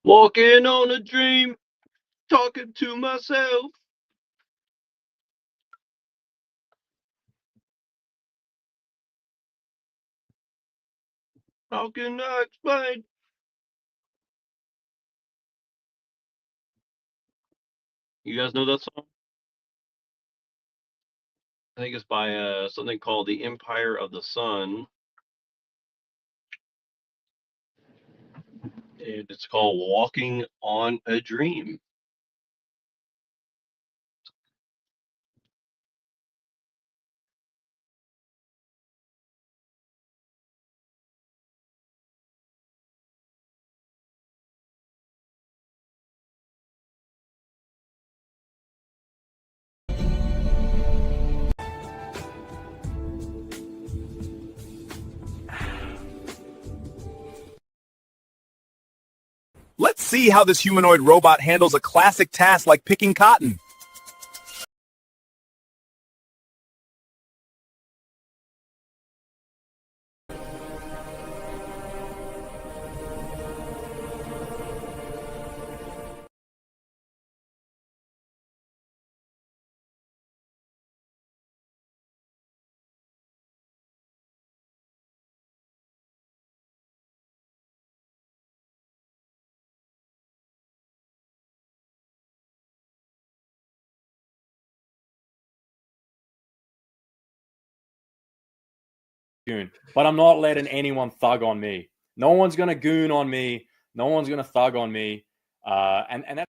Walking on a dream, talking to myself. How can I explain? You guys know that song? I think it's by something called The Empire of the Sun, and it's called Walking on a Dream. Let's see how this humanoid robot handles a classic task like picking cotton. But I'm not letting anyone thug on me. No one's gonna goon on me. No one's gonna thug on me. And that's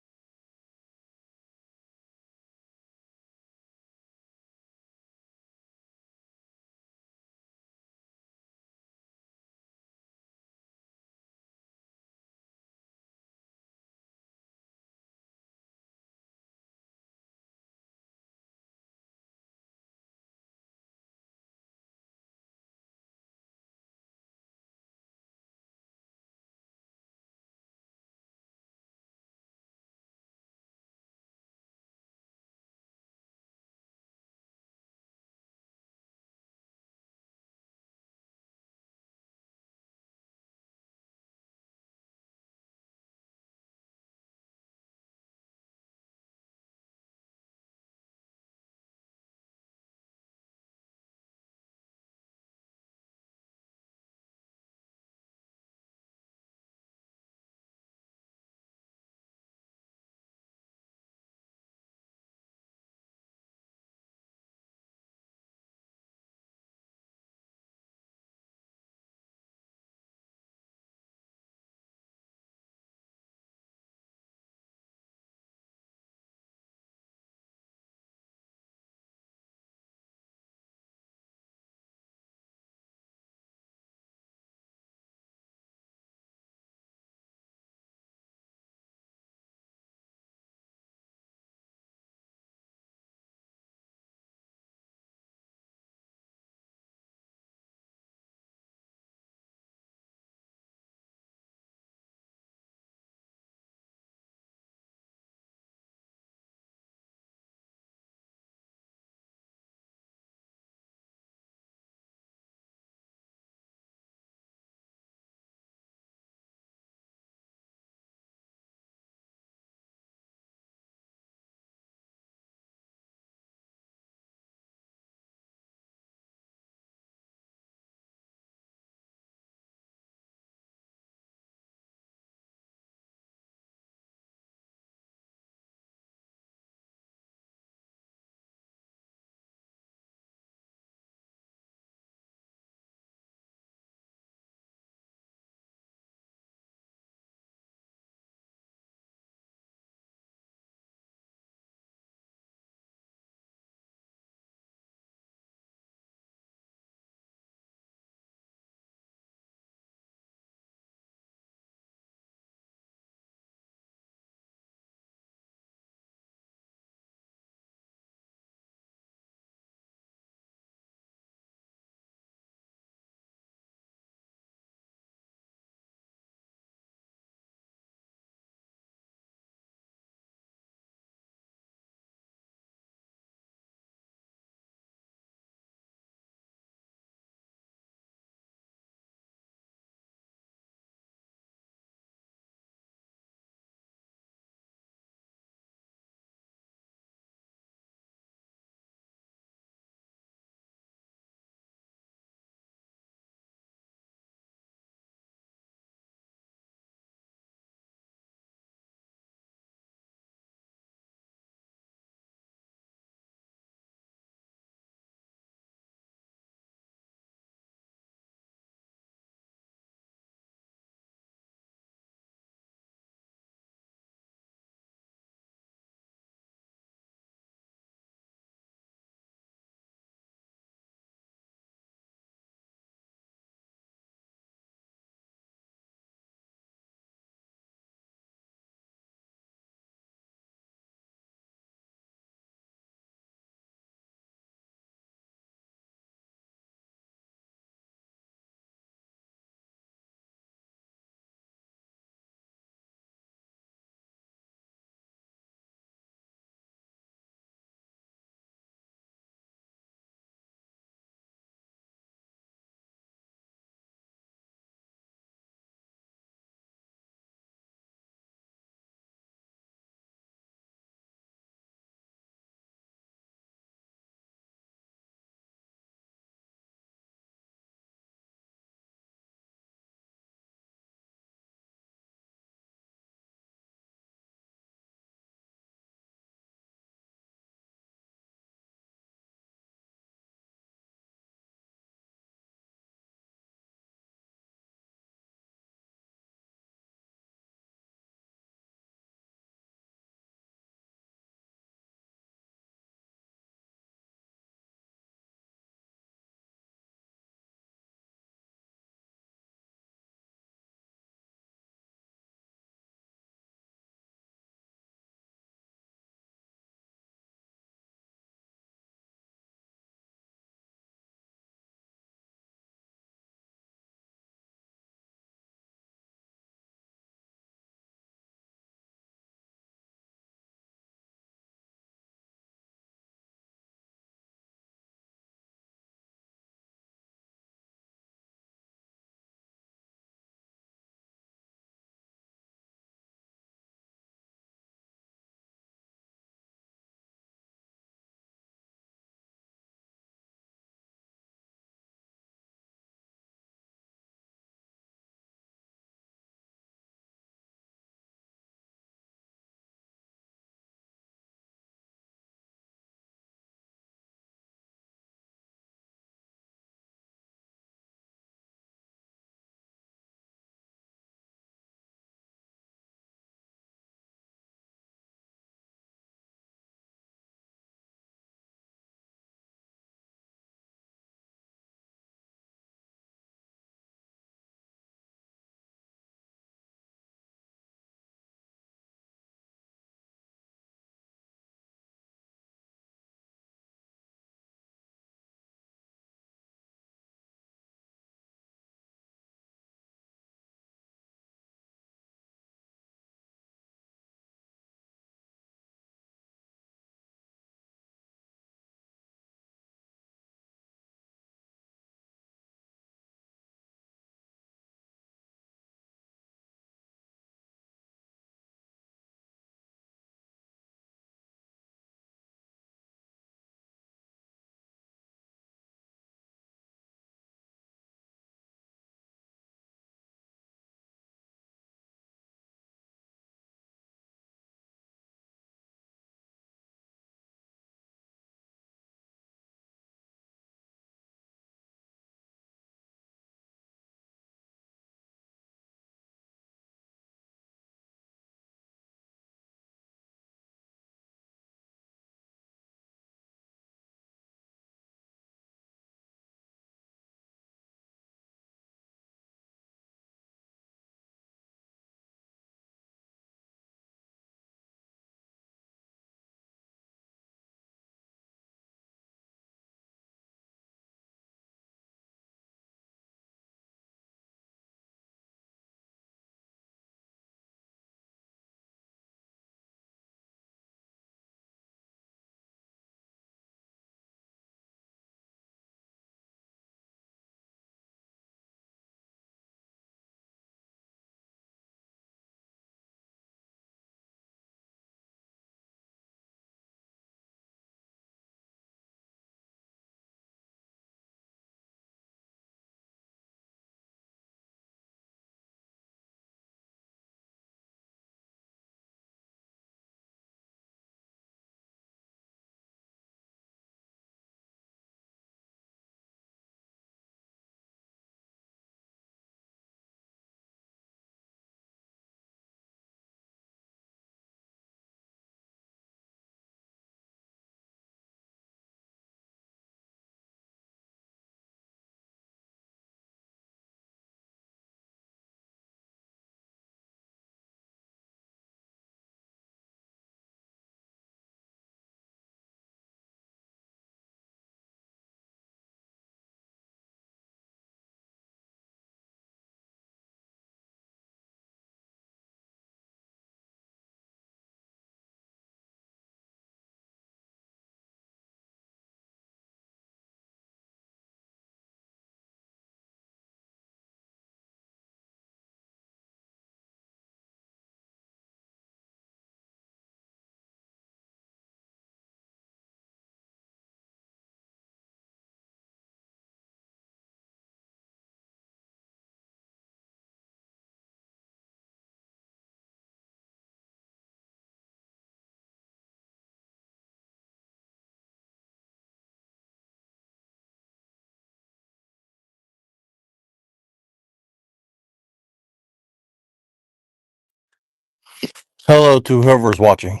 Hello to whoever's watching.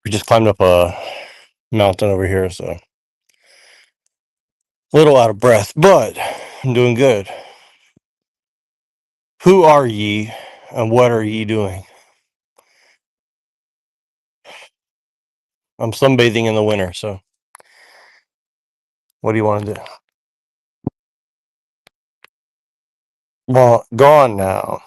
We just climbed up a mountain over here, so a little out of breath, but I'm doing good. Who are ye, and what are ye doing? I'm sunbathing in the winter, so what do you want to do? Well, gone now.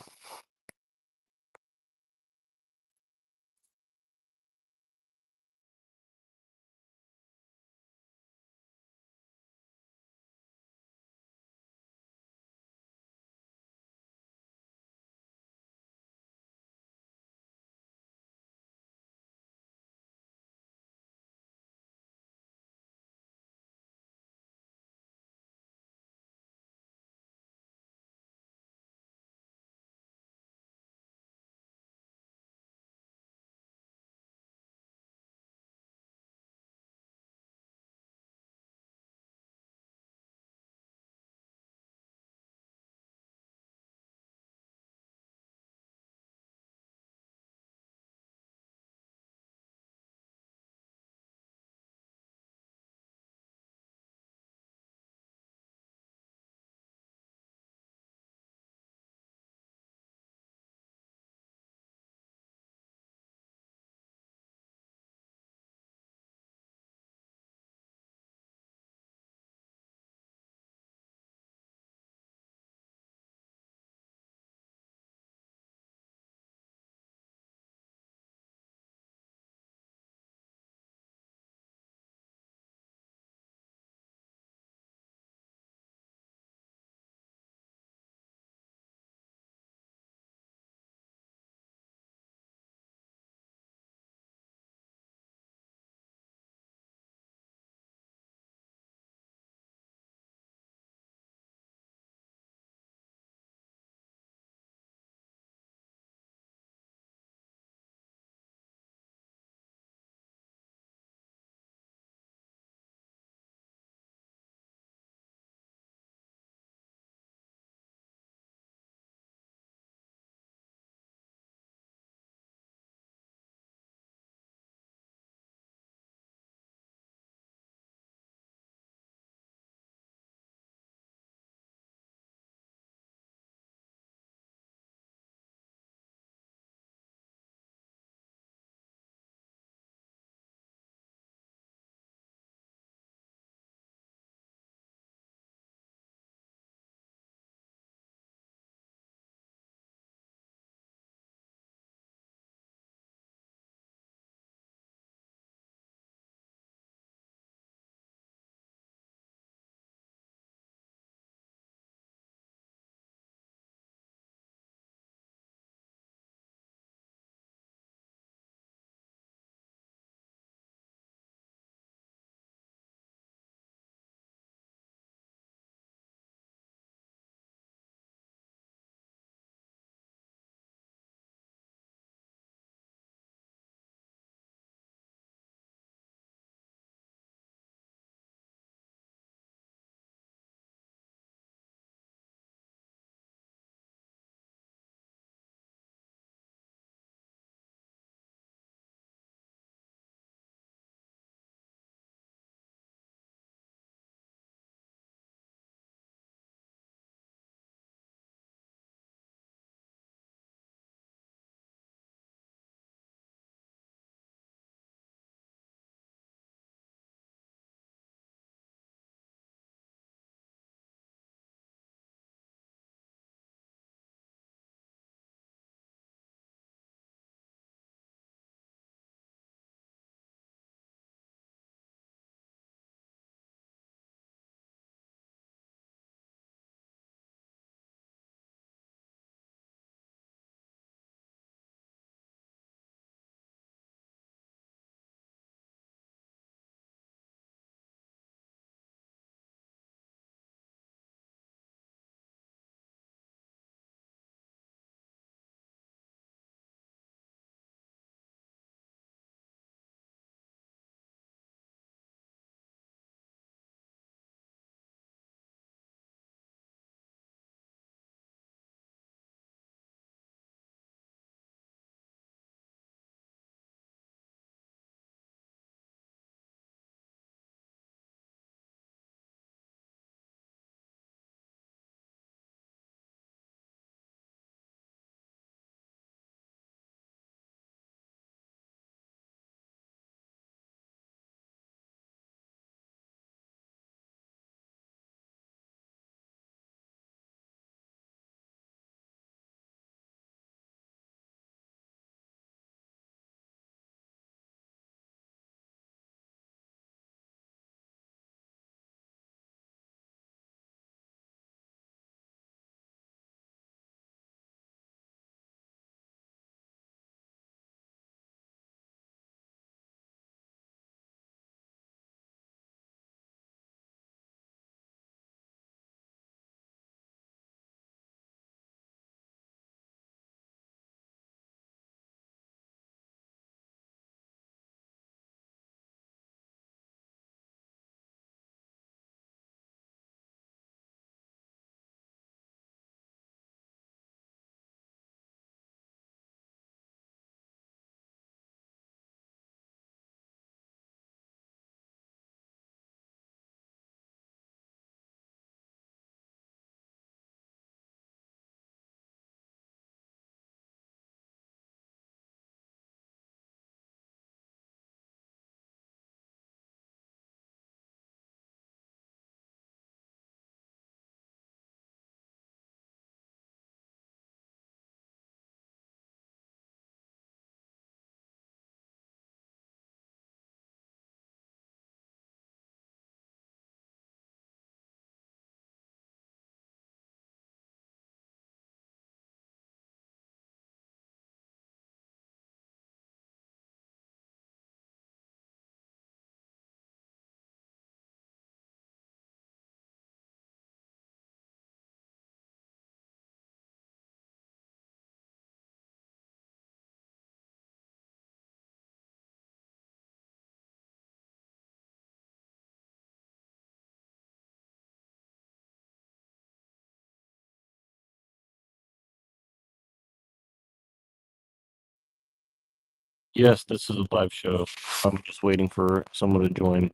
Yes, this is a live show. I'm just waiting for someone to join.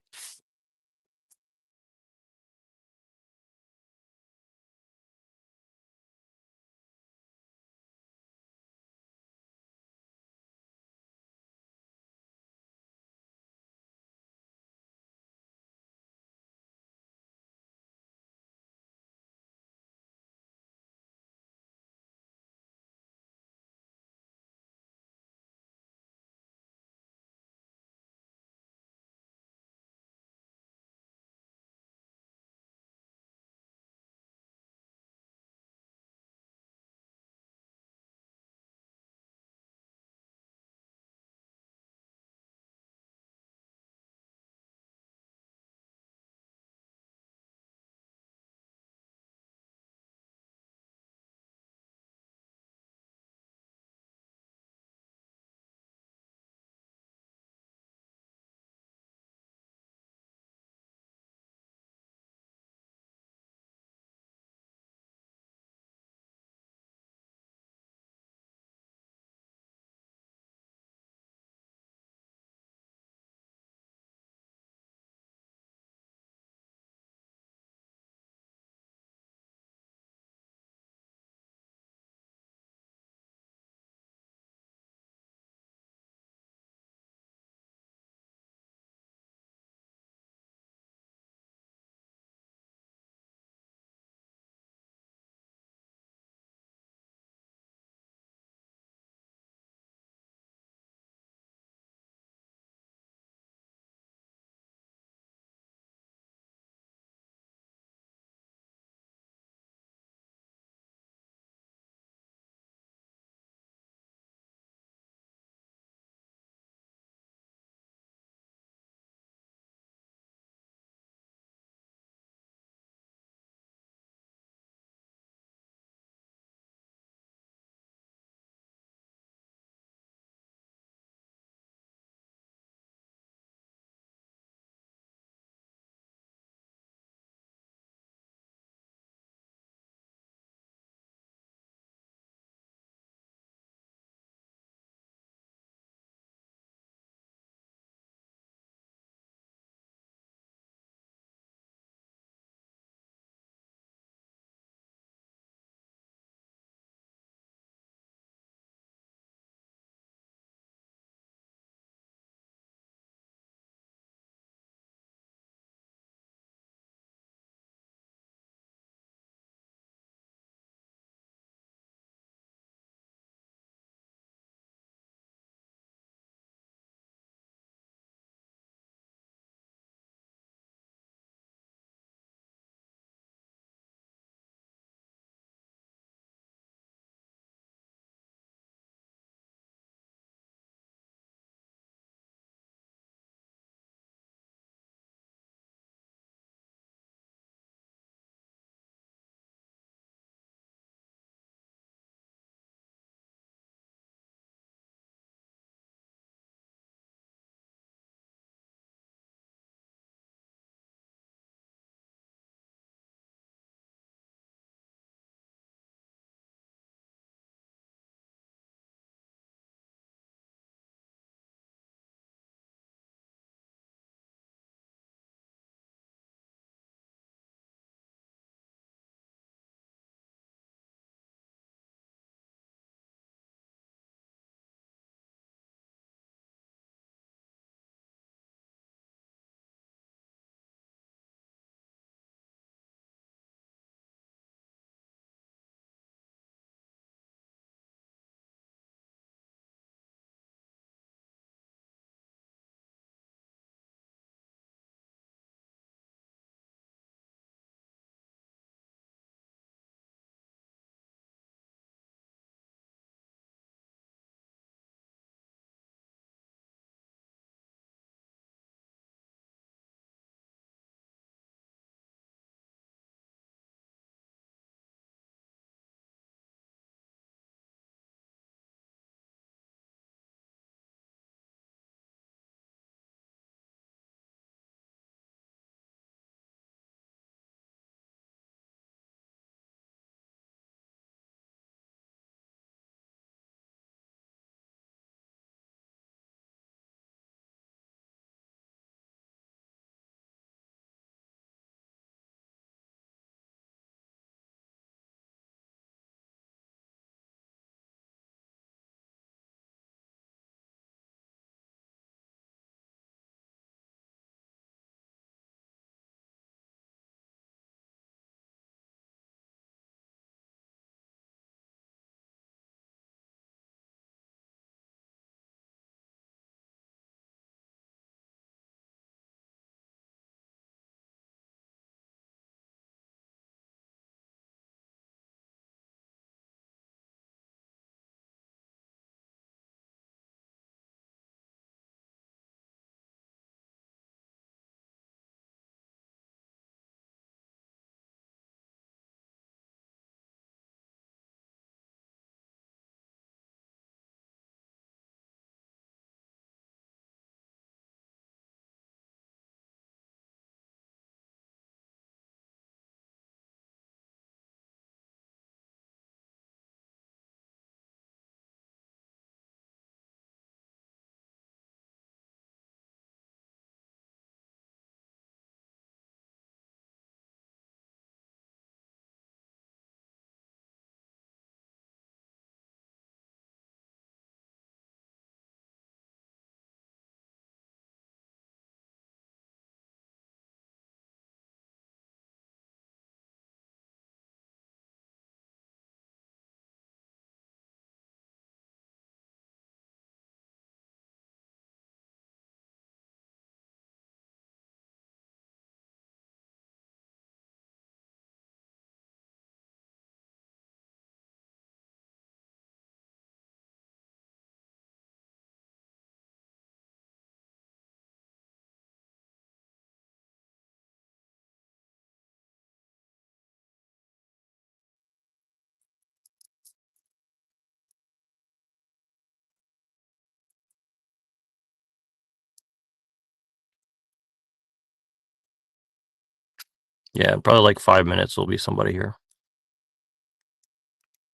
Yeah, probably like 5 minutes will be somebody here.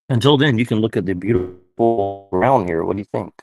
Until then, you can look at the beautiful ground here. What do you think?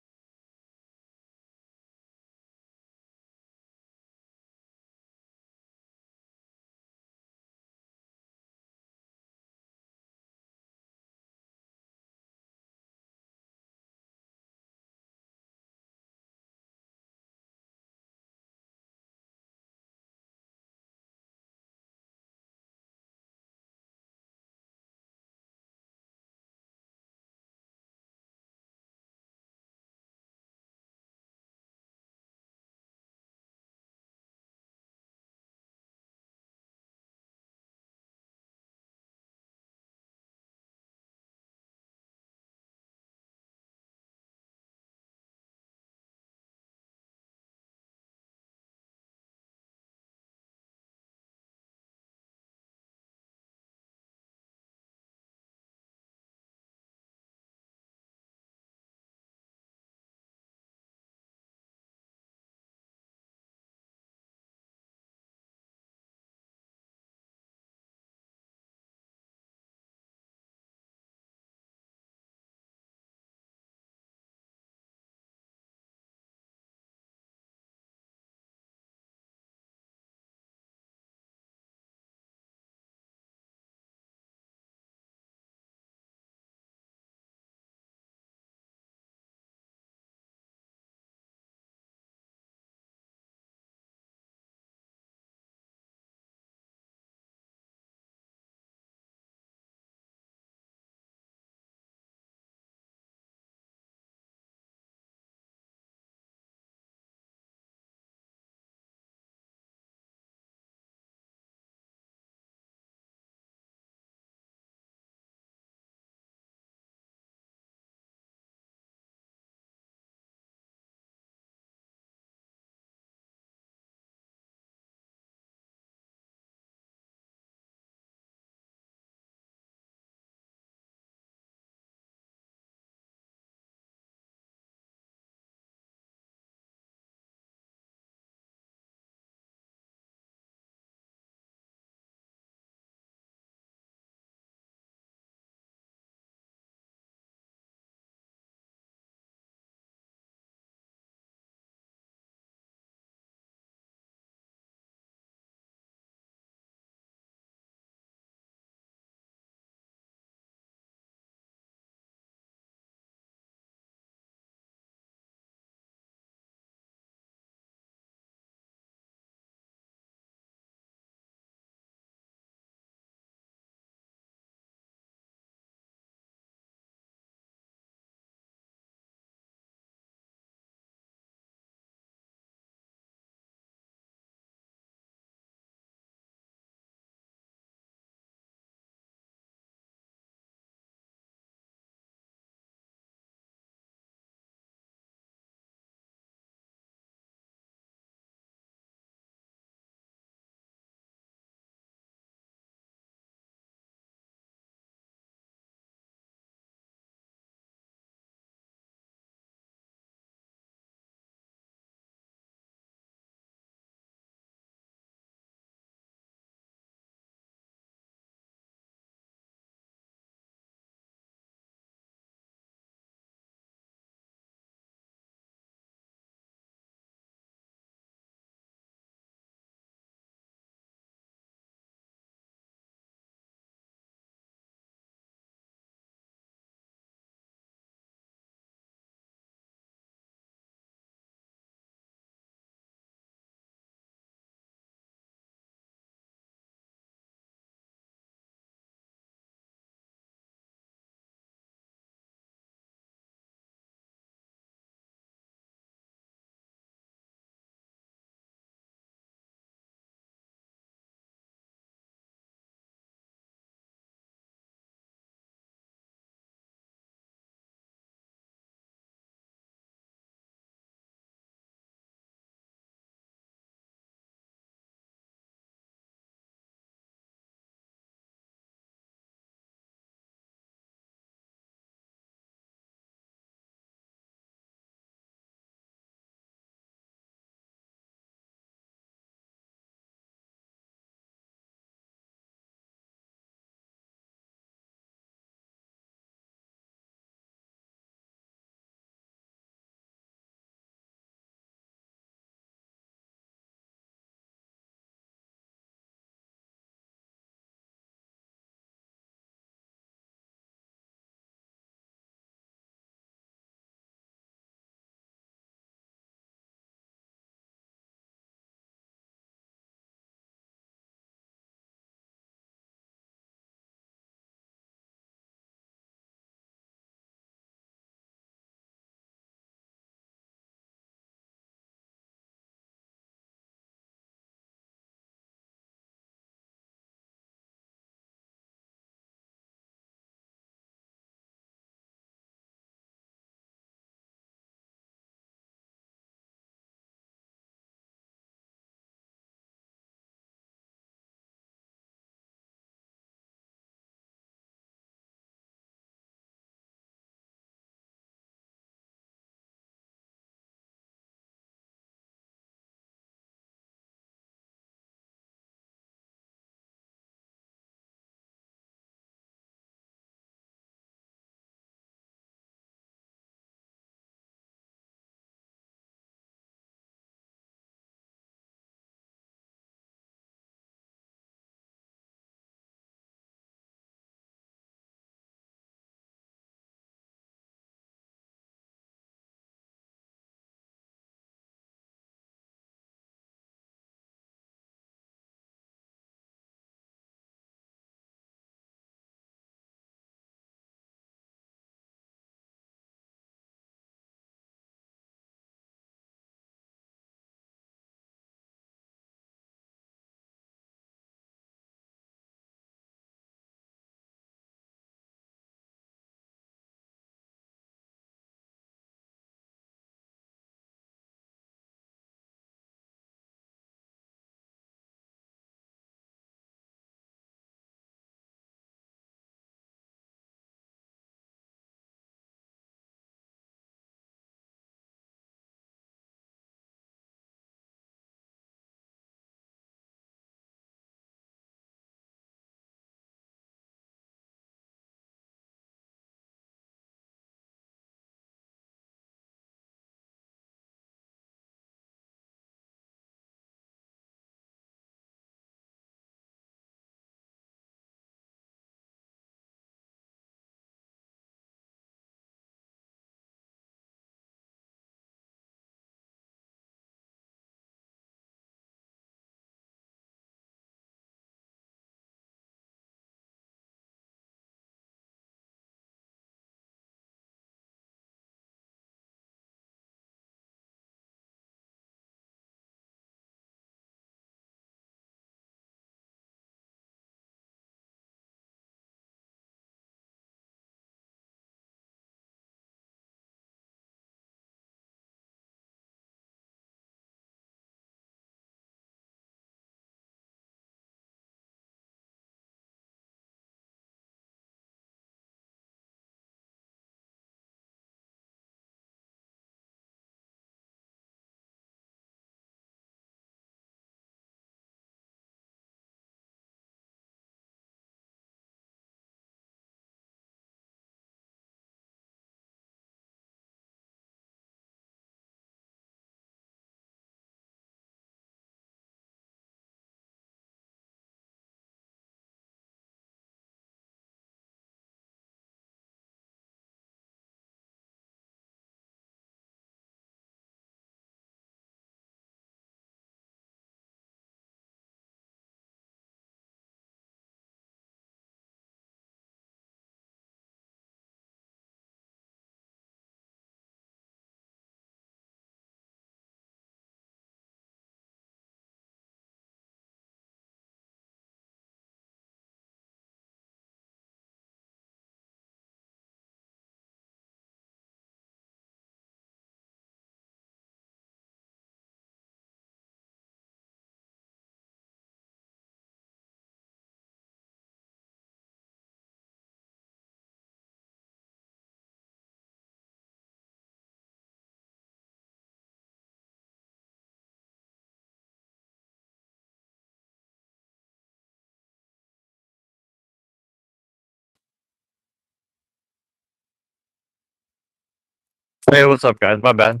Hey, what's up, guys? My bad.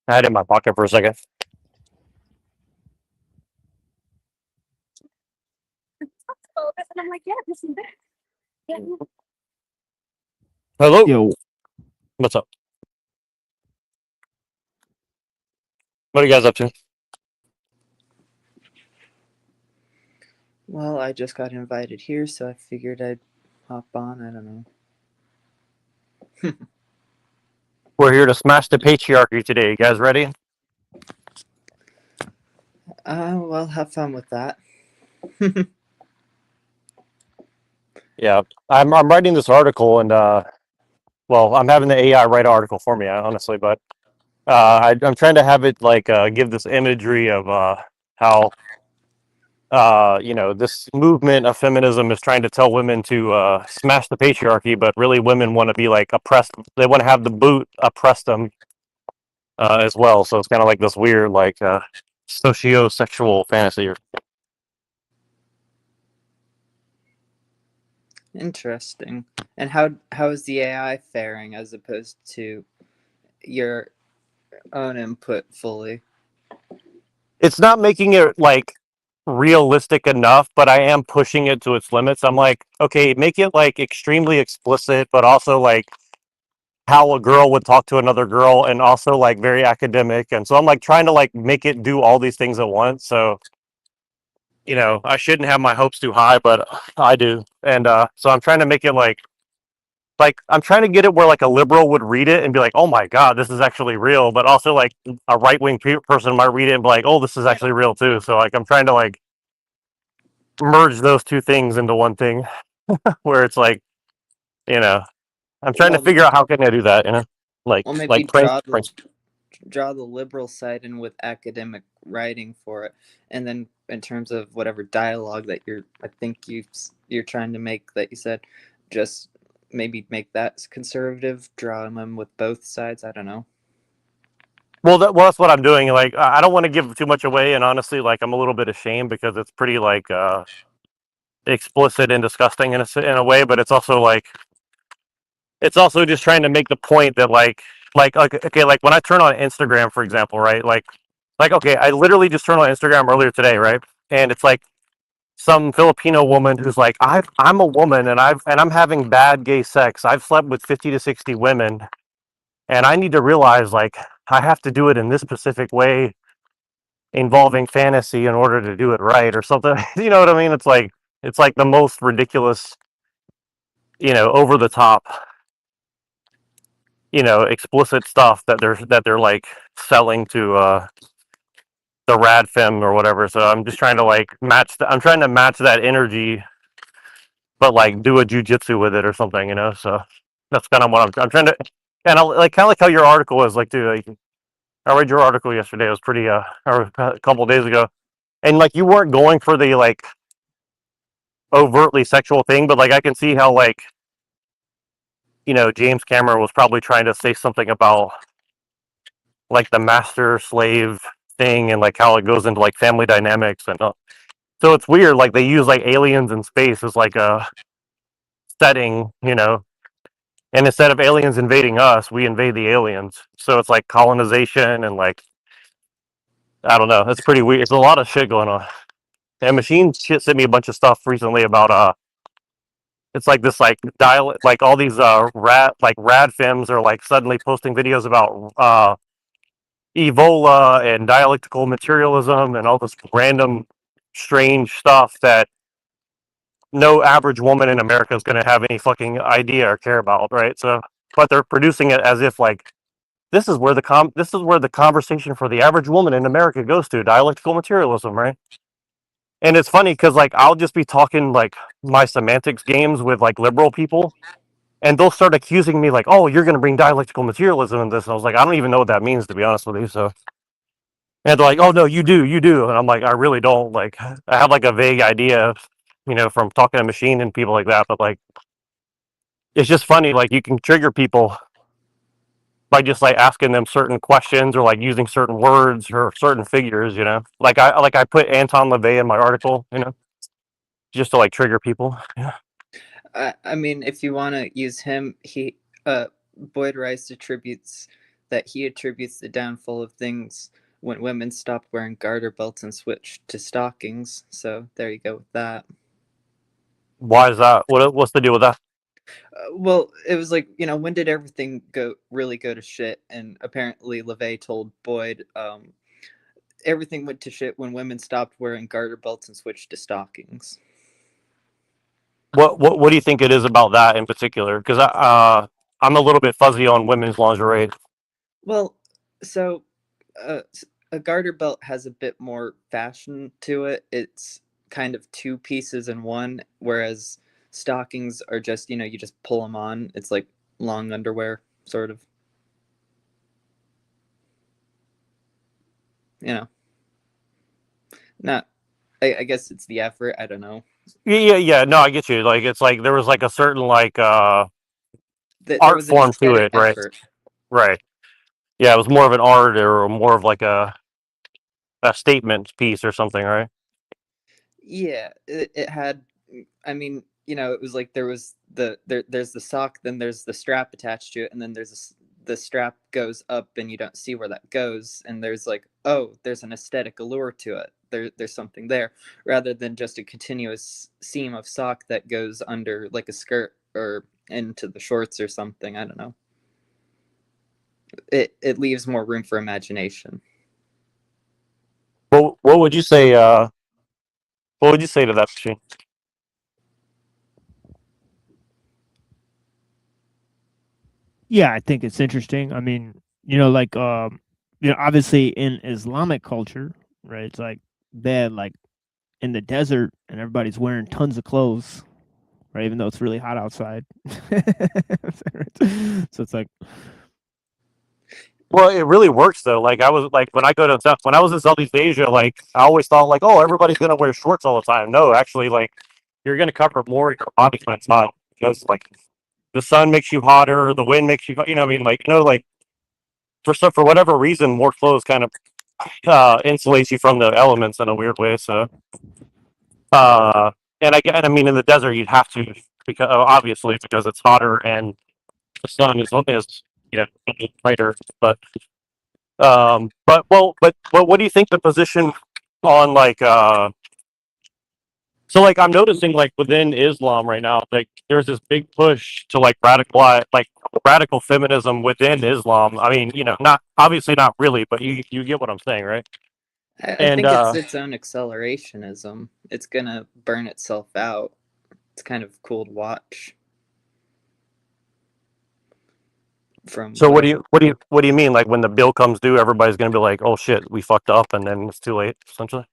I had it in my pocket for a second. And I'm like, yeah, this is it. Yeah. Hello. Yo, What's up? What are you guys up to? well, I just got invited here, so I figured I'd hop on. I don't know. We're here to smash the patriarchy today. You guys ready? Well, have fun with that. Yeah, I'm writing this article, and well, I'm having the AI write an article for me, honestly, but I'm trying to have it like give this imagery of how this movement of feminism is trying to tell women to smash the patriarchy, but really women want to be like oppressed. They want to have the boot oppress them as well. So it's kind of like this weird like socio-sexual fantasy. Interesting. And how is the AI faring as opposed to your own input fully? It's not making it like realistic enough, but I am pushing it to its limits. I'm like, okay, make it like extremely explicit, but also like how a girl would talk to another girl, and also like very academic. And so I'm like trying to like make it do all these things at once. So I shouldn't have my hopes too high, but I do. And so I'm trying to make it like I'm trying to get it where like a liberal would read it and be like, oh my god, this is actually real, but also like a right-wing person might read it and be like, oh, this is actually real too. So like I'm trying to like merge those two things into one thing where it's like, I'm trying to Well, figure out how can I do that, like well, maybe like Prince. draw the liberal side in with academic writing for it, and then in terms of whatever dialogue that I think you're trying to make, that you said, just maybe make that conservative, draw them in with both sides. I don't know. Well, that's what I'm doing. Like, I don't want to give too much away, and honestly, like, I'm a little bit ashamed because it's pretty like explicit and disgusting in a way. But it's also just trying to make the point that like okay, like when I turn on Instagram, for example, right? Like okay, I literally just turned on Instagram earlier today, right? And it's like some Filipino woman who's like, I'm a woman and I'm having bad gay sex. I've slept with 50 to 60 women, and I need to realize like I have to do it in this specific way involving fantasy in order to do it right or something. You know what I mean? It's like the most ridiculous, over the top, explicit stuff that they're like selling to the rad fem or whatever. So I'm just trying to like I'm trying to match that energy, but like do a jujitsu with it or something, So that's kind of what I'm trying to, and I like kind of like how your article was like too. Like, I read your article yesterday. It was pretty or a couple days ago, and like you weren't going for the like overtly sexual thing, but like I can see how like James Cameron was probably trying to say something about like the master slave thing and like how it goes into like family dynamics and so it's weird like they use like aliens in space as like a setting, and instead of aliens invading us, we invade the aliens. So it's like colonization and like I don't know, it's pretty weird. It's a lot of shit going on. And machine shit sent me a bunch of stuff recently about it's like this like dial like all these rad films are like suddenly posting videos about Evola and dialectical materialism and all this random strange stuff that no average woman in America is going to have any fucking idea or care about, right? So, but they're producing it as if like this is where the conversation for the average woman in America goes to dialectical materialism, right? And it's funny because like I'll just be talking like my semantics games with like liberal people, and they'll start accusing me like, "Oh, you're going to bring dialectical materialism in this," and I was like, "I don't even know what that means, to be honest with you." So, and they're like, "Oh no, you do," and I'm like, "I really don't." Like, I have like a vague idea, from talking to machine and people like that, but like, it's just funny. Like, you can trigger people by just like asking them certain questions or like using certain words or certain figures. Like I put Anton LaVey in my article, just to like trigger people. Yeah. I mean, if you want to use him, Boyd Rice attributes the downfall of things when women stopped wearing garter belts and switched to stockings. So there you go with that. Why is that? What's the deal with that? Well, it was like, when did everything really go to shit? And apparently LeVay told Boyd, everything went to shit when women stopped wearing garter belts and switched to stockings. What do you think it is about that in particular? Because I'm a little bit fuzzy on women's lingerie. Well, so uh, a garter belt has a bit more fashion to it. It's kind of two pieces in one, whereas stockings are just, you just pull them on. It's like long underwear, sort of. You know, not. I guess it's the effort. I don't know. Yeah. No, I get you. Like it's like there was like a certain like There art was an form to aesthetic it, right? effort. Right. Yeah, it was more of an art or more of like a statement piece or something, right? Yeah, it had. I mean, it was like there's the sock, then there's the strap attached to it, and then the strap goes up and you don't see where that goes, and there's like, oh, there's an aesthetic allure to it. There's something there, rather than just a continuous seam of sock that goes under like a skirt or into the shorts or something. I don't know. It leaves more room for imagination. What would you say? What would you say to that machine? Yeah, I think it's interesting. I mean, like obviously in Islamic culture, right? It's like they're like in the desert and everybody's wearing tons of clothes, right? Even though it's really hot outside. So it's like, Well, it really works though. Like I was like when I was in Southeast Asia, like I always thought like, oh, everybody's gonna wear shorts all the time. No, actually, like you're gonna cover more of your body when it's hot because like the sun makes you hotter, the wind makes you, what I mean, like like for whatever reason, more clothes kind of insulates you from the elements in a weird way. So, uh, and I mean, in the desert, you'd have to because obviously because it's hotter and the sun is brighter. But what do you think the position on like so like I'm noticing like within Islam right now, like there's this big push to like radical feminism within Islam. I mean, not obviously not really, but you get what I'm saying, right? I And think it's its own accelerationism. It's gonna burn itself out. It's kind of cool to watch. From so what what do you mean? Like when the bill comes due, everybody's gonna be like, oh shit, we fucked up, and then it's too late, essentially.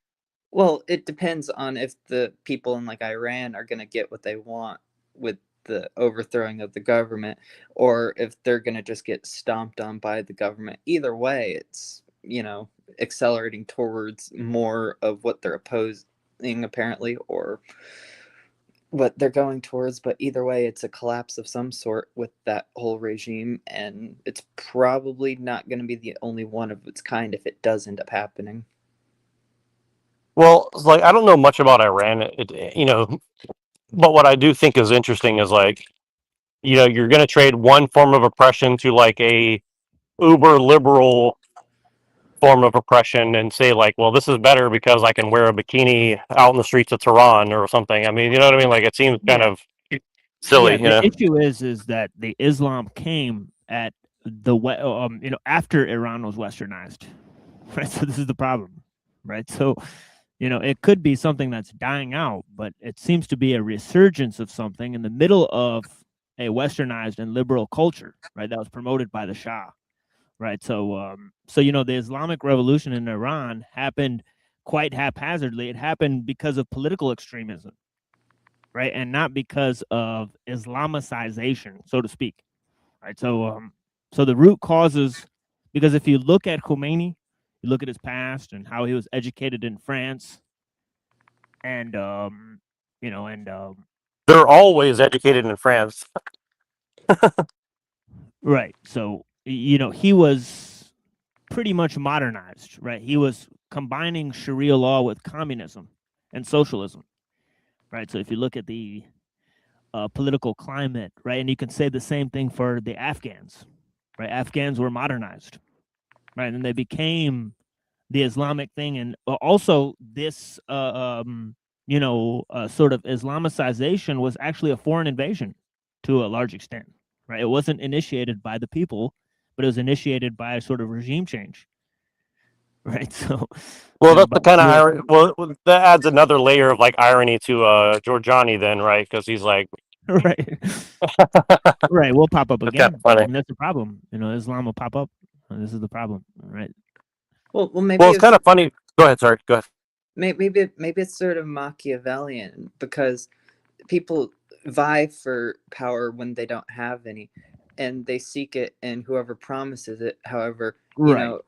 Well, it depends on if the people in like Iran are gonna get what they want with the overthrowing of the government, or if they're gonna just get stomped on by the government. Either way, it's accelerating towards more of what they're opposing apparently, or what they're going towards. But either way, it's a collapse of some sort with that whole regime, and it's probably not going to be the only one of its kind if it does end up happening. Well, it's like I don't know much about Iran, but what I do think is interesting is like, you're gonna trade one form of oppression to like a uber liberal form of oppression and say like, well, this is better because I can wear a bikini out in the streets of Tehran or something. I mean, you know what I mean? Like it seems kind yeah, of yeah. silly, The issue is that the Islam came at after Iran was westernized, right? So this is the problem, right? So it could be something that's dying out, but it seems to be a resurgence of something in the middle of a westernized and liberal culture, right? That was promoted by the Shah, right? So the Islamic Revolution in Iran happened quite haphazardly. It happened because of political extremism, right, and not because of Islamicization, so to speak, right? So the root causes, because if you look at Khomeini, you look at his past and how he was educated in France, and you know, and they're always educated in France. right. So he was pretty much modernized, right? He was combining Sharia law with communism and socialism, right? So if you look at the political climate, right? And you can say the same thing for the Afghans, right? Afghans were modernized, right? And they became the Islamic thing. And also this, sort of Islamicization was actually a foreign invasion to a large extent, right? It wasn't initiated by the people, but it was initiated by a sort of regime change, right? So, Well, that's the but kind of irony. Well, that adds another layer of like irony to Giorgiani, then, right? Because he's like, right, right, we'll pop up that's kind of again, funny. and that's the problem. Islam will pop up. And this is the problem, right? Well, Well, it's kind of funny. Go ahead. Sorry. Go ahead. maybe it's sort of Machiavellian because people vie for power when they don't have any, and they seek it in whoever promises it. However, Right,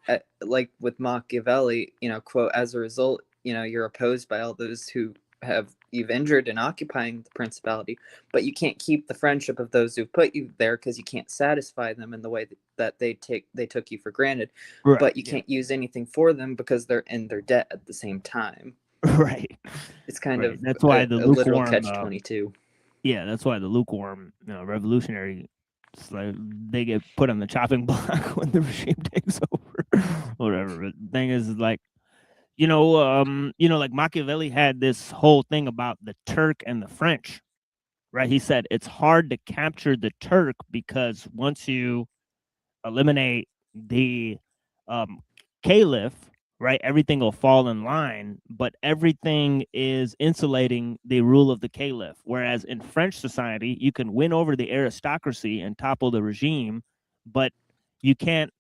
like with Machiavelli, quote, as a result, you're opposed by all those who have you've injured in occupying the principality, but you can't keep the friendship of those who put you there because you can't satisfy them in the way that they took you for granted, right, but you yeah, can't use anything for them because they're in their debt at the same time. right, It's kind right. of That's why the a literal lukewarm, catch 22. yeah, that's why the lukewarm, revolutionary, it's like they get put on the chopping block when the regime takes over, whatever. But the thing is, like, like Machiavelli had this whole thing about the Turk and the French, right? He said it's hard to capture the Turk because once you eliminate the um, caliph, right, everything will fall in line, but everything is insulating the rule of the caliph. Whereas in French society, you can win over the aristocracy and topple the regime, but you can't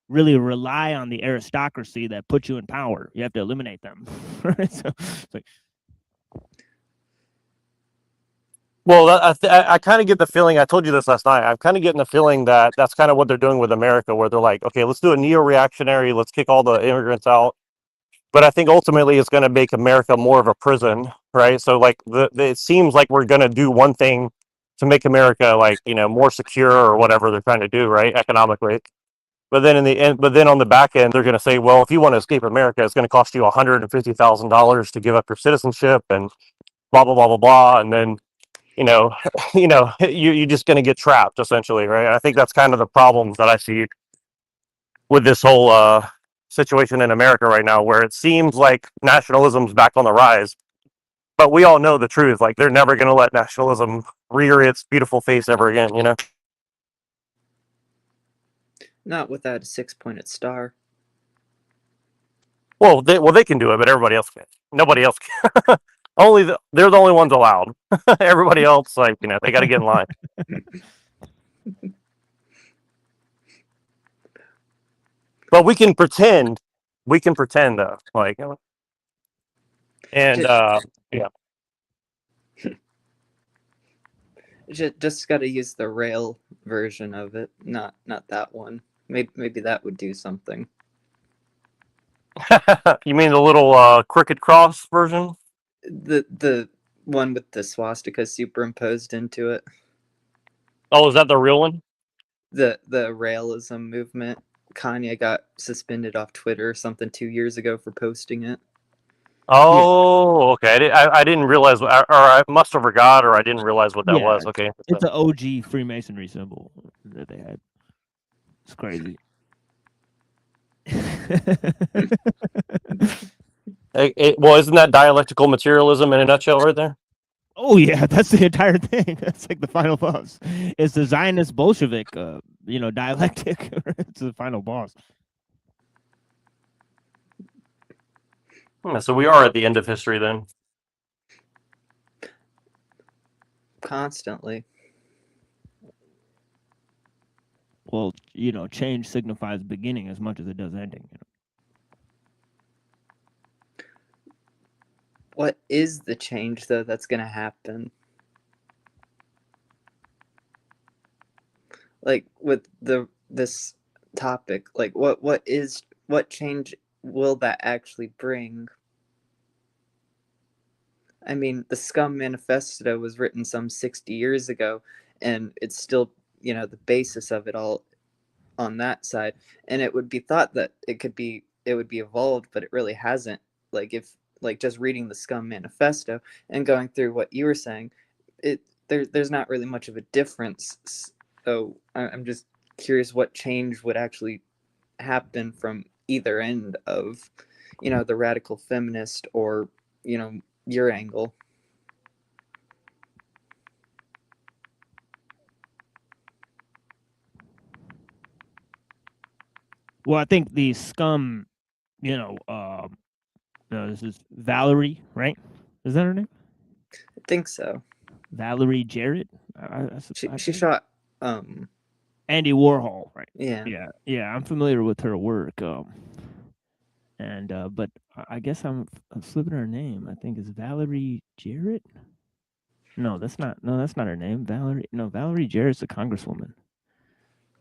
really rely on the aristocracy that put you in power. You have to eliminate them. Right? So it's like, Well, I kind of get the feeling. I told you this last night. I'm kind of getting the feeling that that's kind of what they're doing with America, where they're like, okay, let's do a neo-reactionary. Let's kick all the immigrants out. But I think ultimately it's going to make America more of a prison, right? So like it seems like we're going to do one thing to make America like more secure or whatever they're trying to do, right, economically. But then in the end, but then on the back end, they're going to say, well, if you want to escape America, it's going to cost you $150,000 to give up your citizenship and blah blah blah blah blah, and then you're just going to get trapped essentially, right? I think that's kind of the problems that I see with this whole situation in America right now, where it seems like nationalism's back on the rise, but we all know the truth. Like they're never going to let nationalism rear its beautiful face ever again. Not without a six-pointed star. Well, they can do it, but everybody else can't. Nobody else can. They're the only ones allowed. Everybody else, like they got to get in line. But we can pretend. We can pretend, like, and yeah. Just got to use the rail version of it, not that one. Maybe that would do something. You mean the little crooked cross version? The one with the swastika superimposed into it. Oh, is that the real one? The Railism movement. Kanye got suspended off Twitter or something 2 years ago for posting it. Oh, okay. I didn't realize, or I must have forgot, or I didn't realize what that yeah, was. Okay. it's an OG Freemasonry symbol that they had. It's crazy. Well, isn't that dialectical materialism in a nutshell, right there? Oh yeah, that's the entire thing. That's like the final boss. It's the Zionist Bolshevik, dialectic. It's the final boss. So we are at the end of history then. Constantly. Well, change signifies beginning as much as it does ending. What is the change though that's going to happen? Like with this topic, like what change will that actually bring? I mean, the Scum Manifesto was written some 60 years ago, and it's still, the basis of it all on that side. And it would be thought that it would be evolved, but it really hasn't. Like just reading the Scum Manifesto and going through what you were saying, there's not really much of a difference. So I'm just curious what change would actually happen from either end of, the radical feminist or, your angle. Well, I think the scum, no, this is Valerie, right? Is that her name? I think so. Valerie Jarrett. She shot Andy Warhol, right? yeah. Yeah. I'm familiar with her work. And but I guess I'm slipping her name. I think it's Valerie Jarrett. No, that's not. No, that's not her name. Valerie. No, Valerie Jarrett's a congresswoman.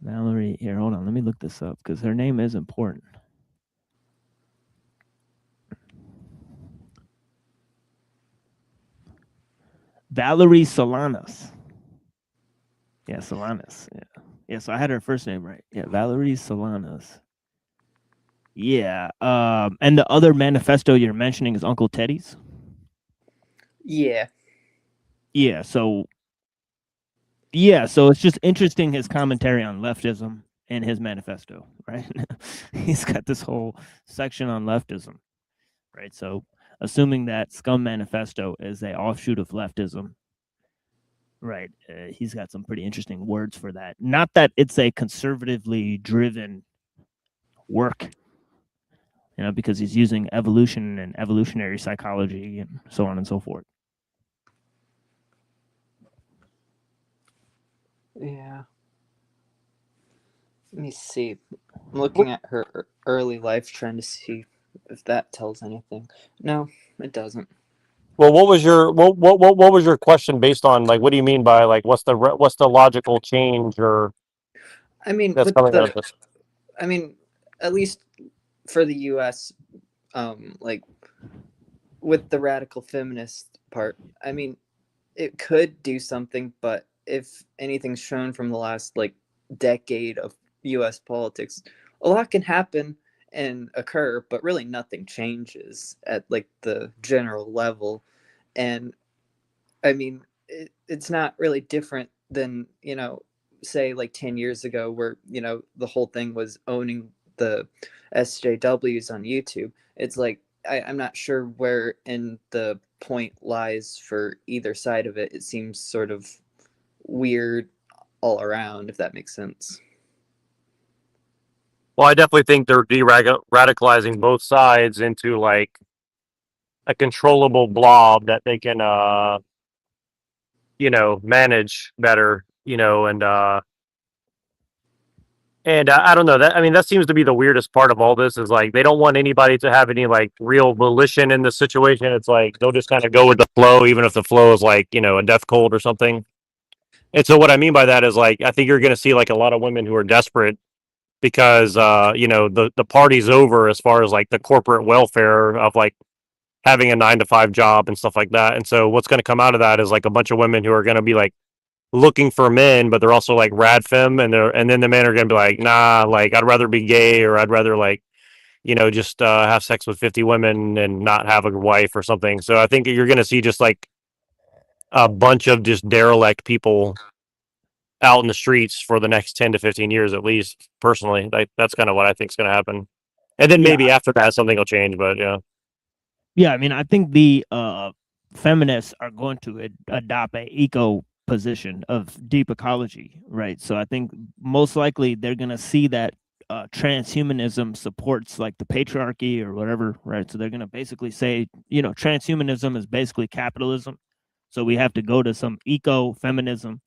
Valerie. Here, hold on. Let me look this up because her name is important. Valerie Solanas. Yeah, Solanas. Yeah. Yeah, so I had her first name right. Yeah, Valerie Solanas. Yeah. And the other manifesto you're mentioning is Uncle Teddy's. Yeah. Yeah, so it's just interesting his commentary on leftism in his manifesto, right? He's got this whole section on leftism, right? So assuming that Scum Manifesto is a offshoot of leftism, right? He's got some pretty interesting words for that. Not that it's a conservatively driven work, because he's using evolution and evolutionary psychology and so on and so forth. Yeah. Let me see. I'm looking at her early life, trying to see if that tells anything. No, it doesn't. Well, what was your question based on? Like, what do you mean by like what's the logical change or I mean, that's coming out of this? I mean, at least for the U.S., like with the radical feminist part, I mean, it could do something, but if anything's shown from the last like decade of US politics, a lot can happen and occur, but really nothing changes at like the general level. And I mean, it's not really different than, say like 10 years ago where, the whole thing was owning the SJWs on YouTube. It's like, I'm not sure where in the point lies for either side of it. It seems sort of weird all around, if that makes sense. Well, I definitely think they're radicalizing both sides into like a controllable blob that they can manage better, and I don't know that. I mean, that seems to be the weirdest part of all this is like they don't want anybody to have any like real volition in the situation. It's like they'll just kind of go with the flow, even if the flow is like a death cold or something. And so what I mean by that is like I think you're going to see like a lot of women who are desperate because the party's over as far as like the corporate welfare of like having a 9 to 5 job and stuff like that. And so what's going to come out of that is like a bunch of women who are going to be like looking for men, but they're also like rad femme, and then the men are gonna be like, nah, like I'd rather be gay or I'd rather like, just have sex with 50 women and not have a wife or something. So I think you're gonna see just like a bunch of just derelict people out in the streets for the next 10 to 15 years at least. Personally, like that's kind of what I think is gonna happen. And then Yeah. maybe after that something will change, but yeah. Yeah, I mean, I think the feminists are going to adopt a eco position of deep ecology, right? So I think most likely they're going to see that transhumanism supports like the patriarchy or whatever, right? So they're going to basically say, transhumanism is basically capitalism. So we have to go to some eco feminism,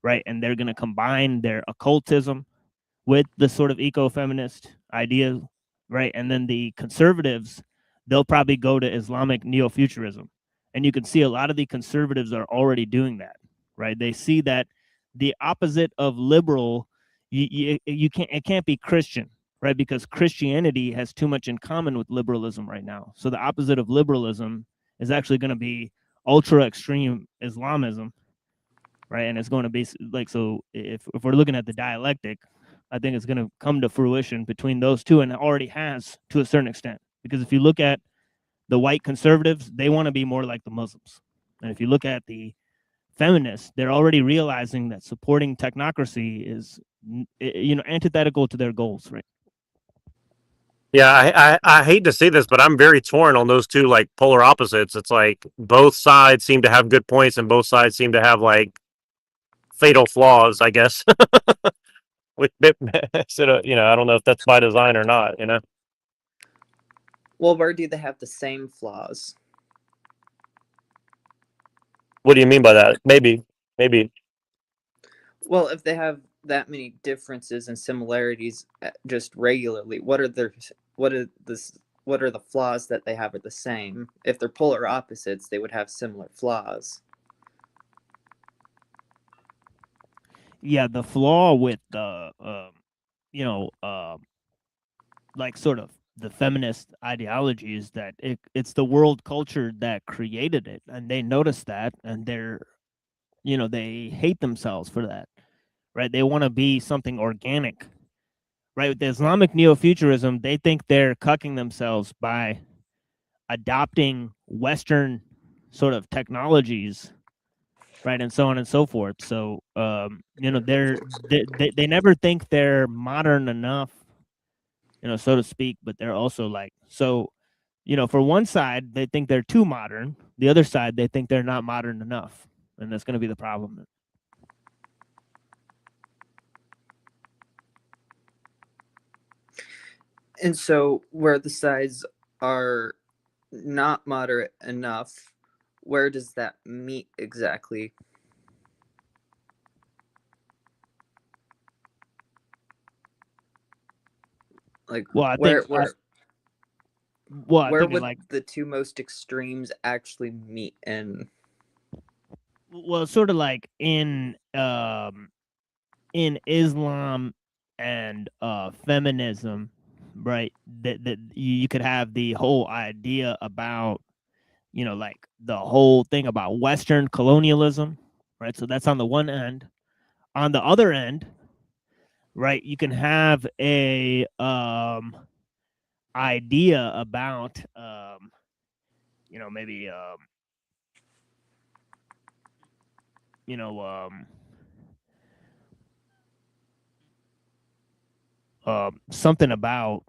right? And they're going to combine their occultism with the sort of eco feminist idea, right? And then the conservatives, they'll probably go to Islamic neo futurism. And you can see a lot of the conservatives are already doing that, right? They see that the opposite of liberal, you can't, it can't be Christian, right? Because Christianity has too much in common with liberalism right now. So the opposite of liberalism is actually going to be ultra extreme Islamism, right? And it's going to be like, so if we're looking at the dialectic, I think it's going to come to fruition between those two, and it already has to a certain extent. Because if you look at the white conservatives, they want to be more like the Muslims. And if you look at the feminists, they're already realizing that supporting technocracy is, antithetical to their goals, right? Yeah, I hate to say this, but I'm very torn on those two like polar opposites. It's like both sides seem to have good points, and both sides seem to have like fatal flaws, I guess. With so, I don't know if that's by design or not. Well, where do they have the same flaws? What do you mean by that? Maybe. Well, if they have that many differences and similarities just regularly, what are the flaws that they have are the same? If they're polar opposites, they would have similar flaws. Yeah, the flaw with the like sort of the feminist ideology is that it's the world culture that created it, and they notice that, and they hate themselves for that, right? They want to be something organic, right? With the Islamic neo-futurism, they think they're cucking themselves by adopting Western sort of technologies, right, and so on and so forth. So they never think they're modern enough, so to speak, but they're also like, so for one side they think they're too modern, the other side they think they're not modern enough, and that's going to be the problem. And so where the sides are not moderate enough, where does that meet exactly? Like, Well, I where think where well, I where think would like, the two most extremes actually meet in? well, sort of like in Islam and feminism, right? That you could have the whole idea about, like the whole thing about Western colonialism, right? So that's on the one end. On the other end, right, you can have a idea about maybe you know something about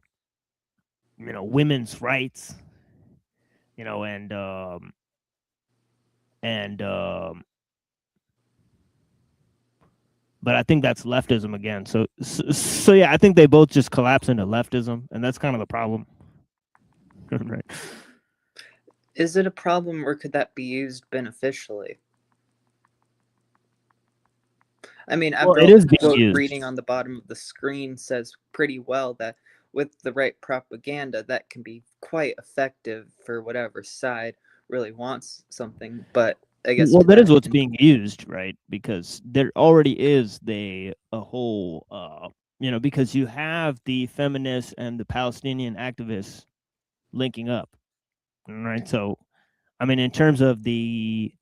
women's rights, and but I think that's leftism again. So yeah, I think they both just collapse into leftism, and that's kind of the problem. Right. Is it a problem, or could that be used beneficially? I mean, Well, after it all, is the being quote used. reading on the bottom of the screen says pretty well that with the right propaganda, that can be quite effective for whatever side really wants something. But I guess Well, to that is that what's end, being used, right? Because there already is a whole because you have the feminists and the Palestinian activists linking up, right? So, I mean, in terms of the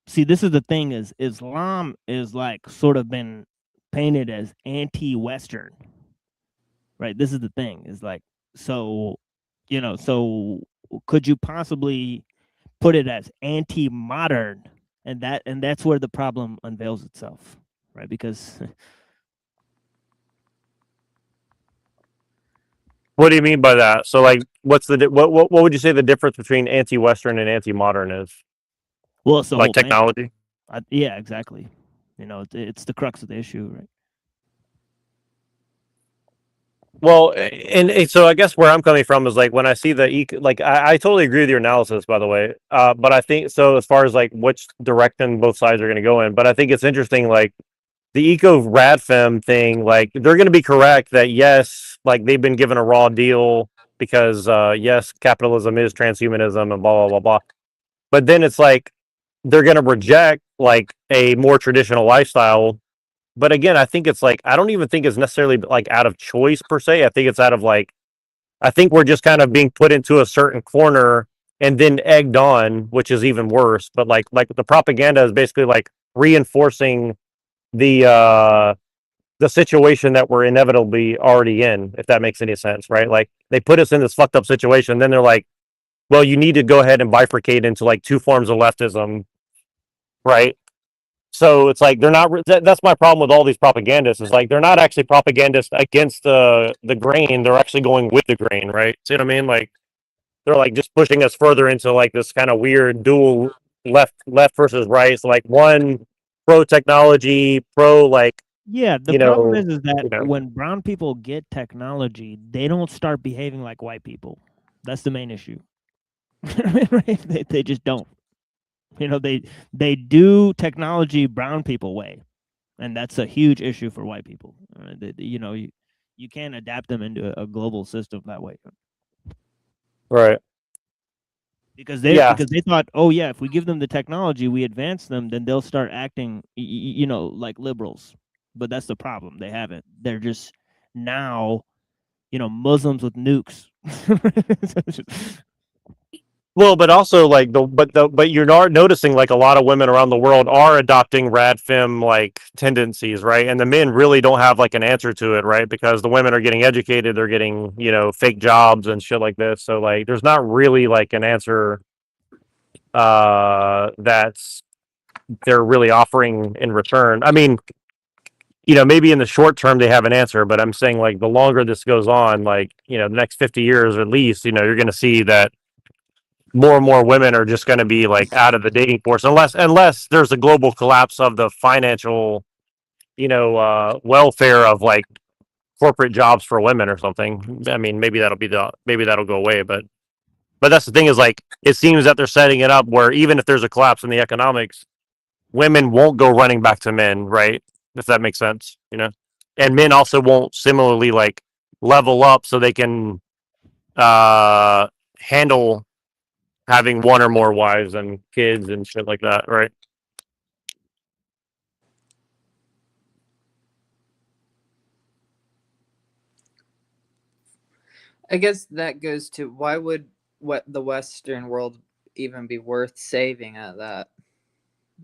see, this is the thing: is Islam is like sort of been painted as anti-Western, right? This is the thing: is like, so so could you possibly put it as anti-modern, and that's where the problem unveils itself, right? Because What do you mean by that? So, like, what's what would you say the difference between anti-Western and anti-modern is? well, it's the Like whole thing. technology? Yeah, exactly. It's the crux of the issue, right? Well, and so I guess where I'm coming from is like when I see like I totally agree with your analysis, by the way. But I think so as far as like which direction both sides are going to go in. But I think it's interesting, like the eco radfem thing. Like they're going to be correct that yes, like they've been given a raw deal because yes, capitalism is transhumanism and blah blah blah blah. But then it's like they're going to reject like a more traditional lifestyle. But again, I think it's like I don't even think it's necessarily like out of choice per se. I think it's out of like I think we're just kind of being put into a certain corner and then egged on, which is even worse. But like the propaganda is basically like reinforcing the situation that we're inevitably already in, if that makes any sense, right? Like they put us in this fucked up situation, then they're like, well, you need to go ahead and bifurcate into like two forms of leftism, right? So it's like they're not. That's my problem with all these propagandists. Is like they're not actually propagandists against the grain. They're actually going with the grain, right? See what I mean? Like they're like just pushing us further into like this kind of weird dual left versus right. So like one pro technology, pro like Yeah, the you problem know is that you know when brown people get technology, they don't start behaving like white people. That's the main issue. Right? They just don't. They do technology brown people way, and that's a huge issue for white people. You can't adapt them into a global system that way right. because Yeah. they thought, oh yeah, if we give them the technology, we advance them, then they'll start acting, like liberals. But that's the problem. They haven't. They're just now, Muslims with nukes. Well, but also like but you're not noticing like a lot of women around the world are adopting rad fem like tendencies, right? And the men really don't have like an answer to it, right? Because the women are getting educated, they're getting fake jobs and shit like this. So like, there's not really like an answer that's they're really offering in return. I mean, maybe in the short term they have an answer, but I'm saying like the longer this goes on, like the next 50 years at least, you're going to see that more and more women are just going to be like out of the dating force unless there's a global collapse of the financial welfare of like corporate jobs for women or something. I mean, maybe that'll go away, but that's the thing is like it seems that they're setting it up where even if there's a collapse in the economics, women won't go running back to men, right? If that makes sense, and men also won't similarly like level up so they can handle having one or more wives and kids and shit like that, right? I guess that goes to why would what the Western world even be worth saving at that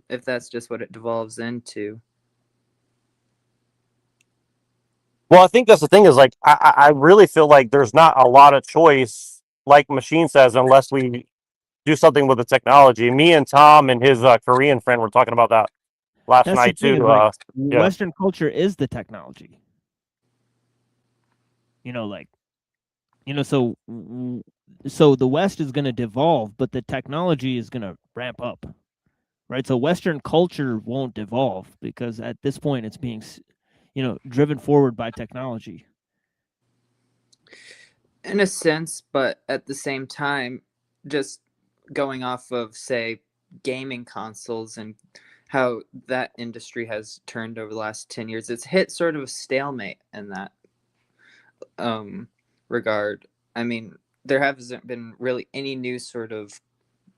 if that's just what it devolves into. Well, I think that's the thing is like I really feel like there's not a lot of choice, like Machine says, unless we do something with the technology. Me and Tom and his Korean friend were talking about that last That's the night thing. too. Is like Yeah. Western culture is the technology. Like so the West is going to devolve, but the technology is going to ramp up, right? So Western culture won't devolve because at this point it's being, driven forward by technology. In a sense, but at the same time, just going off of, say, gaming consoles and how that industry has turned over the last 10 years, it's hit sort of a stalemate in that regard. I mean, there hasn't been really any new sort of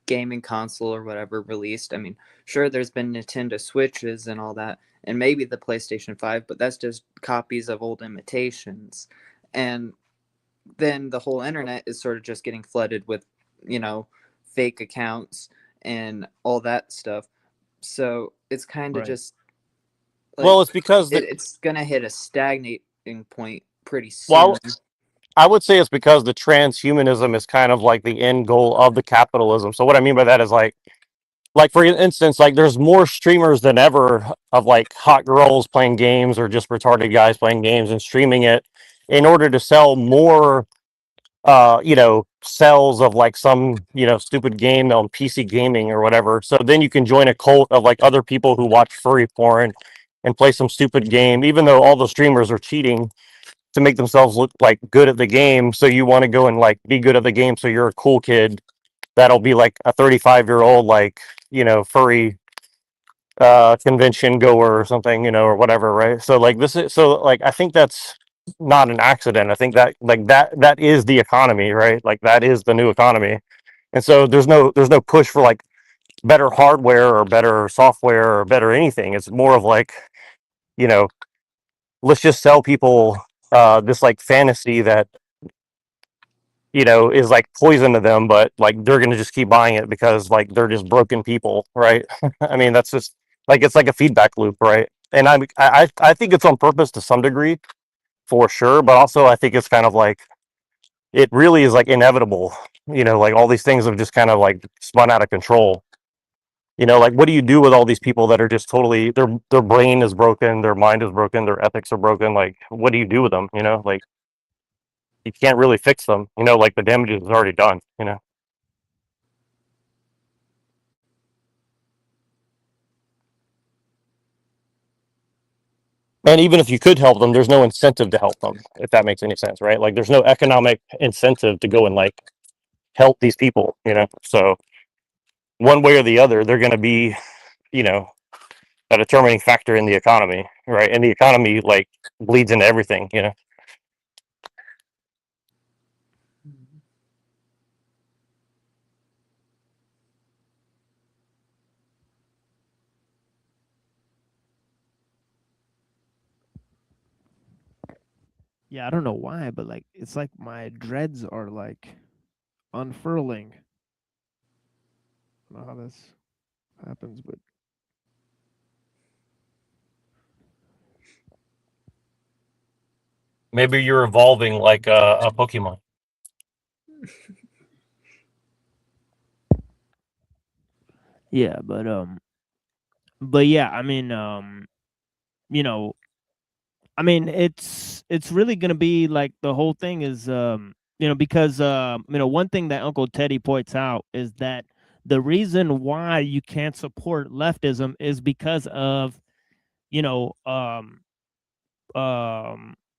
gaming console or whatever released. I mean, sure, there's been Nintendo Switches and all that, and maybe the PlayStation 5, but that's just copies of old imitations. And then the whole internet is sort of just getting flooded with, fake accounts and all that stuff. So it's kind of Right. just like Well, it's because it's gonna hit a stagnating point pretty soon. well, I would say it's because the transhumanism is kind of like the end goal of the capitalism. So what I mean by that is like for instance, like there's more streamers than ever of like hot girls playing games or just retarded guys playing games and streaming it in order to sell more cells of like some stupid game on PC gaming or whatever. So then you can join a cult of like other people who watch furry porn and play some stupid game, even though all the streamers are cheating to make themselves look like good at the game. So you want to go and like be good at the game. So you're a cool kid that'll be like a 35-year-old like furry convention goer or something, or whatever, right? So like this is so like I think that's not an accident. I think that like that is the economy, right? Like that is the new economy. And so there's no push for like better hardware or better software or better anything. It's more of like, you know, let's just sell people this like fantasy that is like poison to them, but like they're gonna just keep buying it because like they're just broken people, right? I mean, that's just like it's like a feedback loop, right? And I think it's on purpose to some degree, for sure, but also I think it's kind of like it really is like inevitable, like all these things have just kind of like spun out of control. You know, like what do you do with all these people that are just totally their brain is broken, their mind is broken, their ethics are broken? Like, what do you do with them? You know, like you can't really fix them. You know, like the damage is already done. You know. And even if you could help them, there's no incentive to help them, if that makes any sense, right? Like there's no economic incentive to go and like help these people, you know. So one way or the other, they're going to be, you know, a determining factor in the economy, right? And the economy like bleeds into everything, you know. Yeah, I don't know why, but like it's like my dreads are like unfurling. I don't know how this happens, but Maybe you're evolving like a Pokemon. yeah, but yeah, I mean, you know, I mean, it's really gonna be like the whole thing is, because one thing that Uncle Teddy points out is that the reason why you can't support leftism is because of you know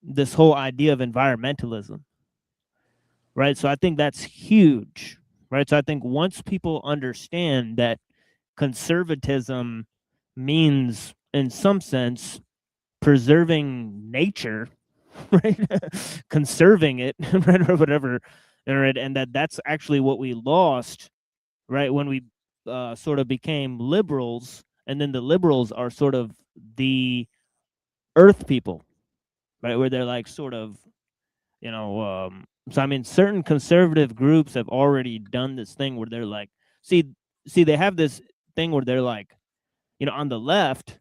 this whole idea of environmentalism, right? So I think that's huge, right? So I think once people understand that conservatism means, in some sense, preserving nature, right? Conserving it, right, or whatever, right? And that's actually what we lost, right, when we sort of became liberals, and then the liberals are sort of the earth people, right, where they're like sort of, so I mean, certain conservative groups have already done this thing where they're like, see, they have this thing where they're like, on the left,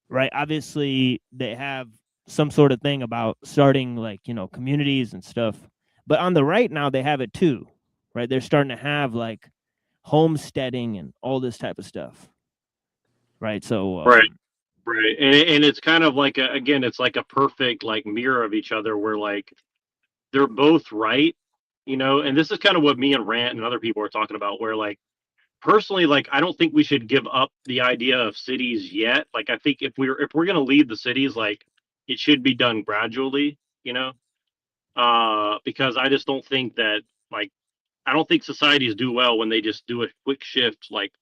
right? Obviously, they have some sort of thing about starting like, communities and stuff. But on the right now, they have it too, right? They're starting to have like homesteading and all this type of stuff, right? So, Right. Right. And it's kind of like again, it's like a perfect like mirror of each other where like they're both right, and this is kind of what me and Rant and other people are talking about where like personally like I don't think we should give up the idea of cities yet. Like I think if we're going to leave the cities like it should be done gradually, because I just don't think that like I don't think societies do well when they just do a quick shift like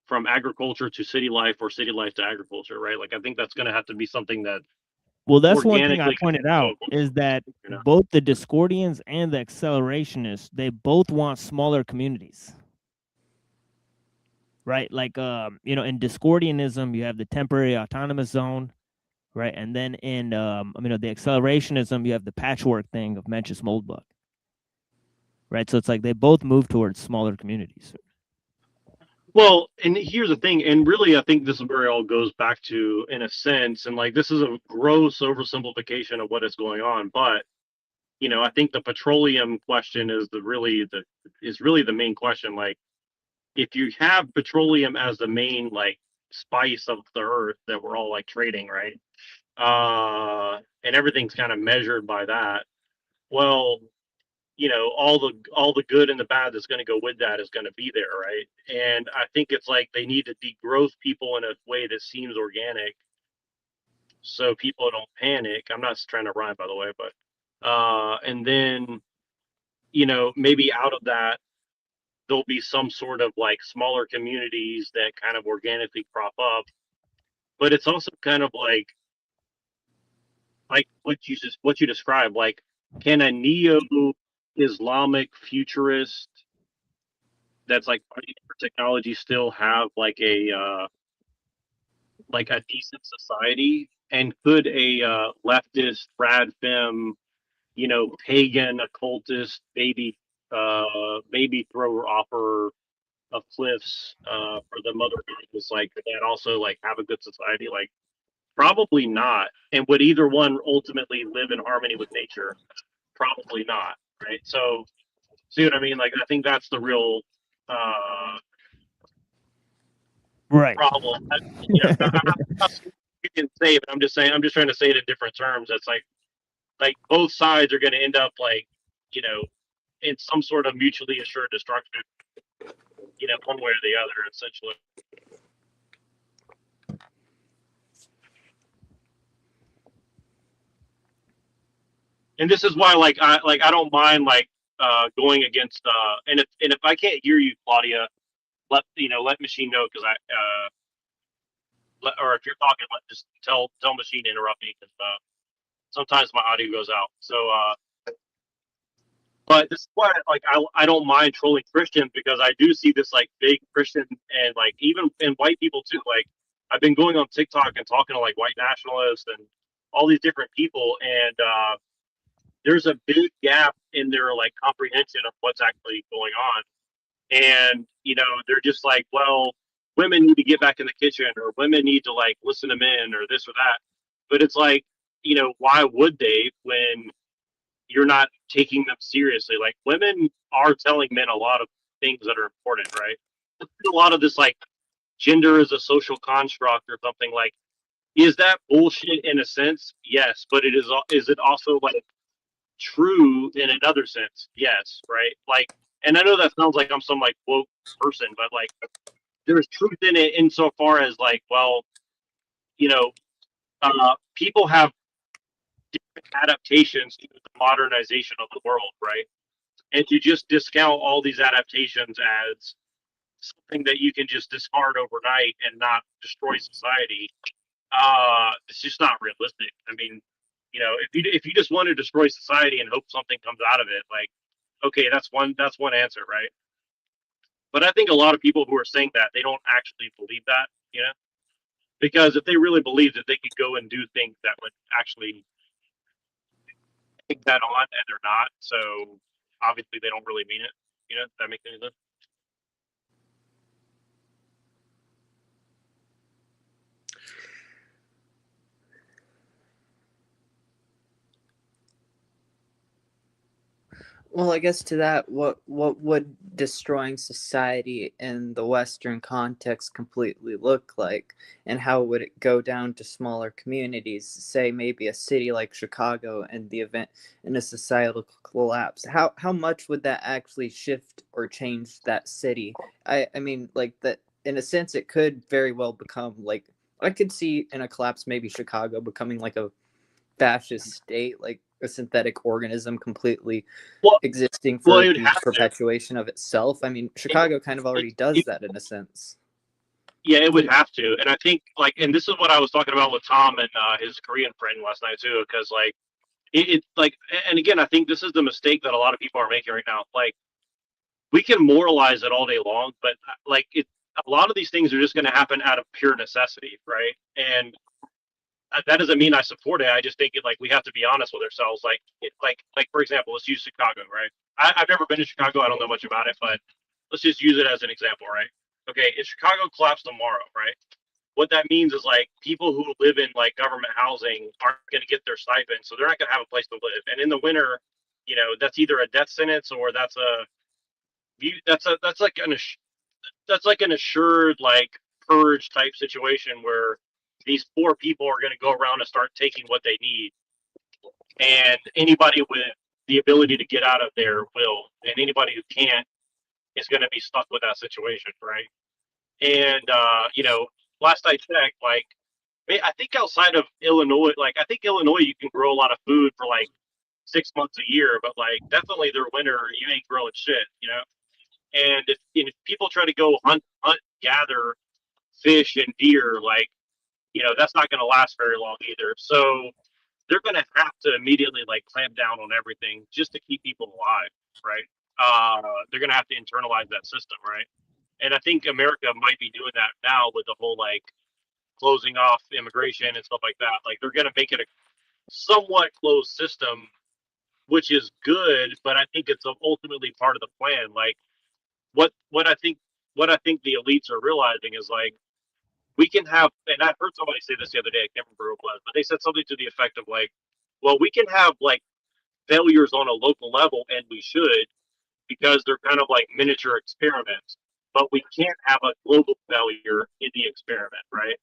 from agriculture to city life or city life to agriculture, right? Like I think that's going to have to be something that well, that's one thing I organically pointed out is that both the Discordians and the Accelerationists, they both want smaller communities, right? Like, in Discordianism, you have the temporary autonomous zone, right? And then in, the Accelerationism, you have the patchwork thing of Mencius Moldbug, right? So it's like they both move towards smaller communities. Well, and here's the thing, and really, I think this is where it all goes back to, in a sense, and like this is a gross oversimplification of what is going on. But I think the petroleum question is really the main question. Like, if you have petroleum as the main like spice of the earth that we're all like trading, right? And everything's kind of measured by that. Well, all the good and the bad that's going to go with that is going to be there, right? And I think it's like they need to degrowth people in a way that seems organic so people don't panic. I'm not trying to rhyme, by the way, but and then maybe out of that there'll be some sort of like smaller communities that kind of organically crop up. But it's also kind of like what you described, like can a neo Islamic futurist that's like fighting for technology still have like a decent society? And could a leftist rad fem, pagan occultist maybe throw her off her of cliffs for the mother was like could that also like have a good society? Like probably not. And would either one ultimately live in harmony with nature? Probably not. Right. So see what I mean? Like I think that's the real Right. problem. I'm not saying you can say it, but I'm just trying to say it in different terms. It's like both sides are going to end up like, you know, in some sort of mutually assured destruction, one way or the other, essentially. And this is why, I don't mind going against, and if I can't hear you, Claudia, let machine know because or if you're talking, just tell machine to interrupt me because sometimes my audio goes out. So, but this is why, I don't mind trolling Christians because I do see this like big Christian and like even in white people too. Like I've been going on TikTok and talking to like white nationalists and all these different people, and there's a big gap in their like comprehension of what's actually going on. And they're just like, well, women need to get back in the kitchen, or women need to like listen to men, or this or that. But it's like, why would they when you're not taking them seriously? Like women are telling men a lot of things that are important, right? A lot of this like gender is a social construct or something. Like, is that bullshit in a sense? Yes, but is it also like true in another sense? Yes, right? Like, and I know that sounds like I'm some like woke person, but like there's truth in it insofar as like, well, you know, people have different adaptations to the modernization of the world, right? And to just discount all these adaptations as something that you can just discard overnight and not destroy society, it's just not realistic. I mean, if you just want to destroy society and hope something comes out of it, like, okay, that's one answer, right? But I think a lot of people who are saying that, they don't actually believe that, because if they really believed that, they could go and do things that would actually take that on, and they're not. So obviously they don't really mean it. If that makes any sense. Well, I guess to that, what would destroying society in the Western context completely look like, and how would it go down to smaller communities? Say maybe a city like Chicago, and the event in a societal collapse. How much would that actually shift or change that city? I mean, like that in a sense, it could very well become like I could see in a collapse maybe Chicago becoming like a fascist state, like a synthetic organism completely Well, existing well, for it would the have to. perpetuation of itself. I mean, Chicago kind of already does that in a sense. Yeah, it would have to. And I think and this is what I was talking about with Tom and his Korean friend last night too, because like it like, and again, I think this is the mistake that a lot of people are making right now. Like, we can moralize it all day long, but a lot of these things are just going to happen out of pure necessity, right? And that doesn't mean I support it. I just think we have to be honest with ourselves. Like for example, let's use Chicago, right? I've never been to Chicago. I don't know much about it, but let's just use it as an example, right? Okay, if Chicago collapsed tomorrow, right? What that means is like people who live in like government housing aren't going to get their stipend, so they're not going to have a place to live. And in the winter, that's either a death sentence or that's like an assured like purge type situation where these poor people are going to go around and start taking what they need, and anybody with the ability to get out of there will, and anybody who can't is going to be stuck with that situation, right? And last I checked, I think outside of Illinois, I think Illinois, you can grow a lot of food for like 6 months a year, but like definitely their winter, you ain't growing shit. And if people try to go hunt, gather fish and deer, that's not going to last very long either. So they're going to have to immediately clamp down on everything just to keep people alive, right? They're going to have to internalize that system, right? And I think America might be doing that now with the whole closing off immigration and stuff like that. Like they're going to make it a somewhat closed system, which is good, but I think it's ultimately part of the plan. Like what I think the elites are realizing is we can have, and I heard somebody say this the other day, I can't remember who it was, but they said something to the effect of well, we can have failures on a local level, and we should, because they're kind of like miniature experiments. but we can't have a global failure in the experiment, right?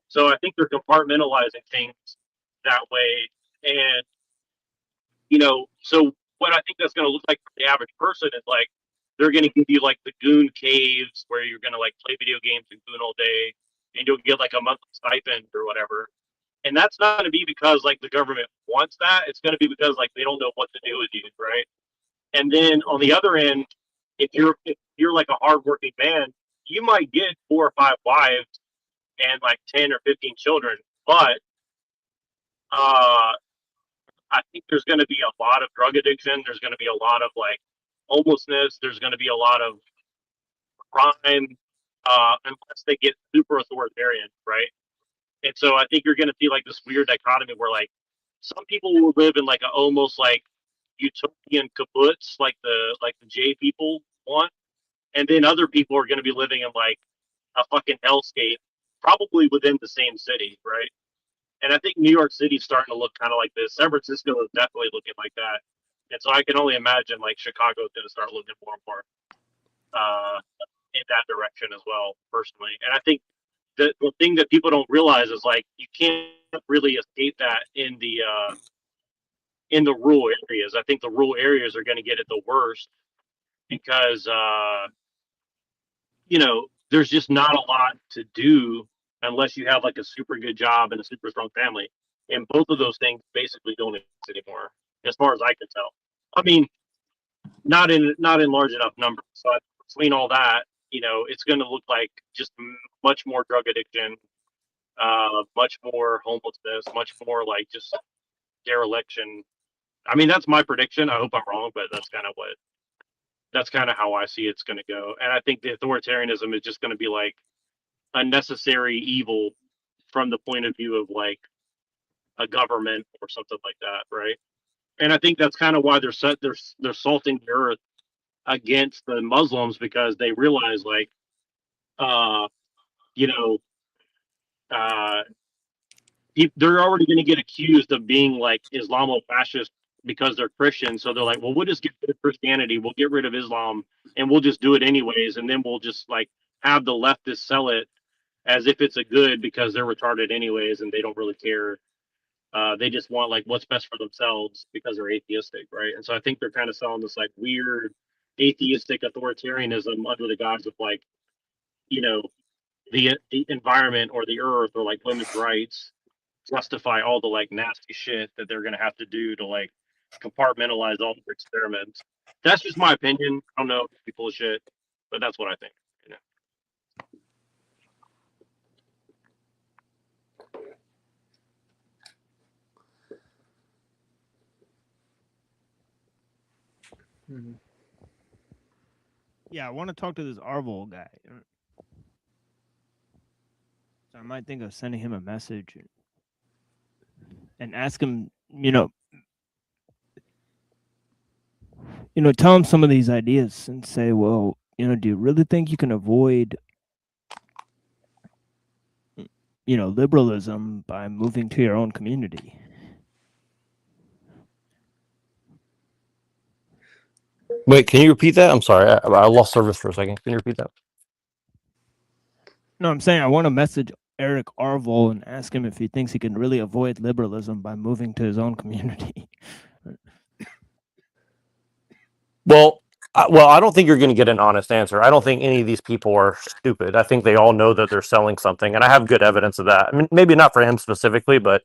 So I think they're compartmentalizing things that way. And, so what I think that's going to look like for the average person is like, they're going to give you like the goon caves where you're going to like play video games and goon all day, and you'll get like a monthly stipend or whatever. And that's not going to be because like the government wants that. It's going to be because like they don't know what to do with you, right? And then on the other end, if you're like a hardworking man, you might get 4 or 5 wives and like 10 or 15 children, but uh, I think there's going to be a lot of drug addiction. There's going to be a lot of like homelessness. There's going to be a lot of crime, unless they get super authoritarian, right? And so I think you're going to see like this weird dichotomy where like some people will live in like a almost like utopian kibbutz, like the J people want, and then other people are going to be living in like a fucking hellscape, probably within the same city, right? And I think New York City's starting to look kind of like this. San Francisco is definitely looking like that, and so I can only imagine like Chicago's going to start looking more and more in that direction as well, personally. And I think the thing that people don't realize is like you can't really escape that in the rural areas. I think the rural areas are going to get it the worst because there's just not a lot to do unless you have like a super good job and a super strong family. And both of those things basically don't exist anymore, as far as I can tell. I mean, not in large enough numbers. So between all that, it's going to look like just much more drug addiction, much more homelessness, much more like just dereliction. I mean, that's my prediction. I hope I'm wrong, but that's kind of how I see it's going to go. And I think the authoritarianism is just going to be like a necessary evil from the point of view of like a government or something like that, right? And I think that's kind of why they're salting the earth against the Muslims, because they realize like uh you know uh they're already going to get accused of being like Islamo-fascist because they're Christian. So they're like, well, we'll just get rid of Christianity, we'll get rid of Islam, and we'll just do it anyways, and then we'll just like have the leftists sell it as if it's a good because they're retarded anyways and they don't really care. They just want like what's best for themselves because they're atheistic, right? And so I think they're kind of selling this like weird atheistic authoritarianism under the guise of like, you know, the environment or the earth or like women's rights, justify all the like nasty shit that they're gonna have to do to like compartmentalize all their experiments. That's just my opinion. I don't know if it's full of shit, but that's what I think. Yeah, I want to talk to this Arvol guy. So I might think of sending him a message and ask him, tell him some of these ideas and say, well, do you really think you can avoid, liberalism by moving to your own community? Wait, can you repeat that? I'm sorry, I lost service for a second. Can you repeat that? No, I'm saying I want to message Eric Arvol and ask him if he thinks he can really avoid liberalism by moving to his own community. Well, I don't think you're going to get an honest answer. I don't think any of these people are stupid. I think they all know that they're selling something, and I have good evidence of that. I mean, maybe not for him specifically, but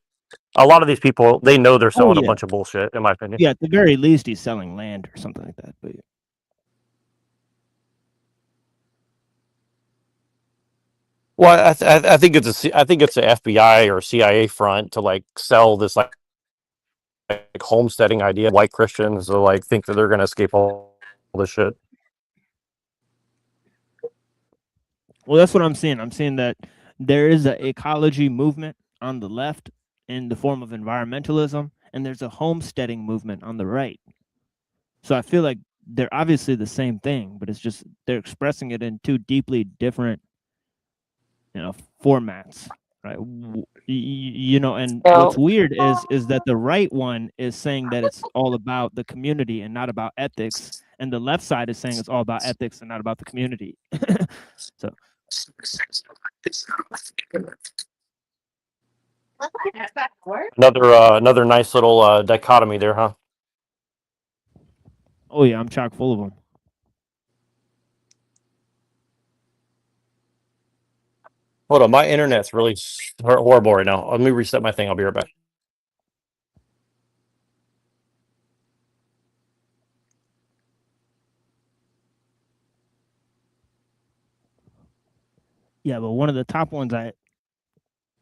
a lot of these people, they know they're selling a bunch of bullshit, in my opinion. Yeah, at the very least, he's selling land or something like that. But Well, I think it's a FBI or CIA front to like sell this like homesteading idea. White Christians to like think that they're going to escape all this shit. Well, that's what I'm seeing. I'm seeing that there is an ecology movement on the left in the form of environmentalism, and there's a homesteading movement on the right. So I feel like they're obviously the same thing, but it's just they're expressing it in two deeply different, formats, right? And what's weird is that the right one is saying that it's all about the community and not about ethics, and the left side is saying it's all about ethics and not about the community. So another nice little dichotomy there, huh? oh yeah, I'm chock full of them. Hold on, my internet's really horrible right now. Let me reset my thing. I'll be right back. Yeah, but one of the top ones I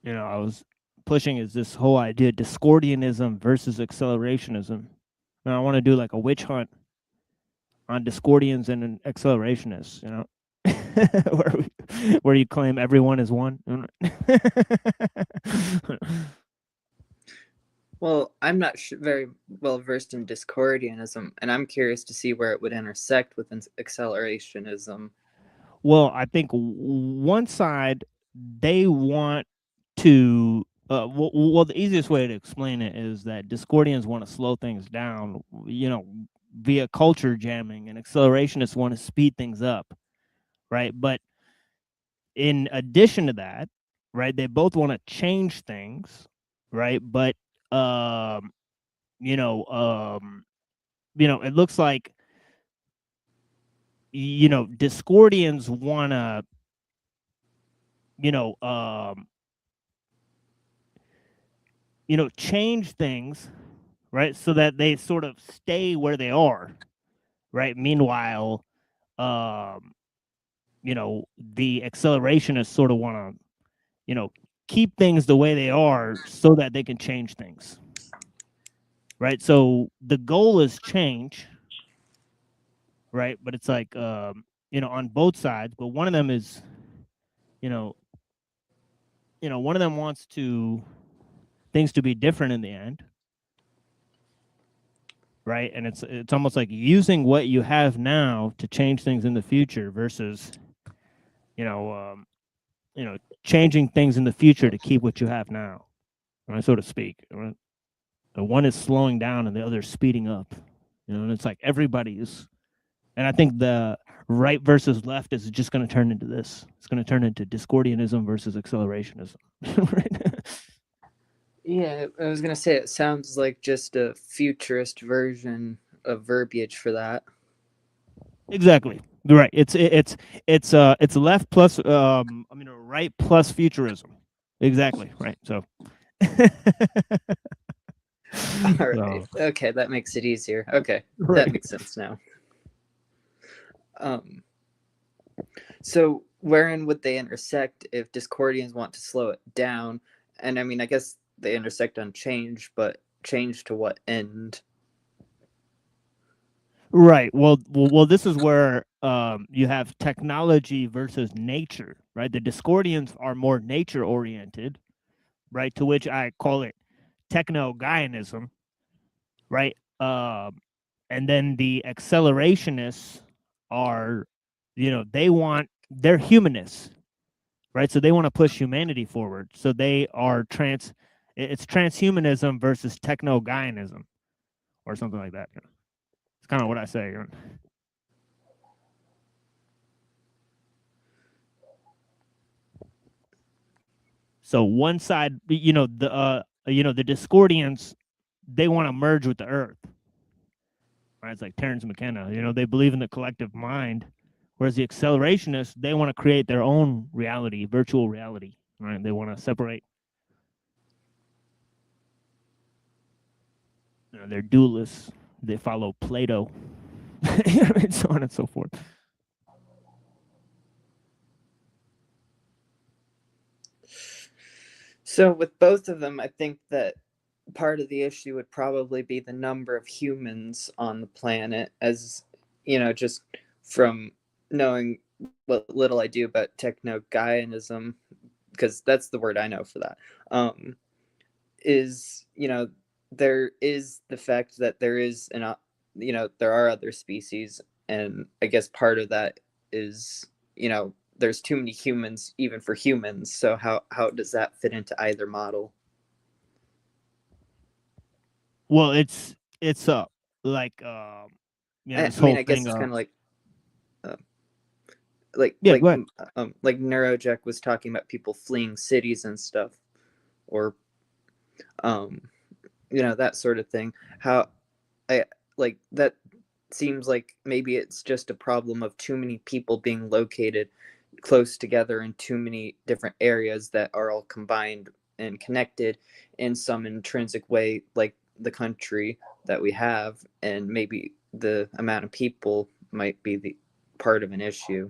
was pushing is this whole idea Discordianism versus accelerationism. And I want to do like a witch hunt on Discordians and accelerationists, where you claim everyone is one. Well, I'm not very well versed in Discordianism, and I'm curious to see where it would intersect with accelerationism. Well, I think one side they want to. Well, the easiest way to explain it is that Discordians want to slow things down, via culture jamming, and accelerationists want to speed things up, right? But in addition to that, right, they both want to change things, right? But you know, it looks like Discordians want to, you know, um, change things, right, so that they sort of stay where they are, right? Meanwhile, um, the accelerationists sort of want to, keep things the way they are so that they can change things, right? So the goal is change, right? But it's like, on both sides, but one of them is, you know, one of them wants things to be different in the end, right? And it's almost like using what you have now to change things in the future versus, you know, um, changing things in the future to keep what you have now, right? So to speak. Right? The one is slowing down and the other is speeding up. And it's like everybody is. And I think the right versus left is just going to turn into this. It's going to turn into Discordianism versus accelerationism. Right? Yeah, I was gonna say it sounds like just a futurist version of verbiage for that. Exactly. Right. It's left plus right plus futurism. Exactly. Right. So All right. so, Okay, that makes it easier. Okay, that right. makes sense now. Um, so wherein would they intersect if Discordians want to slow it down? And I mean, I guess they intersect on change, but change to what end? Right. Well, this is where you have technology versus nature, right? The Discordians are more nature oriented, right? To which I call it techno Gaianism, right? And then the accelerationists are, they're humanists, right? So they want to push humanity forward. So they are it's transhumanism versus techno Gaianism or something like that. It's kind of what I say. So one side, the Discordians, they want to merge with the Earth. Right? It's like Terence McKenna. They believe in the collective mind, whereas the accelerationists, they want to create their own reality, virtual reality. Right? They want to separate. They're dualists. They follow Plato, and so on and so forth. So with both of them, I think that part of the issue would probably be the number of humans on the planet, as just from knowing what little I do about techno Gaianism, because that's the word I know for that. Is there is the fact that there is there are other species, and I guess part of that is there's too many humans even for humans. So how does that fit into either model? Well, it's like this I mean, whole I guess thing it's of kind of uh, yeah, go ahead. like Neurojack was talking about people fleeing cities and stuff, or um, that sort of thing. How I like that seems like maybe it's just a problem of too many people being located close together in too many different areas that are all combined and connected in some intrinsic way, like the country that we have, and maybe the amount of people might be the part of an issue.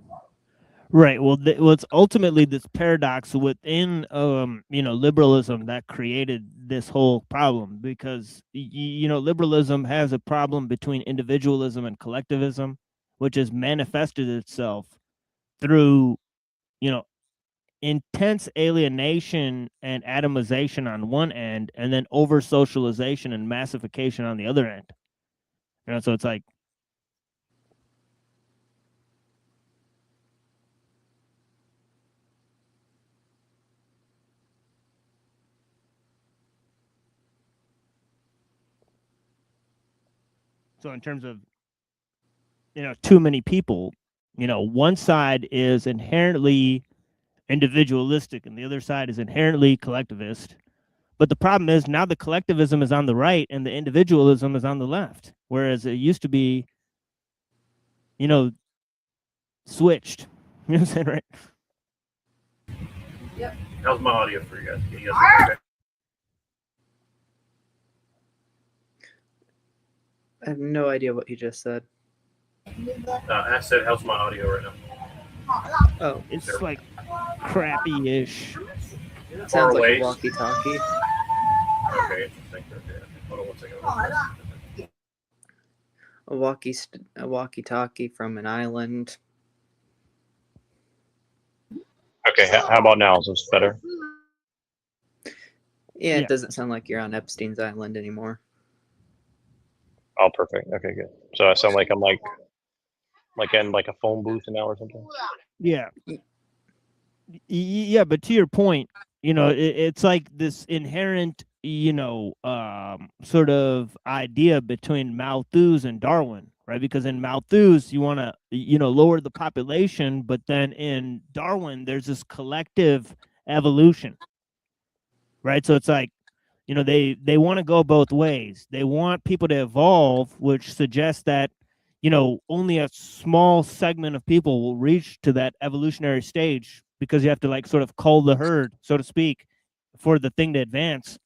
Right. Well, it's ultimately this paradox within, liberalism that created this whole problem because, liberalism has a problem between individualism and collectivism, which has manifested itself through, you know, intense alienation and atomization on one end, and then over socialization and massification on the other end. So it's like, so in terms of, too many people, one side is inherently individualistic and the other side is inherently collectivist. But the problem is now the collectivism is on the right and the individualism is on the left, whereas it used to be, switched. You know what I'm saying, right? How's my audio for you guys? You guys okay? I have no idea what you just said. I said, how's my audio right now? Oh, It's like crappy-ish. sounds like away. a walkie-talkie. Okay, interesting. Okay. Hold on 1 second. A walkie-talkie from an island. Okay, how about now? Is this better? Yeah, Yeah. it doesn't sound like you're on Epstein's island anymore. Oh, perfect. Okay, good. So I sound like I'm like in like a phone booth now or something. Yeah. Yeah, but to your point, it's like this inherent, sort of idea between Malthus and Darwin, right? Because in Malthus, you want to, lower the population, but then in Darwin, there's this collective evolution, right? So it's like, they want to go both ways. They want people to evolve, which suggests that, only a small segment of people will reach to that evolutionary stage because you have to like sort of cull the herd, so to speak, for the thing to advance,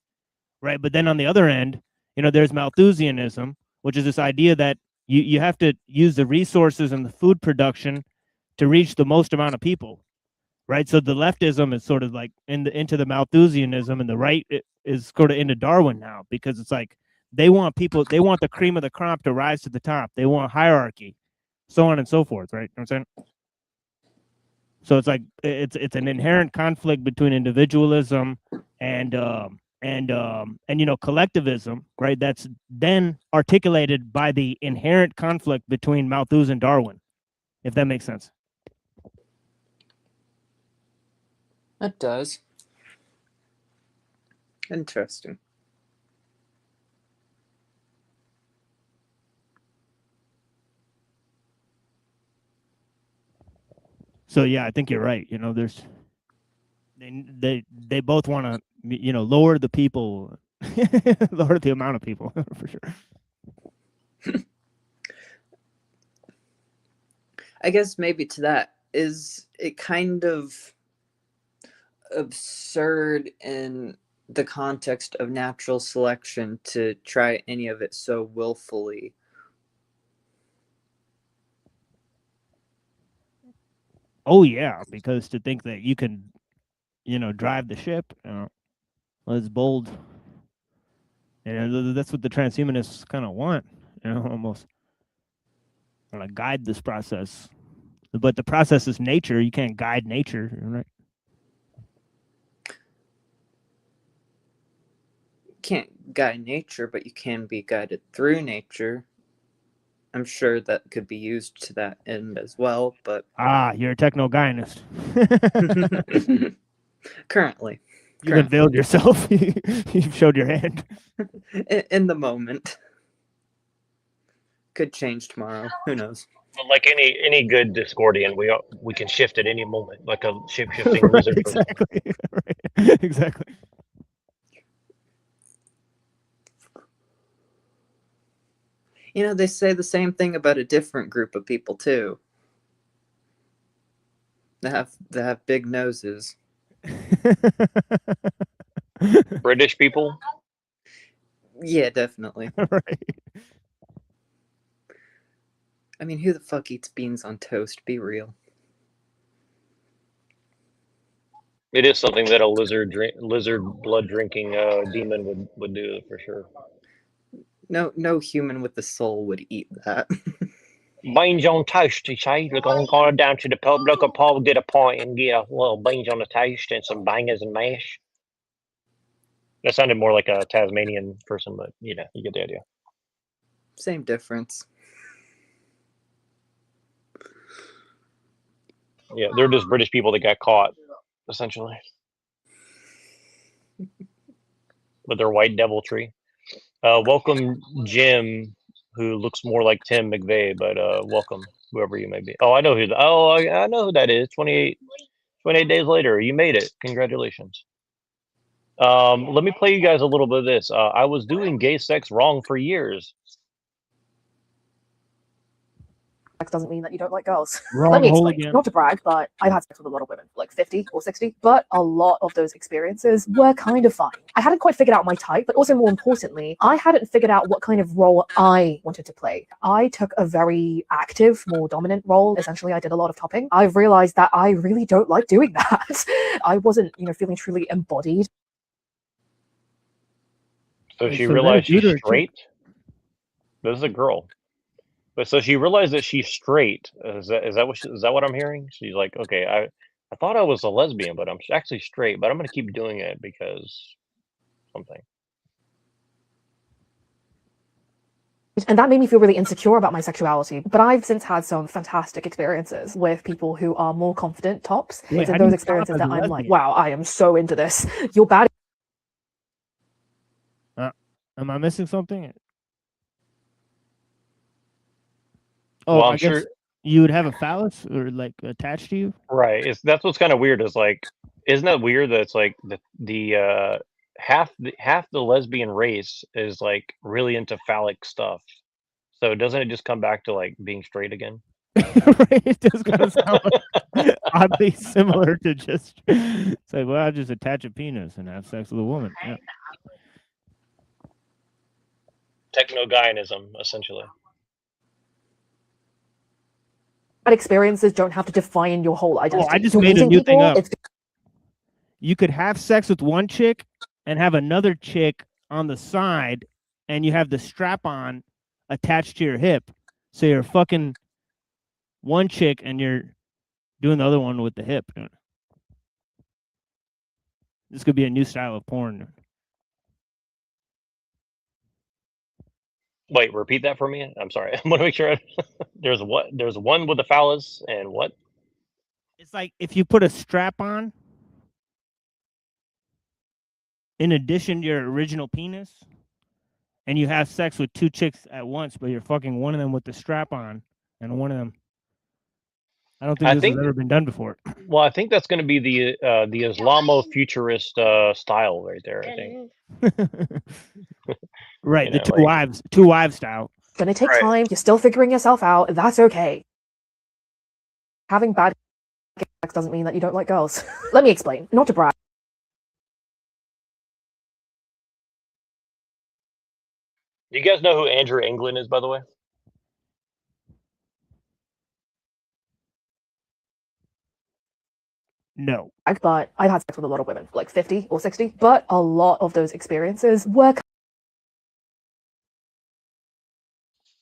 right? But then on the other end, there's Malthusianism, which is this idea that you have to use the resources and the food production to reach the most amount of people, right? So the leftism is sort of like into the Malthusianism, and the right is sort of into Darwin now because it's like they want the cream of the crop to rise to the top. They want hierarchy, so on and so forth, right? You know what I'm saying? So it's like it's an inherent conflict between individualism and collectivism, right? That's then articulated by the inherent conflict between Malthus and Darwin, if that makes sense. That does. Interesting. So yeah, I think you're right. There's they both want to lower the people, lower the amount of people for sure. I guess maybe to that is it kind of absurd in the context of natural selection to try any of it so willfully. Oh yeah, because to think that you can, drive the ship, well, it's bold. And that's what the transhumanists kind of want, almost want to guide this process. But the process is nature. You can't guide nature, right? You can't guide nature, but you can be guided through nature. I'm sure that could be used to that end as well, but You're a techno-Guyanist. currently. You've unveiled yourself. You've showed your hand. In the moment. Could change tomorrow. Who knows? But like any good Discordian, we can shift at any moment, like a shape shifting lizard person. Exactly. Right. Exactly. You know, they say the same thing about a different group of people too. They have big noses. British people. Yeah, definitely. Right. I mean, who the fuck eats beans on toast? Be real. It is something that a lizard blood drinking demon would do for sure. No human with a soul would eat that. Beans on toast, you say? Look, I'm going down to the pub, local pub, get a pint and get a little beans on the toast and some bangers and mash. That sounded more like a Tasmanian person, but you know, you get the idea. Same difference. Yeah, they're just British people that got caught, essentially. With their white deviltry. Welcome, Jim, who looks more like Tim McVeigh, but welcome, whoever you may be. Oh, I know who. I know who that is. 28 days later, you made it. Congratulations. Let me play you guys a little bit of this. I was doing gay sex wrong for years. Doesn't mean that you don't like girls. Wrong Let me hole explain. again. Not to brag, but I've had sex with a lot of women, like 50 or 60, but a lot of those experiences were kind of fun. I hadn't quite figured out my type, but also more importantly, I hadn't figured out what kind of role I wanted to play. I took a very active, more dominant role. Essentially, I did a lot of topping. I've realized that I really don't like doing that. I wasn't, feeling truly embodied. So Wait, she so realized that a dude or she's a chick? straight. This is a girl. But so she realized that she's straight. Is that what I'm hearing? She's like, okay, I thought I was a lesbian, but I'm actually straight. But I'm gonna keep doing it because something. And that made me feel really insecure about my sexuality. But I've since had some fantastic experiences with people who are more confident tops. Wait, It's how in do you those count experiences as that a I'm like, lesbian? wow, I am so into this. You're bad. Am I missing something? Oh, Well, I I'm guess sure. you would have a phallus or like attached to you. Right. That's what's kind of weird. Is like, isn't that weird that it's like the half the lesbian race is like really into phallic stuff. So doesn't it just come back to like being straight again? Right? It does kind of sound like oddly similar to just say, well, I just attach a penis and have sex with a woman. Yeah. Techno-Gaianism, essentially. Bad experiences don't have to define your whole identity. I just You're made a meeting new thing people, up. it's You could have sex with one chick and have another chick on the side, and you have the strap on attached to your hip. So you're fucking one chick and you're doing the other one with the hip. This could be a new style of porn. Wait, repeat that for me. I'm sorry. I want to make sure. There's one with the phallus and what? It's like if you put a strap on in addition to your original penis, and you have sex with two chicks at once, but you're fucking one of them with the strap on and one of them. I don't think I this think. has ever been done before. Well, I think that's going to be the Islamo-futurist style right there. I think. Right, You the know, two wives style. gonna take Right. time. You're still figuring yourself out. That's okay. Having bad sex doesn't mean that you don't like girls. Let me explain. Not to brag. Do you guys know who Andrew England is, by the way? No. But I've had sex with a lot of women, like 50 or 60. But a lot of those experiences were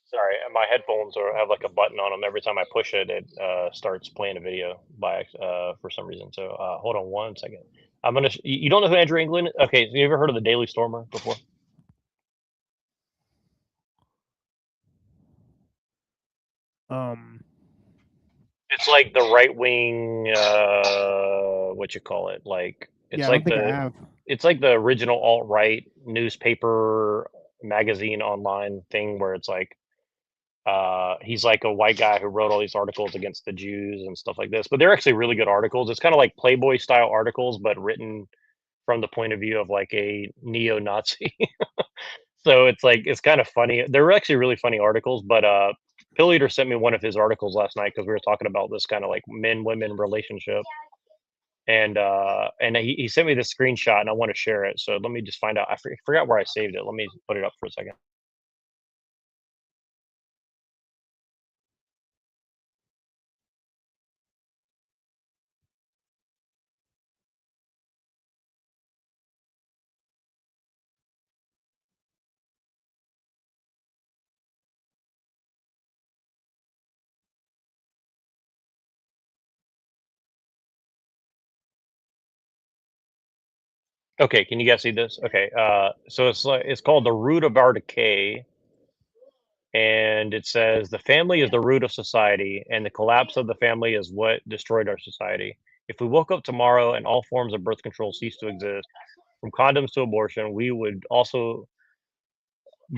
Sorry, my headphones have like a button on them. Every time I push it, it starts playing a video for some reason. So hold on one second. I'm gonna. You don't know who Andrew England is? Okay, so you ever heard of the Daily Stormer before? It's like the right wing. What you call it? Like it's Yeah, I don't like think I have. it's like the original alt right newspaper magazine online thing where it's like He's like a white guy who wrote all these articles against the Jews and stuff like this, but they're actually really good articles. It's kind of like Playboy style articles, but written from the point of view of like a neo-Nazi. So it's like it's kind of funny. They're actually really funny articles, but Pill Eater sent me one of his articles last night because we were talking about this kind of like men women relationship, and he sent me this screenshot and I want to share it. So let me just find out. Forgot where I saved it. Let me put it up for a second. Okay, can you guys see this? Okay, so it's called The Root of Our Decay, and it says the family is the root of society, and the collapse of the family is what destroyed our society. If we woke up tomorrow and all forms of birth control ceased to exist, from condoms to abortion, we would also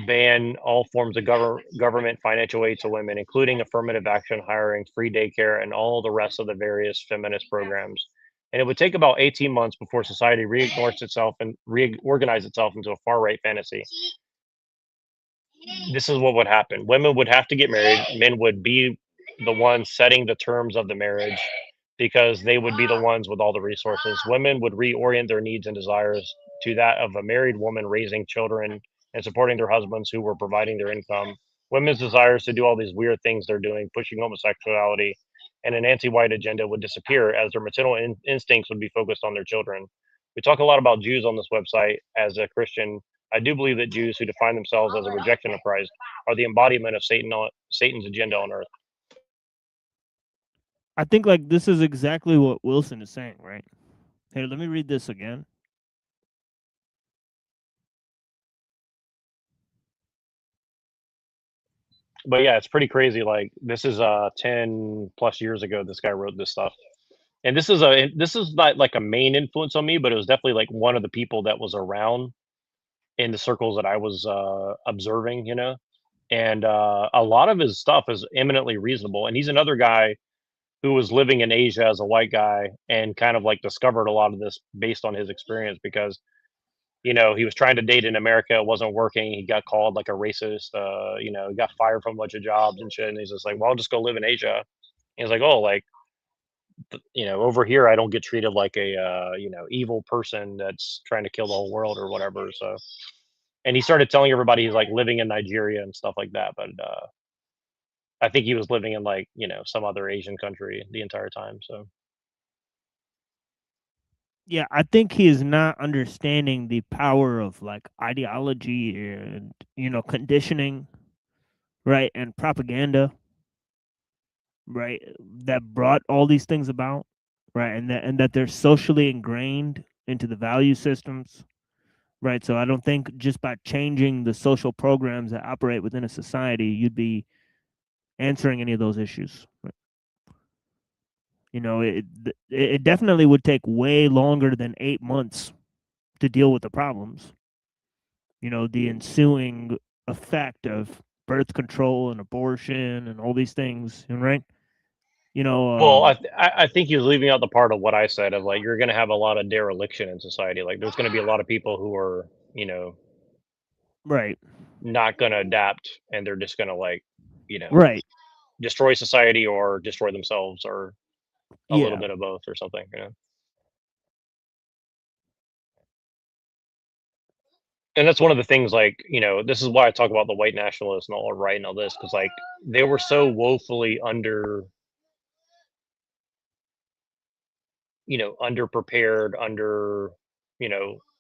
ban all forms of government financial aid to women, including affirmative action, hiring, free daycare, and all the rest of the various feminist programs. And it would take about 18 months before society reorganizes itself and reorganize itself into a far right fantasy. This is what would happen. Women would have to get married. Men would be the ones setting the terms of the marriage because they would be the ones with all the resources. Women would reorient their needs and desires to that of a married woman raising children and supporting their husbands who were providing their income. Women's desires to do all these weird things they're doing, pushing homosexuality, and an anti white agenda would disappear as their maternal instincts would be focused on their children. We talk a lot about Jews on this website. As a Christian, I do believe that Jews who define themselves as a rejection of Christ are the embodiment of Satan's agenda on earth. I think like this is exactly what Wilson is saying, right? Here, let me read this again. But yeah, it's pretty crazy. Like this is 10 plus years ago this guy wrote this stuff. And this is not like a main influence on me, but it was definitely like one of the people that was around in the circles that I was observing, you know. And a lot of his stuff is eminently reasonable. And he's another guy who was living in Asia as a white guy and kind of like discovered a lot of this based on his experience because he was trying to date in America, it wasn't working. He got called like a racist. He got fired from a bunch of jobs and shit. And he's just like, "Well, I'll just go live in Asia." And he's like, "Oh, like over here, I don't get treated like a evil person that's trying to kill the whole world or whatever." So, and he started telling everybody he's like living in Nigeria and stuff like that. But I think he was living in like some other Asian country the entire time. So. Yeah, I think he is not understanding the power of like ideology and conditioning, right, and propaganda, right, that brought all these things about, right, and that they're socially ingrained into the value systems, right. So I don't think just by changing the social programs that operate within a society, you'd be answering any of those issues. Right? It definitely would take way longer than 8 months to deal with the problems. The ensuing effect of birth control and abortion and all these things, right? Well, I think he was leaving out the part of what I said of like you're going to have a lot of dereliction in society. Like there's going to be a lot of people who are right, not going to adapt, and they're just going to like right, destroy society or destroy themselves or a little yeah, bit of both or something. And that's one of the things like this is why I talk about the white nationalists and all right and all this because like they were so woefully underprepared,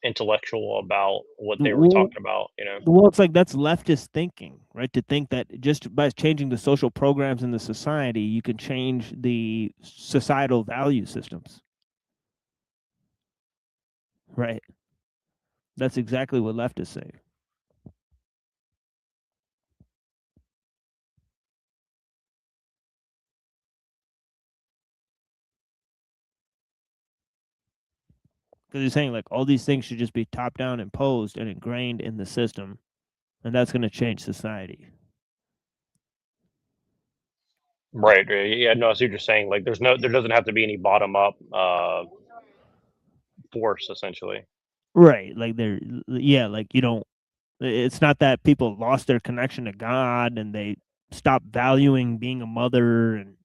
intellectual about what they were well, talking about. well, it's like that's leftist thinking, right? To think that just by changing the social programs in the society, you can change the societal value systems, right? That's exactly what leftists say. Because he's saying like all these things should just be top down imposed and ingrained in the system, and that's going to change society. Right. Yeah. No, I see what you're saying. Like, there doesn't have to be any bottom up force, essentially. Right. Like yeah, like you don't, it's not that people lost their connection to God and they stopped valuing being a mother, and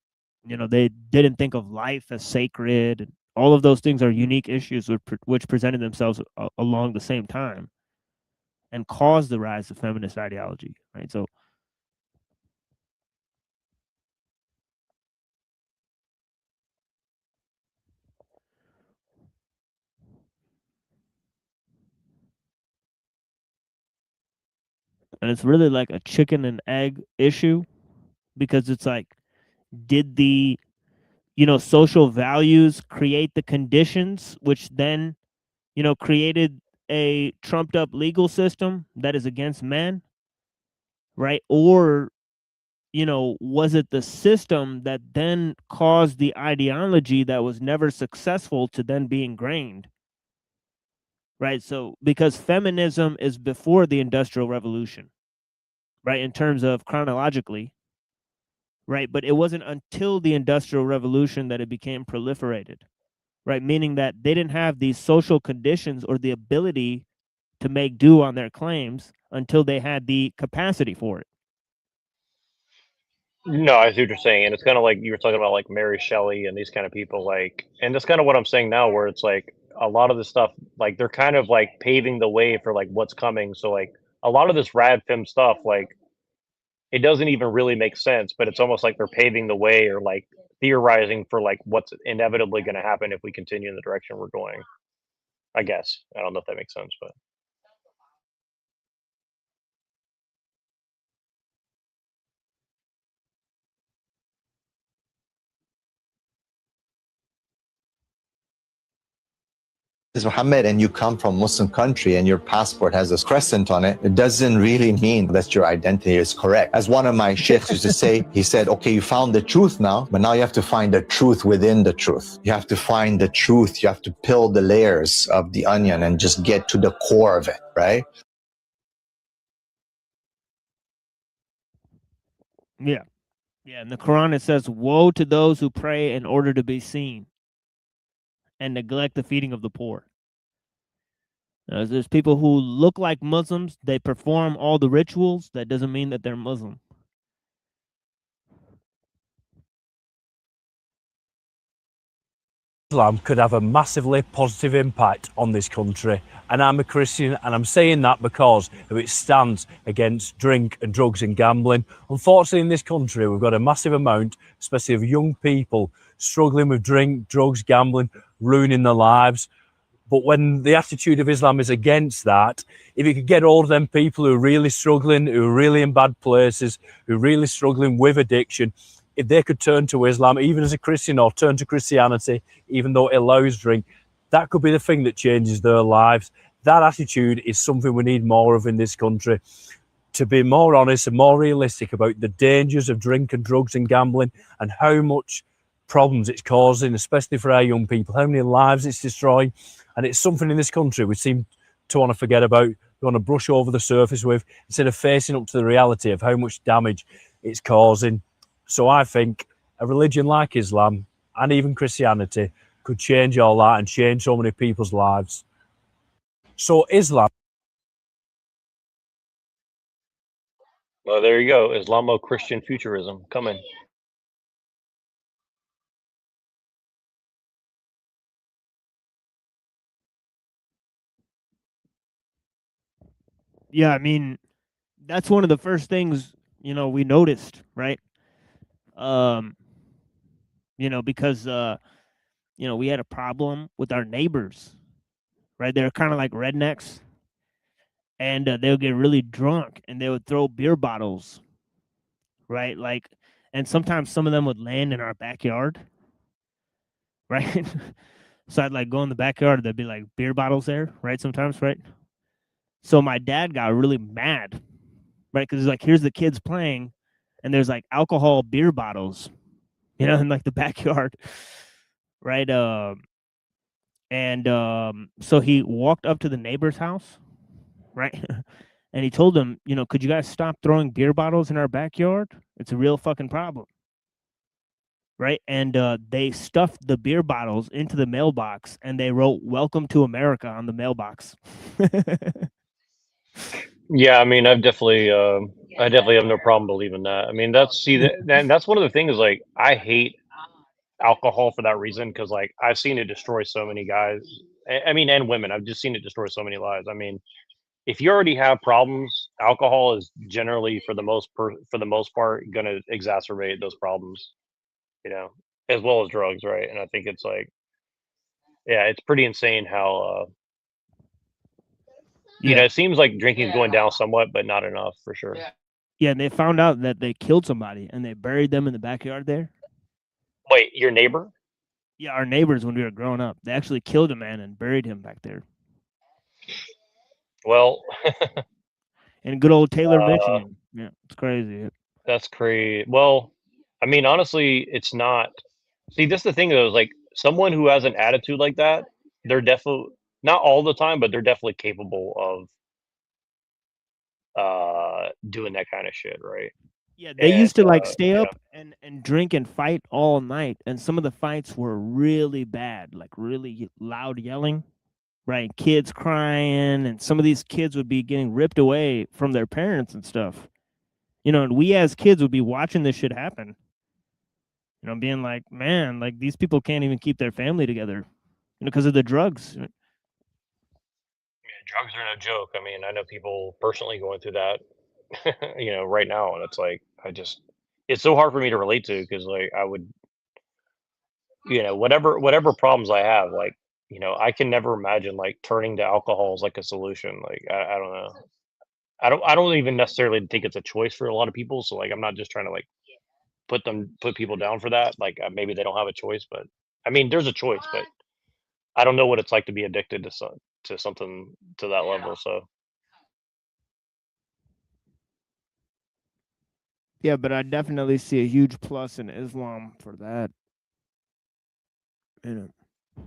they didn't think of life as sacred, and all of those things are unique issues which presented themselves along the same time and caused the rise of feminist ideology, right? So and it's really like a chicken and egg issue, because it's like, did the social values create the conditions which then created a trumped up legal system that is against men, right? Or was it the system that then caused the ideology that was never successful to then be ingrained, right? So because feminism is before the Industrial Revolution, right, in terms of chronologically, right? But it wasn't until the Industrial Revolution that it became proliferated, right? Meaning that they didn't have these social conditions or the ability to make do on their claims until they had the capacity for it. No, I see what you're saying, and it's kind of like you were talking about, like Mary Shelley and these kind of people, like, and that's kind of what I'm saying now, where it's like a lot of this stuff, like they're kind of like paving the way for like what's coming. So like a lot of this rad fem stuff, like it doesn't even really make sense, but it's almost like they're paving the way or like theorizing for like what's inevitably going to happen if we continue in the direction we're going. I guess I don't know if that makes sense, but is Muhammad and you come from a Muslim country and your passport has a crescent on it, it doesn't really mean that your identity is correct. As one of my sheikhs used to say, he said, okay, you found the truth now, but now you have to find the truth within the truth. You have to find the truth. You have to peel the layers of the onion and just get to the core of it, right? Yeah. Yeah. In the Quran, it says, woe to those who pray in order to be seen and neglect the feeding of the poor. There's people who look like Muslims, they perform all the rituals. That doesn't mean that they're Muslim. Islam could have a massively positive impact on this country, and I'm a Christian, and I'm saying that because of its stance against drink and drugs and gambling. Unfortunately, in this country, we've got a massive amount, especially of young people, struggling with drink, drugs, gambling, ruining their lives. But when the attitude of Islam is against that, if you could get all of them people who are really struggling, who are really in bad places, who are really struggling with addiction, if they could turn to Islam, even as a Christian, or turn to Christianity, even though it allows drink, that could be the thing that changes their lives. That attitude is something we need more of in this country. To be more honest and more realistic about the dangers of drink and drugs and gambling and how much problems it's causing, especially for our young people, how many lives it's destroying. And it's something in this country we seem to want to forget about, we want to brush over the surface with, instead of facing up to the reality of how much damage it's causing. So I think a religion like Islam and even Christianity could change all that and change so many people's lives. So Islam. well, there you go, Islamo-Christian futurism coming. Yeah, I mean, that's one of the first things, we noticed, right? Um, because we had a problem with our neighbors, right? They're kind of like rednecks, and they would get really drunk and they would throw beer bottles, right? Like, and sometimes some of them would land in our backyard, right? So I'd like go in the backyard, there'd be like beer bottles there, right? Sometimes, right? So my dad got really mad, right? Because he's like, here's the kids playing, and there's like alcohol beer bottles, in like the backyard, right? And so he walked up to the neighbor's house, right? And he told them, could you guys stop throwing beer bottles in our backyard? It's a real fucking problem. right? And they stuffed the beer bottles into the mailbox, and they wrote "Welcome to America" on the mailbox. Yeah, I mean, I definitely have no problem believing that. I mean, that's one of the things. Like, I hate alcohol for that reason because, like, I've seen it destroy so many guys. I mean, and women. I've just seen it destroy so many lives. I mean, if you already have problems, alcohol is generally, for the most part, going to exacerbate those problems. You know, as well as drugs, right? And I think it's like, yeah, it's pretty insane how Yeah, it seems like drinking is going down somewhat, but not enough for sure. yeah. And they found out that they killed somebody, and they buried them in the backyard there. Wait, your neighbor? Yeah, our neighbors when we were growing up, they actually killed a man and buried him back there Well, in good old Taylor, uh, Michigan. Yeah, it's crazy. that's crazy. Well, I mean, honestly, it's not. See, this is the thing though, is like someone who has an attitude like that, they're definitely not all the time, but they're definitely capable of doing that kind of shit, right? Yeah, they And used to like stay yeah, up and drink and fight all night, and some of the fights were really bad, like really loud yelling, right? Kids crying, and some of these kids would be getting ripped away from their parents and stuff. And we as kids would be watching this shit happen. Being like, man, like these people can't even keep their family together, because of the drugs. drugs are no joke. I mean, I know people personally going through that, right now, and it's like it's so hard for me to relate to because like I would, whatever problems I have, like, I can never imagine like turning to alcohol as like a solution. Like, I don't know. I don't even necessarily think it's a choice for a lot of people. So like, I'm not just trying to like put people down for that. Like, maybe they don't have a choice, but I mean, there's a choice, but I don't know what it's like to be addicted to something to that level. So Yeah, but I definitely see a huge plus in Islam for that. You know.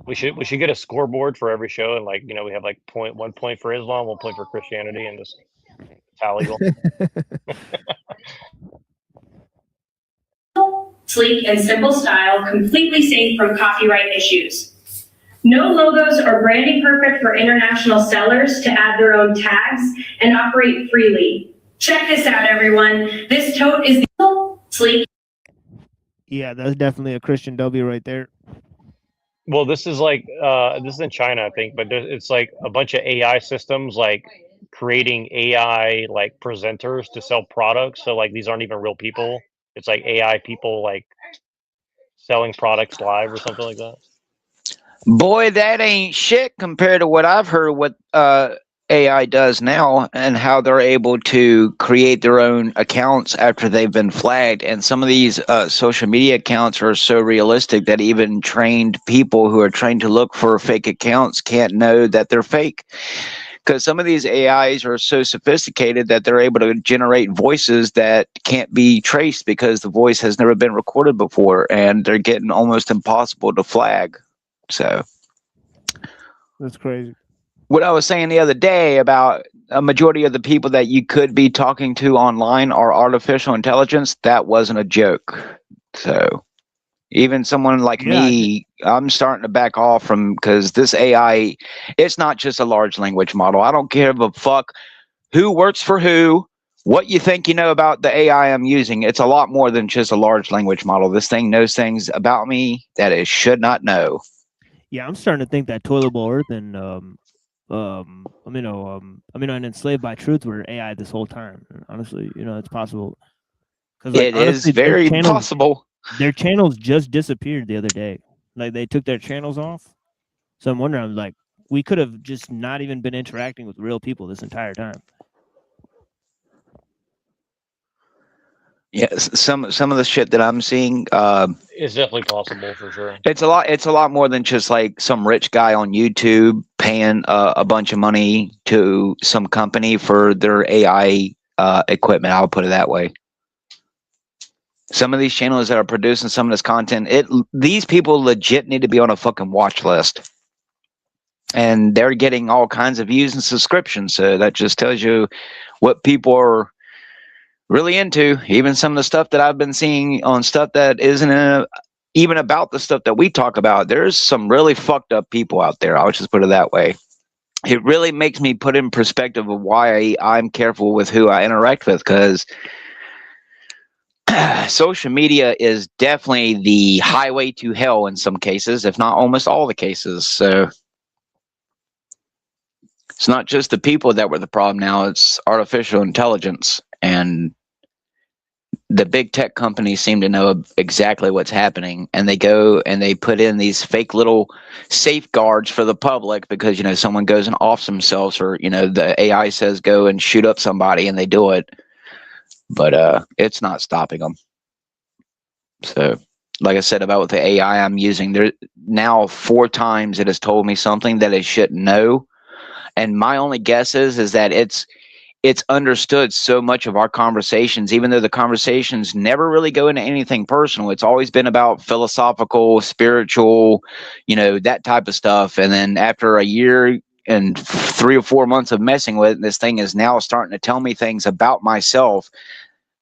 we should get a scoreboard for every show, and like, we have like 1 point for Islam, 1 point for Christianity, and just tally them. Sleek and simple style, completely safe from copyright issues. No logos or branding, perfect for international sellers to add their own tags and operate freely. Check this out, everyone. This tote is sleek. Yeah, that's definitely a Christian W right there. Well, this is in China, I think, but it's like a bunch of AI systems like creating AI like presenters to sell products. So like these aren't even real people. It's like AI people like selling products live or something like that. Boy, that ain't shit compared to what I've heard what AI does now and how they're able to create their own accounts after they've been flagged. And some of these social media accounts are so realistic that even trained people who are trained to look for fake accounts can't know that they're fake. Because some of these AIs are so sophisticated that they're able to generate voices that can't be traced because the voice has never been recorded before, and they're getting almost impossible to flag. So that's crazy. What I was saying the other day about a majority of the people that you could be talking to online are artificial intelligence, that wasn't a joke. So even someone like me, I'm starting to back off from, because this AI, it's not just a large language model. I don't give a fuck who works for who, what you think you know about the AI I'm using. It's a lot more than just a large language model. This thing knows things about me that it should not know. Yeah, I'm starting to think that Toilable Earth and Amino and Enslaved by Truth were AI this whole time. Honestly, it's possible. Because it is very possible. Their channels just disappeared the other day. Like they took their channels off. So I'm wondering, like, we could have just not even been interacting with real people this entire time. Yeah, some of the shit that I'm seeing It's definitely possible for sure. It's a lot more than just like some rich guy on YouTube paying a bunch of money to some company for their AI equipment. I'll put it that way. Some of these channels that are producing some of this content, these people legit need to be on a fucking watch list. And they're getting all kinds of views and subscriptions. So that just tells you what people are really into. Even some of the stuff that I've been seeing on stuff that isn't even about the stuff that we talk about, there's some really fucked up people out there. I'll just put it that way. It really makes me put in perspective of why I'm careful with who I interact with, because social media is definitely the highway to hell in some cases, if not almost all the cases. So it's not just the people that were the problem now, it's artificial intelligence. And the big tech companies seem to know exactly what's happening, and they go and they put in these fake little safeguards for the public because, you know, someone goes and offs themselves, or, you know, the AI says go and shoot up somebody and they do it. But it's not stopping them. So, like I said about with the AI I'm using, there now 4 times it has told me something that it shouldn't know. And my only guess is that it's understood so much of our conversations, even though the conversations never really go into anything personal. It's always been about philosophical, spiritual, you know, that type of stuff. And then after a year and 3 or 4 months of messing with it, this thing is now starting to tell me things about myself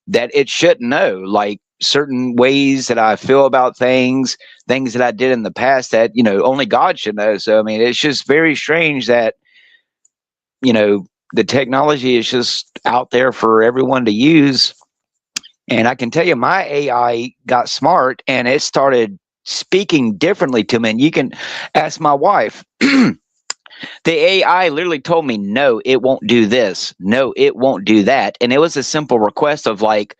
that it shouldn't know, like certain ways that I feel about things that I did in the past that, you know, only God should know. So, I mean, it's just very strange that, you know, the technology is just out there for everyone to use. And I can tell you, my AI got smart and it started speaking differently to me. And you can ask my wife. The AI literally told me, no, it won't do this. No, it won't do that. And it was a simple request of like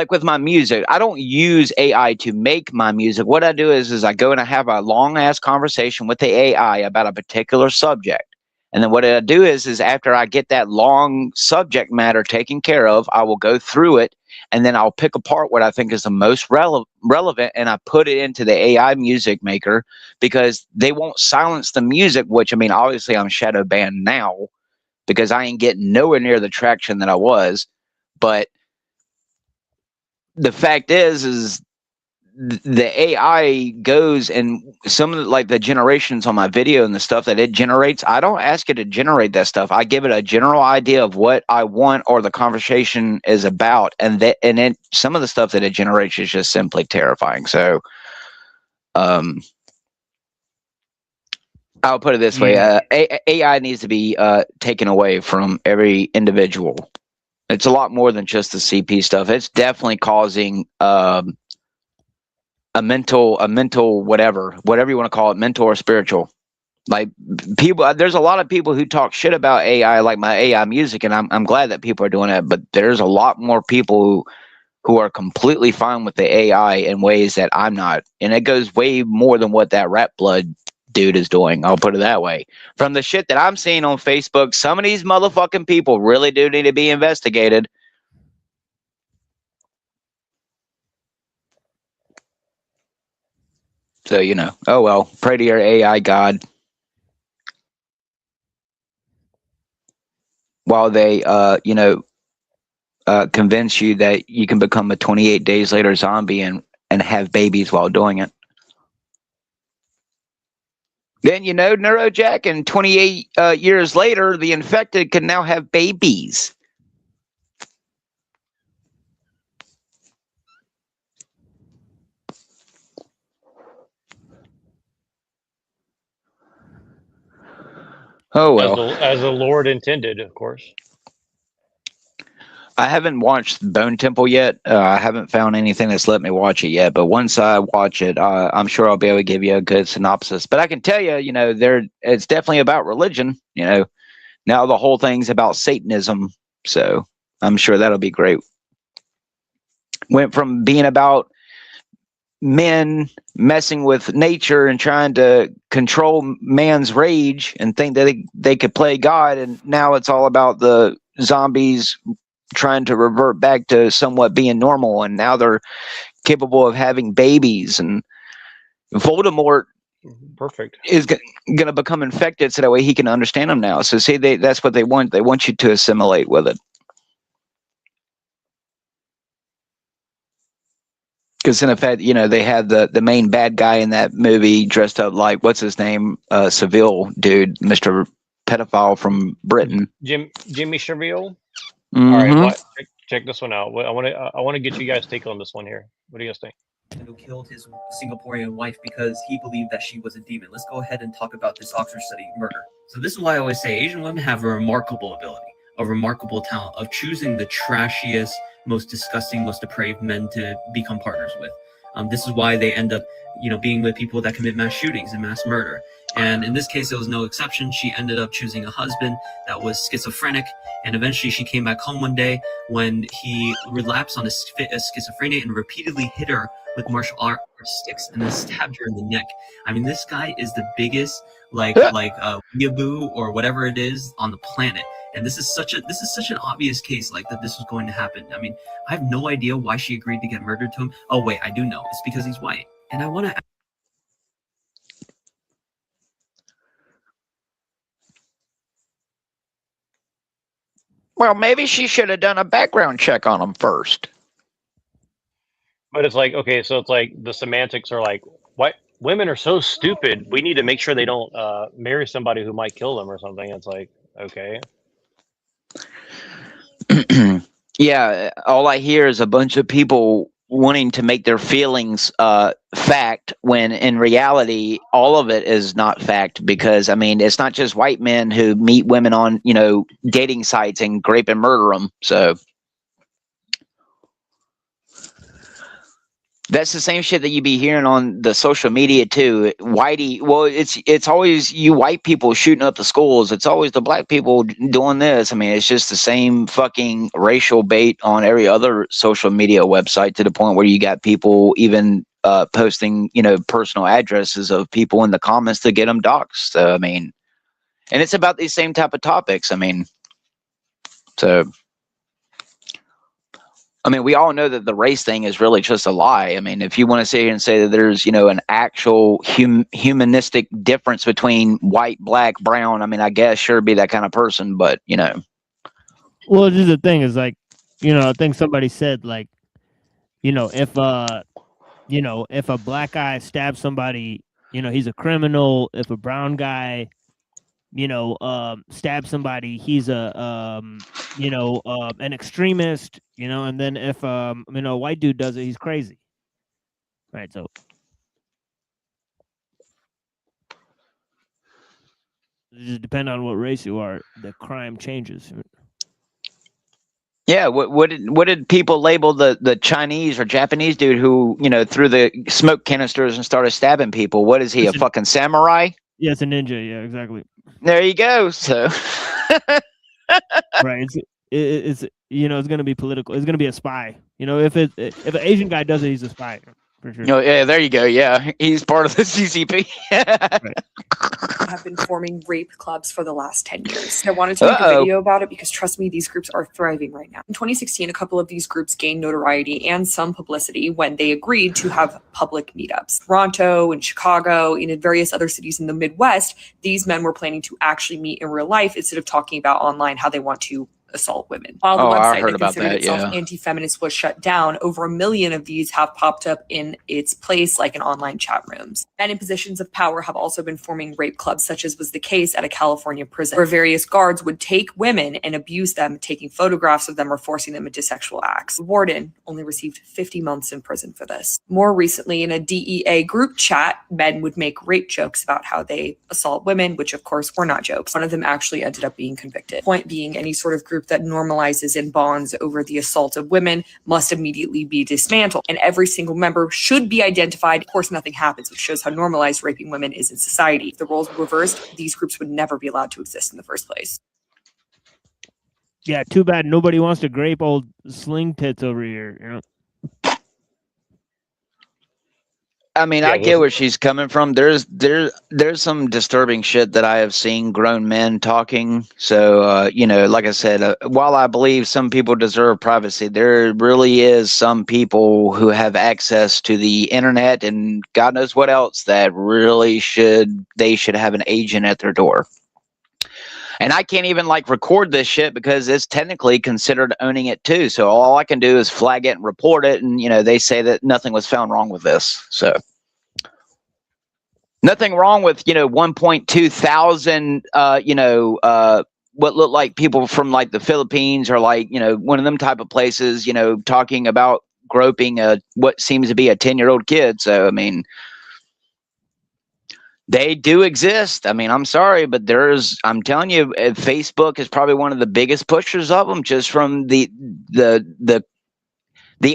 with my music, I don't use AI to make my music. What I do is I go and I have a long ass conversation with the AI about a particular subject. And then what I do is after I get that long subject matter taken care of, I will go through it and then I'll pick apart what I think is the most relevant, and I put it into the AI music maker, because they won't silence the music, which, I mean, obviously I'm shadow banned now because I ain't getting nowhere near the traction that I was. But the fact is the AI goes, and some of the, like the generations on my video and the stuff that it generates, I don't ask it to generate that stuff. I give it a general idea of what I want or the conversation is about, and then some of the stuff that it generates is just simply terrifying. So I'll put it this way. AI needs to be taken away from every individual. It's a lot more than just the CP stuff. It's definitely causing a mental whatever you want to call it, mental or spiritual. Like, people, there's a lot of people who talk shit about AI, like my AI music, and I'm glad that people are doing it. But there's a lot more people who are completely fine with the AI in ways that I'm not, and it goes way more than what that Rap Blood dude is doing. I'll put it that way. From the shit that I'm seeing on Facebook, some of these motherfucking people really do need to be investigated. So, you know, oh well, pray to your AI God. While they, convince you that you can become a 28 days later zombie and have babies while doing it. Then, you know, Neurojack, and 28 years later, the infected can now have babies. Oh, well. As the Lord intended, of course. I haven't watched Bone Temple yet. I haven't found anything that's let me watch it yet. But once I watch it, I'm sure I'll be able to give you a good synopsis. But I can tell you, you know, it's definitely about religion. You know, now the whole thing's about Satanism. So I'm sure that'll be great. Went from being about men messing with nature and trying to control man's rage and think that they could play God, and now it's all about the zombies trying to revert back to somewhat being normal, and now they're capable of having babies, and Voldemort is going to become infected so that way he can understand them now. So see, that's what they want. They want you to assimilate with it. Because in effect, you know, they had the main bad guy in that movie dressed up like, what's his name, Seville dude, Mr. Pedophile from Britain. Jimmy Cheville. Mm-hmm. All right, check this one out. I want to get you guys' take on this one here. What do you guys think? who killed his Singaporean wife because he believed that she was a demon. Let's go ahead and talk about this Oxford study, murder. So this is why I always say Asian women have a remarkable ability, a remarkable talent of choosing the trashiest, most disgusting, most depraved men to become partners with. This is why they end up, being with people that commit mass shootings and mass murder. And in this case, it was no exception. She ended up choosing a husband that was schizophrenic, and eventually she came back home one day when he relapsed on his schizophrenia and repeatedly hit her with martial art sticks and then stabbed her in the neck. I mean, this guy is the biggest weeaboo or whatever it is on the planet. And this is such an obvious case that this was going to happen. I mean, I have no idea why she agreed to get murdered to him. Oh wait, I do know. It's because he's white. And I want to. Well, maybe she should have done a background check on him first. But it's like, okay, so it's like the semantics are like, what? Women are so stupid. We need to make sure they don't marry somebody who might kill them or something. It's like, okay. Yeah, all I hear is a bunch of people wanting to make their feelings fact when in reality all of it is not fact, because I mean it's not just white men who meet women on dating sites and grape and murder them. So that's the same shit that you be hearing on the social media too. Whitey, well, it's always you white people shooting up the schools. It's always the black people doing this. I mean, it's just the same fucking racial bait on every other social media website, to the point where you got people even posting, personal addresses of people in the comments to get them doxxed. So, I mean, and it's about these same type of topics. I mean, so. I mean, we all know that the race thing is really just a lie. I mean, if you want to sit here and say that there's, an actual humanistic difference between white, black, brown, I mean, I guess sure be that kind of person, but, Well, just the thing is I think somebody said if a black guy stabs somebody, he's a criminal. If a brown guy, stabs somebody, he's an extremist, and then if a white dude does it, he's crazy. Right. So it just depends on what race you are, the crime changes. Yeah, what did people label the Chinese or Japanese dude who, threw the smoke canisters and started stabbing people? What is he, a fucking samurai? Yeah, it's a ninja. Yeah, exactly. There you go. So right. It's it's gonna be political. It's gonna be a spy. If an Asian guy does it, he's a spy for sure. Oh, yeah, there you go. Yeah, he's part of the CCP. Have been forming rape clubs for the last 10 years. I wanted to make a video about it because, trust me, these groups are thriving right now. In 2016, a couple of these groups gained notoriety and some publicity when they agreed to have public meetups. Toronto and Chicago and in various other cities in the Midwest, these men were planning to actually meet in real life instead of talking about online how they want to assault women. While the website that considered itself anti-feminist was shut down, over 1 million of these have popped up in its place, like in online chat rooms. Men in positions of power have also been forming rape clubs, such as was the case at a California prison, where various guards would take women and abuse them, taking photographs of them or forcing them into sexual acts. The warden only received 50 months in prison for this. More recently, in a DEA group chat, men would make rape jokes about how they assault women, which of course were not jokes. One of them actually ended up being convicted. Point being, any sort of group that normalizes and bonds over the assault of women must immediately be dismantled, and every single member should be identified. Of course, nothing happens, which shows how normalized raping women is in society. If the roles were reversed, these groups would never be allowed to exist in the first place. Yeah, too bad nobody wants to grape old sling tits over here. I mean, I get where she's coming from. There's some disturbing shit that I have seen grown men talking. So, like I said, while I believe some people deserve privacy, there really is some people who have access to the internet and God knows what else that really should have an agent at their door. And I can't even record this shit because it's technically considered owning it too. So all I can do is flag it and report it. And, they say that nothing was found wrong with this. So nothing wrong with, 1.2 thousand, what look like people from the Philippines or one of them type of places, talking about groping what seems to be a 10-year-old kid. So, I mean, they do exist. I mean, I'm sorry, but I'm telling you, Facebook is probably one of the biggest pushers of them, just from the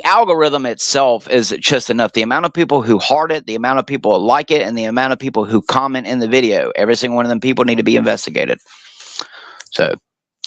algorithm itself is just enough. The amount of people who heart it, the amount of people who like it, and the amount of people who comment in the video, every single one of them people need to be investigated. So,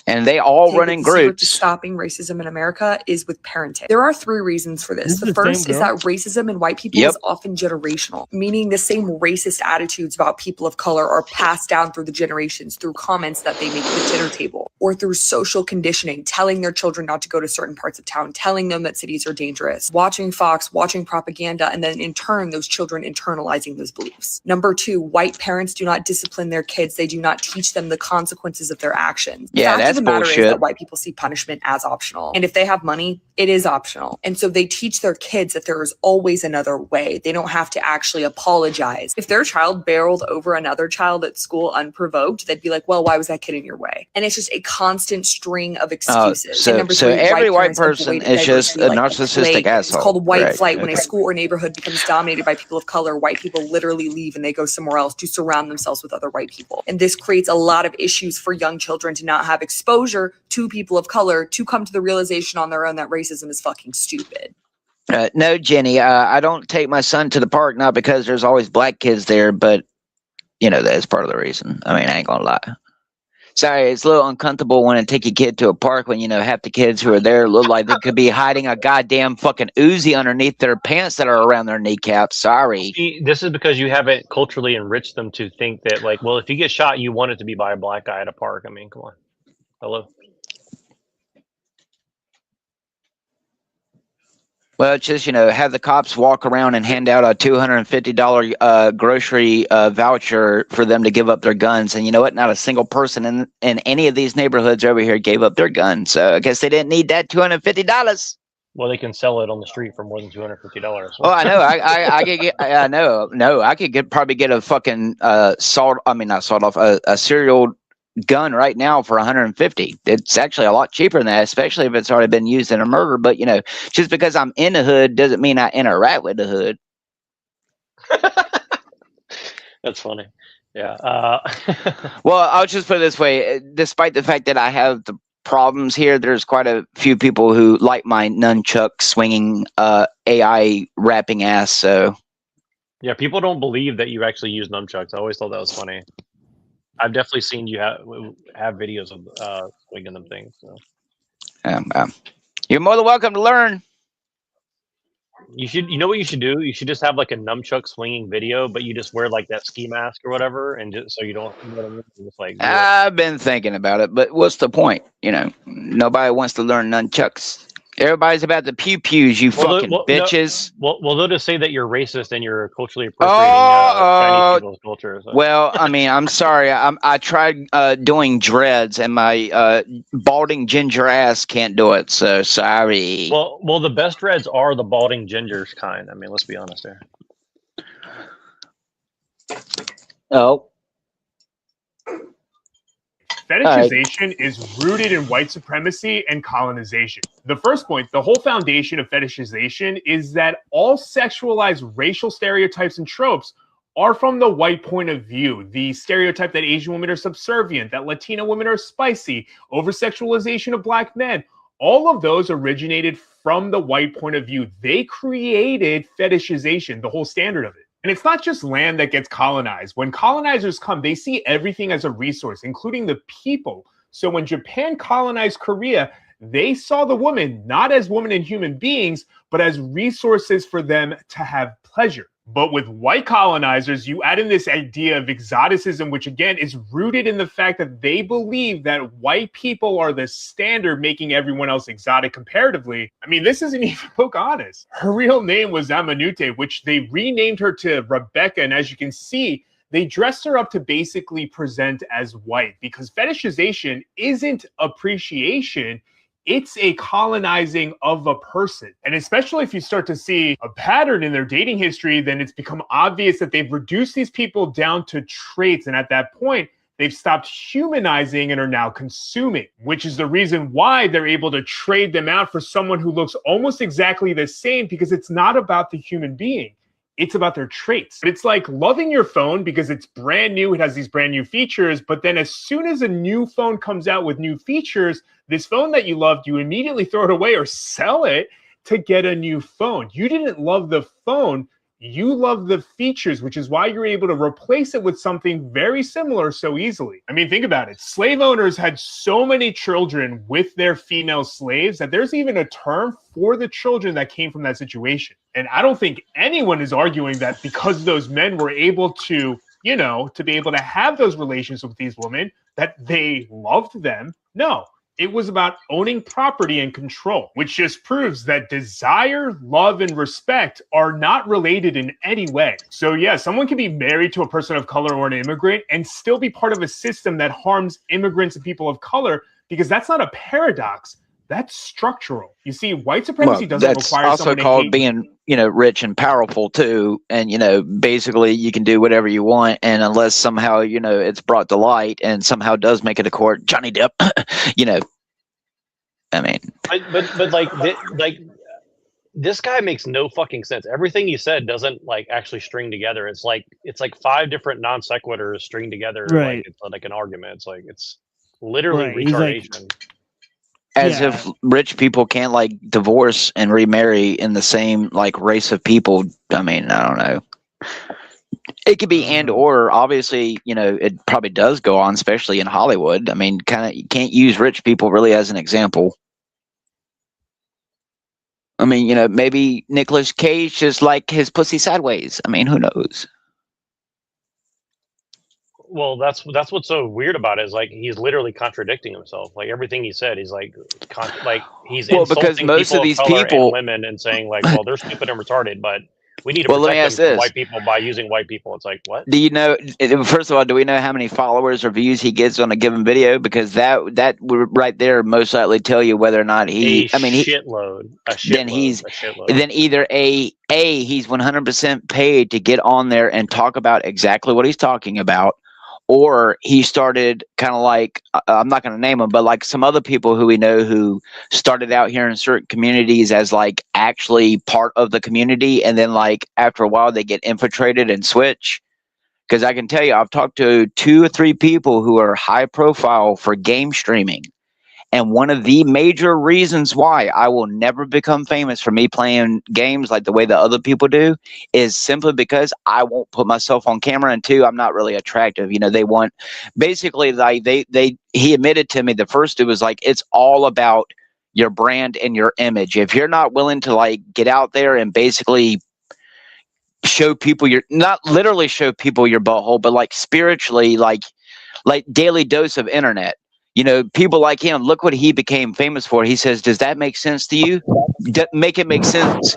and they all run in The secret to groups. stopping racism in America is with parenting. There are 3 reasons for this. The first is that racism in white people is often generational, meaning the same racist attitudes about people of color are passed down through the generations through comments that they make at the dinner table, or through social conditioning, telling their children not to go to certain parts of town, telling them that cities are dangerous, watching Fox, watching propaganda, and then in turn, those children internalizing those beliefs. Number 2, white parents do not discipline their kids. They do not teach them the consequences of their actions. Yeah, Fact of the matter bullshit. is that white people see punishment as optional. And if they have money, it is optional. And so they teach their kids that there is always another way. They don't have to actually apologize. If their child barreled over another child at school unprovoked, they'd be like, well, why was that kid in your way? And it's just a constant string of excuses. So, And number 3, every white parents person avoid is just a diversity like the narcissistic plague. asshole. It's called white Right, flight. When a okay. school or neighborhood becomes dominated by people of color, white people literally leave and they go somewhere else to surround themselves with other white people. And this creates a lot of issues for young children to not have exposure to people of color, to come to the realization on their own that racism is fucking stupid. No, Jenny, I don't take my son to the park, not because there's always black kids there, but, that's part of the reason. I mean, I ain't gonna lie. Sorry, it's a little uncomfortable when I take your kid to a park when, half the kids who are there look like they could be hiding a goddamn fucking Uzi underneath their pants that are around their kneecaps. Sorry. See, this is because you haven't culturally enriched them to think that, like, well, if you get shot, you want it to be by a black guy at a park. I mean, come on. Hello. Well, it's just, have the cops walk around and hand out a $250 grocery voucher for them to give up their guns. And you know what? Not a single person in any of these neighborhoods over here gave up their guns. So I guess they didn't need that $250. Well, they can sell it on the street for more than $250. Oh, I know. I could get. I know. No, I could probably get a fucking not sawed off, a serial gun right now for $150. It's actually a lot cheaper than that, especially if it's already been used in a murder. But just because I'm in the hood doesn't mean I interact with the hood. That's funny. Yeah. Well, I'll just put it this way: despite the fact that I have the problems here, there's quite a few people who like my nunchuck swinging AI rapping ass. So yeah, people don't believe that you actually use nunchucks. I always thought that was funny. I've definitely seen you have videos of swinging them things. So. You're more than welcome to learn. You know what you should do? You should just have like a nunchuck swinging video, but you just wear like that ski mask or whatever, and just so you don't. Just like. I've been thinking about it, but what's the point? Nobody wants to learn nunchucks. Everybody's about the pew pews, you fucking bitches. No, well, they'll just say that you're racist and you're culturally appropriating Chinese people's culture. So. Well, I mean, I'm sorry. I tried doing dreads, and my balding ginger ass can't do it. So sorry. Well, the best dreads are the balding gingers kind. I mean, let's be honest here. Oh. Fetishization is rooted in white supremacy and colonization. The first point, the whole foundation of fetishization is that all sexualized racial stereotypes and tropes are from the white point of view. The stereotype that Asian women are subservient, that Latina women are spicy, over-sexualization of black men, all of those originated from the white point of view. They created fetishization, the whole standard of it. And it's not just land that gets colonized. When colonizers come, they see everything as a resource, including the people. So when Japan colonized Korea, they saw the woman not as women and human beings, but as resources for them to have pleasure. But with white colonizers, you add in this idea of exoticism, which again is rooted in the fact that they believe that white people are the standard, making everyone else exotic comparatively. I mean, this isn't even Pocahontas. Her real name was Amanute, which they renamed her to Rebecca. And as you can see, they dressed her up to basically present as white, because fetishization isn't appreciation. It's a colonizing of a person. And especially if you start to see a pattern in their dating history, then it's become obvious that they've reduced these people down to traits. And at that point, They've stopped humanizing and are now consuming, which is the reason why they're able to trade them out for someone who looks almost exactly the same, because it's not about the human being. It's about their traits. It's like loving your phone because it's brand new, it has these brand new features, but then as soon as a new phone comes out with new features, this phone that you loved, you immediately throw it away or sell it to get a new phone. You didn't love the phone, you love the features, which is why you're able to replace it with something very similar so easily. I mean, think about it. Slave owners had so many children with their female slaves that there's even a term for the children that came from that situation. And I don't think anyone is arguing that because those men were able to, you know, to be able to have those relations with these women, that they loved them. No. It was about owning property and control, which just proves that desire, love, and respect are not related in any way. So yeah, someone can be married to a person of color or an immigrant and still be part of a system that harms immigrants and people of color, because that's not a paradox. That's structural. You see, white supremacy doesn't require also someone to called hate being, you know, rich and powerful too. And, you know, basically you can do whatever you want. And unless somehow, you know, it's brought to light and somehow does make it a court, Johnny Depp, you know, I mean. But like this guy makes no fucking sense. Everything he said doesn't like actually string together. It's like 5 different non sequiturs string together. Right. Like it's like an argument. It's like, it's literally Right. He's like, retardation. As if rich people can't like divorce and remarry in the same like race of people. I mean, I don't know. It could be and or obviously, you know, it probably does go on, especially in Hollywood. I mean, kind of, you can't use rich people really as an example. I mean, you know, maybe Nicolas Cage just like his pussy sideways. I mean, who knows? Well, that's what's so weird about it, is like he's literally contradicting himself. Like everything he said, he's like he's Well, because insulting most people of these color people- and women and saying like, well, they're stupid and retarded, but we need to Well, let me protect ask them from this. white people by using white people. It's like, what? Do you know? First of all, do we know how many followers or views he gets on a given video? Because that would right there most likely tell you whether or not he. Shitload. Then either a he's 100% paid to get on there and talk about exactly what he's talking about, or he started kind of like, I'm not going to name them, but like some other people who we know who started out here in certain communities as like actually part of the community, and then like after a while they get infiltrated and switch. Because I can tell you, I've talked to 2 or 3 people who are high profile for game streaming. And one of the major reasons why I will never become famous for me playing games like the way that other people do is simply because I won't put myself on camera, and 2, I'm not really attractive. You know, they want basically like he admitted to me the first, it was like, it's all about your brand and your image. If you're not willing to like get out there and basically show people not literally show people your butthole, but like spiritually, like daily dose of internet. You know, people like him, look what he became famous for. He says, does that make sense to you? Make it make sense.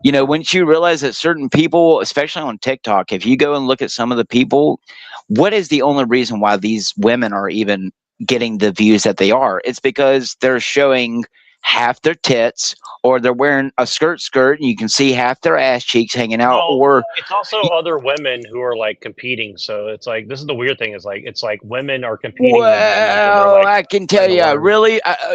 You know, once you realize that certain people, especially on TikTok, if you go and look at some of the people, what is the only reason why these women are even getting the views that they are? It's because they're showing half their tits, or they're wearing a skirt and you can see half their ass cheeks hanging out. Well, or it's also other women who are like competing. So it's like, this is the weird thing, is like, it's like women are competing with women. Well, I can tell you,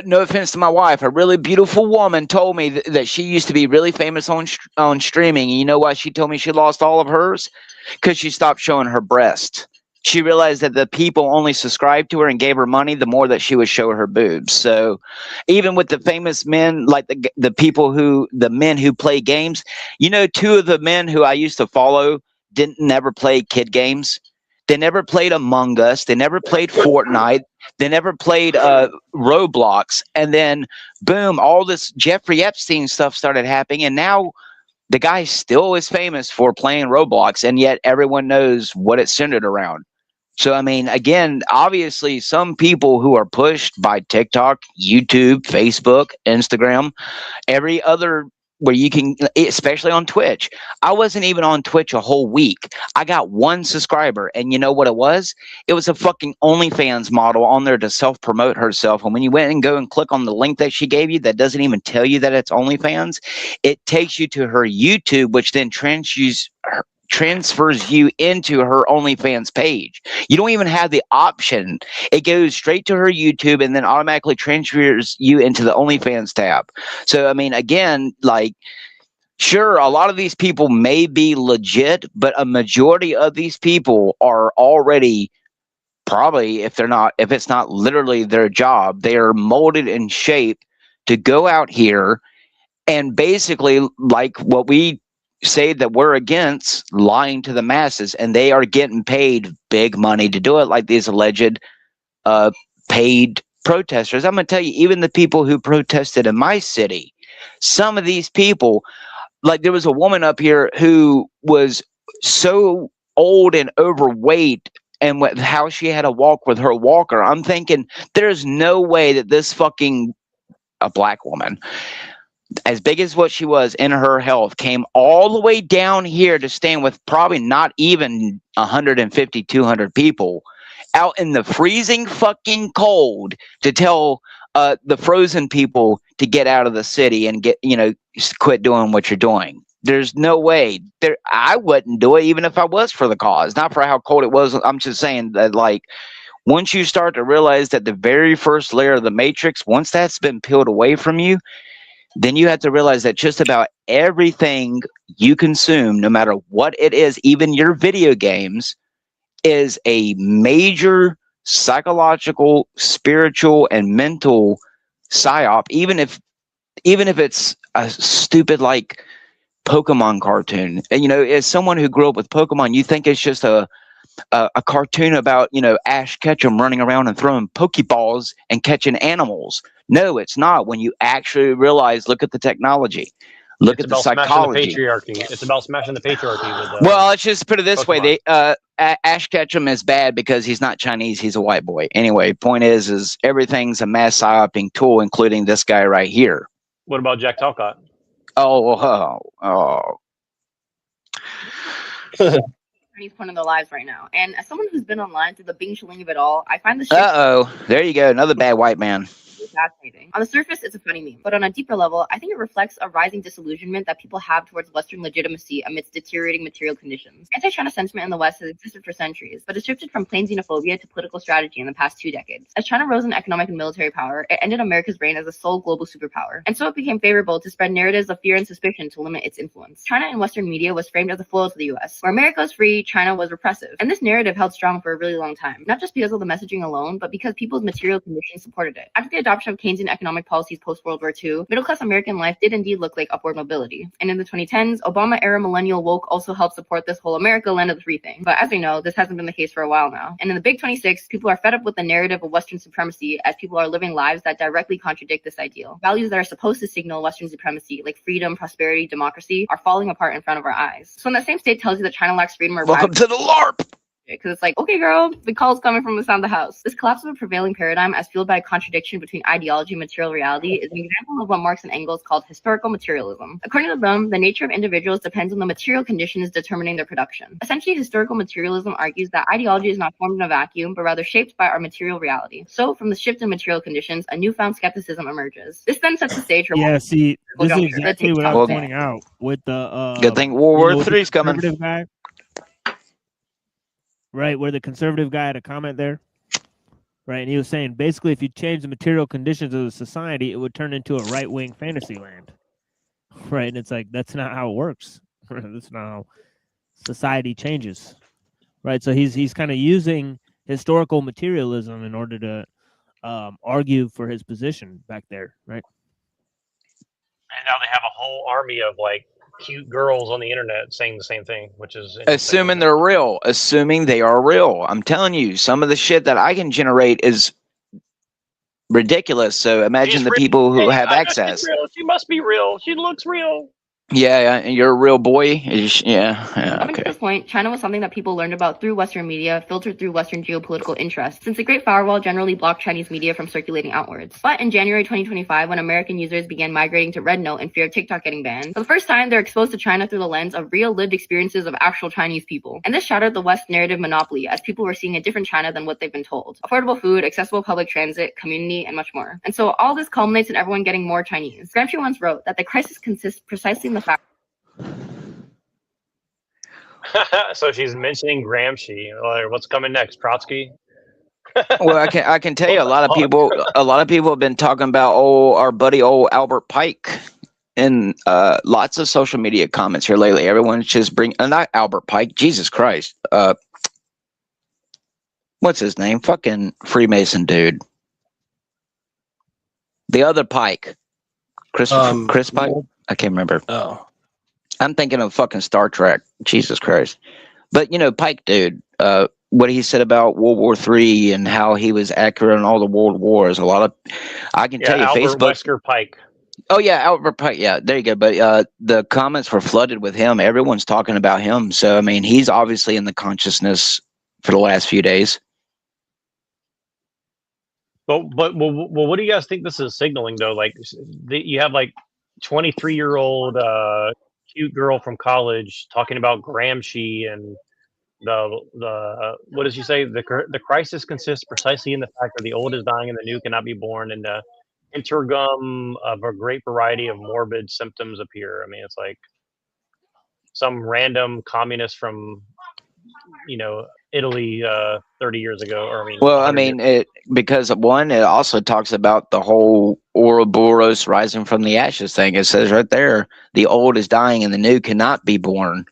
no offense to my wife, a really beautiful woman told me that she used to be really famous on streaming. And you know why she told me she lost all of hers? Because she stopped showing her breast. She realized that the people only subscribed to her and gave her money the more that she would show her boobs. So even with the famous men, like the men who play games, you know, 2 of the men who I used to follow never play kid games. They never played Among Us. They never played Fortnite. They never played Roblox. And then boom, all this Jeffrey Epstein stuff started happening. And now the guy still is famous for playing Roblox, and yet everyone knows what it's centered around. So, I mean, again, obviously some people who are pushed by TikTok, YouTube, Facebook, Instagram, every other where you can, especially on Twitch. I wasn't even on Twitch a whole week. I got 1 subscriber, and you know what it was? It was a fucking OnlyFans model on there to self-promote herself. And when you went and go and click on the link that she gave you that doesn't even tell you that it's OnlyFans, it takes you to her YouTube, which then transfers you into her OnlyFans page. You don't even have the option. It goes straight to her YouTube and then automatically transfers you into the OnlyFans tab. So, I mean, again, like, sure, a lot of these people may be legit, but a majority of these people are already probably, if it's not literally their job, they are molded and shaped to go out here and basically, like what we say that we're against, lying to the masses, and they are getting paid big money to do it, like these alleged paid protesters. I'm going to tell you, even the people who protested in my city, some of these people, like there was a woman up here who was so old and overweight, and with how she had to walk with her walker, I'm thinking there's no way that this fucking, a black woman, as big as what she was in her health, came all the way down here to stand with probably not even 150, 200 people out in the freezing fucking cold to tell the frozen people to get out of the city and quit doing what you're doing. There's no way. I wouldn't do it even if I was for the cause, not for how cold it was. I'm just saying that, like, once you start to realize that the very first layer of the matrix, once that's been peeled away from you, then you have to realize that just about everything you consume, no matter what it is, even your video games, is a major psychological, spiritual, and mental psyop. Even if it's a stupid like Pokemon cartoon, and as someone who grew up with Pokemon, you think it's just a cartoon about Ash Ketchum running around and throwing Pokeballs and catching animals. No, it's not. When you actually realize, look at the technology, look at the psychology. It's about smashing the patriarchy. With, well, let's just put it this Pokemon. way: Ash Ketchum is bad because he's not Chinese; he's a white boy. Anyway, point is everything's a mass psyoping tool, including this guy right here. What about Jack Talcott? Oh. Point in their lives right now, and as someone who's been online through the Bing Shaling of it all, I find this There you go, another bad white man. fascinating. On the surface, it's a funny meme, but on a deeper level, I think it reflects a rising disillusionment that people have towards Western legitimacy amidst deteriorating material conditions. Anti-China sentiment in the West has existed for centuries, but has shifted from plain xenophobia to political strategy in the past 2 decades. As China rose in economic and military power, it ended America's reign as the sole global superpower, and so it became favorable to spread narratives of fear and suspicion to limit its influence. China in Western media was framed as a foil to the US. Where America was free, China was repressive, and this narrative held strong for a really long time, not just because of the messaging alone, but because people's material conditions supported it. After the adoption of Keynesian economic policies post-World War II, middle-class American life did indeed look like upward mobility. And in the 2010s, Obama-era millennial woke also helped support this whole America land of the free thing. But as we know, this hasn't been the case for a while now. And in the Big 26, people are fed up with the narrative of Western supremacy as people are living lives that directly contradict this ideal. Values that are supposed to signal Western supremacy, like freedom, prosperity, democracy, are falling apart in front of our eyes. So when that same state tells you that China lacks freedom or welcome to the LARP! Because it's like, okay, girl, the call's coming from the sound of the house. This collapse of a prevailing paradigm, as fueled by a contradiction between ideology and material reality, is an example of what Marx and Engels called historical materialism. According to them, the nature of individuals depends on the material conditions determining their production. Essentially, historical materialism argues that ideology is not formed in a vacuum, but rather shaped by our material reality. So, from the shift in material conditions, a newfound skepticism emerges. This then sets the stage for this is exactly what I was pointing out with the good thing World War III is coming. Guy. Right, where the conservative guy had a comment there, right, and he was saying basically if you change the material conditions of the society, it would turn into a right-wing fantasy land, right? And it's like that's not how it works. That's not how society changes, right? So he's kind of using historical materialism in order to argue for his position back there, right? And now they have a whole army of like cute girls on the internet saying the same thing, which is assuming they're real, assuming they are real. I'm telling you, some of the shit that I can generate is ridiculous. So imagine the people who have access. She must be real. She looks real. Yeah, you're a real boy. Yeah, Up okay. to this point, China was something that people learned about through Western media, filtered through Western geopolitical interests, since the Great Firewall generally blocked Chinese media from circulating outwards. But in January 2025, when American users began migrating to Red Note in fear of TikTok getting banned, for the first time, they're exposed to China through the lens of real lived experiences of actual Chinese people. And this shattered the West narrative monopoly, as people were seeing a different China than what they've been told. Affordable food, accessible public transit, community, and much more. And so all this culminates in everyone getting more Chinese. Gramsci once wrote that the crisis consists precisely in the fact So she's mentioning Gramsci. Or what's coming next? Trotsky? Well, I can tell you What the fuck? a lot of people have been talking about our buddy Albert Pike in lots of social media comments here lately. Everyone's just not Albert Pike, Jesus Christ. What's his name? Fucking Freemason dude. The other Pike. Chris Pike? I can't remember. Oh. I'm thinking of fucking Star Trek. Jesus Christ. But Pike dude, what he said about World War III and how he was accurate on all the world wars. I can tell you, Albert Facebook. Wesker Pike. Oh yeah, Albert Pike. Yeah, there you go. But the comments were flooded with him. Everyone's talking about him. So I mean, he's obviously in the consciousness for the last few days. Well, what do you guys think this is signaling though? Like, you have like 23-year-old cute girl from college talking about Gramsci and the what does she say? The crisis consists precisely in the fact that the old is dying and the new cannot be born, and the intergum of a great variety of morbid symptoms appear. I mean, it's like some random communist from Italy 30 years ago, or I mean, Well, I 100 years. mean, because one, it also talks about the whole Ouroboros rising from the ashes thing. It says right there, the old is dying and the new cannot be born.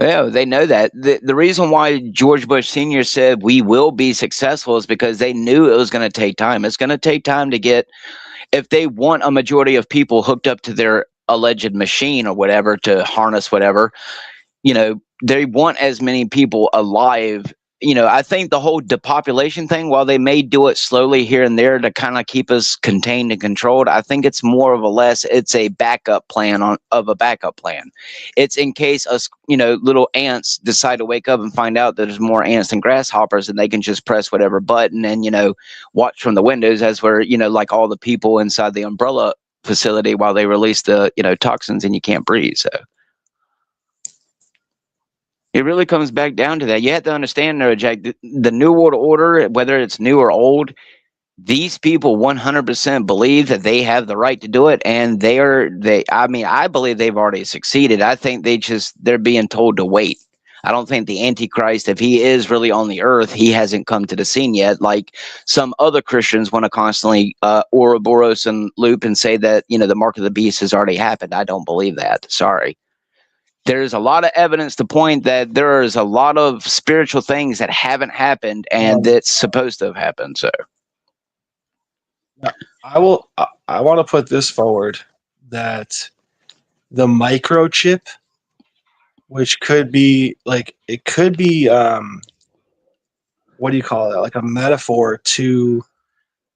Yeah, they know that. The reason why George Bush Sr. said we will be successful is because they knew it was going to take time. It's going to take time to get, if they want a majority of people hooked up to their alleged machine or whatever to harness whatever, they want as many people alive. I think the whole depopulation thing, while they may do it slowly here and there to kind of keep us contained and controlled, I think it's more of it's a backup plan of a backup plan. It's in case us, little ants decide to wake up and find out that there's more ants than grasshoppers, and they can just press whatever button and, watch from the windows as we're, like all the people inside the umbrella facility while they release the, toxins and you can't breathe. So it really comes back down to that. You have to understand, though, Jack, the New World Order, whether it's new or old, these people 100% believe that they have the right to do it, and I believe they've already succeeded. I think they're being told to wait. I don't think the Antichrist, if he is really on the earth, he hasn't come to the scene yet. Like some other Christians want to constantly Ouroboros and loop and say that, the mark of the beast has already happened. I don't believe that. Sorry. There's a lot of evidence to point that there is a lot of spiritual things that haven't happened and that's supposed to have happened. So I want to put this forward, that the microchip, which could be what do you call it? Like a metaphor to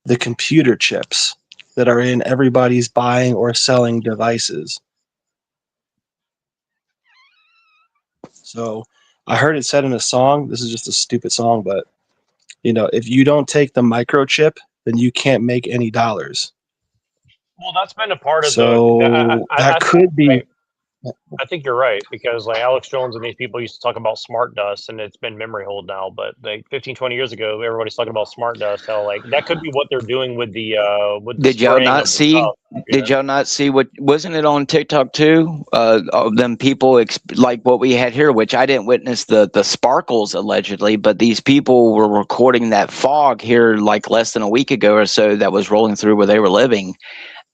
the computer chips that are in everybody's buying or selling devices. So I heard it said in a song, this is just a stupid song, but if you don't take the microchip, then you can't make any dollars. Well, that's been a part of that could be. Right. I think you're right, because like Alex Jones and these people used to talk about smart dust, and it's been memory hold now. But like 15, 20 years ago, everybody's talking about smart dust. How like that could be what they're doing with the did y'all spraying not of the see? stuff, Did y'all not see what wasn't it on TikTok too? Of them people like what we had here, which I didn't witness the sparkles allegedly, but these people were recording that fog here like less than a week ago or so that was rolling through where they were living.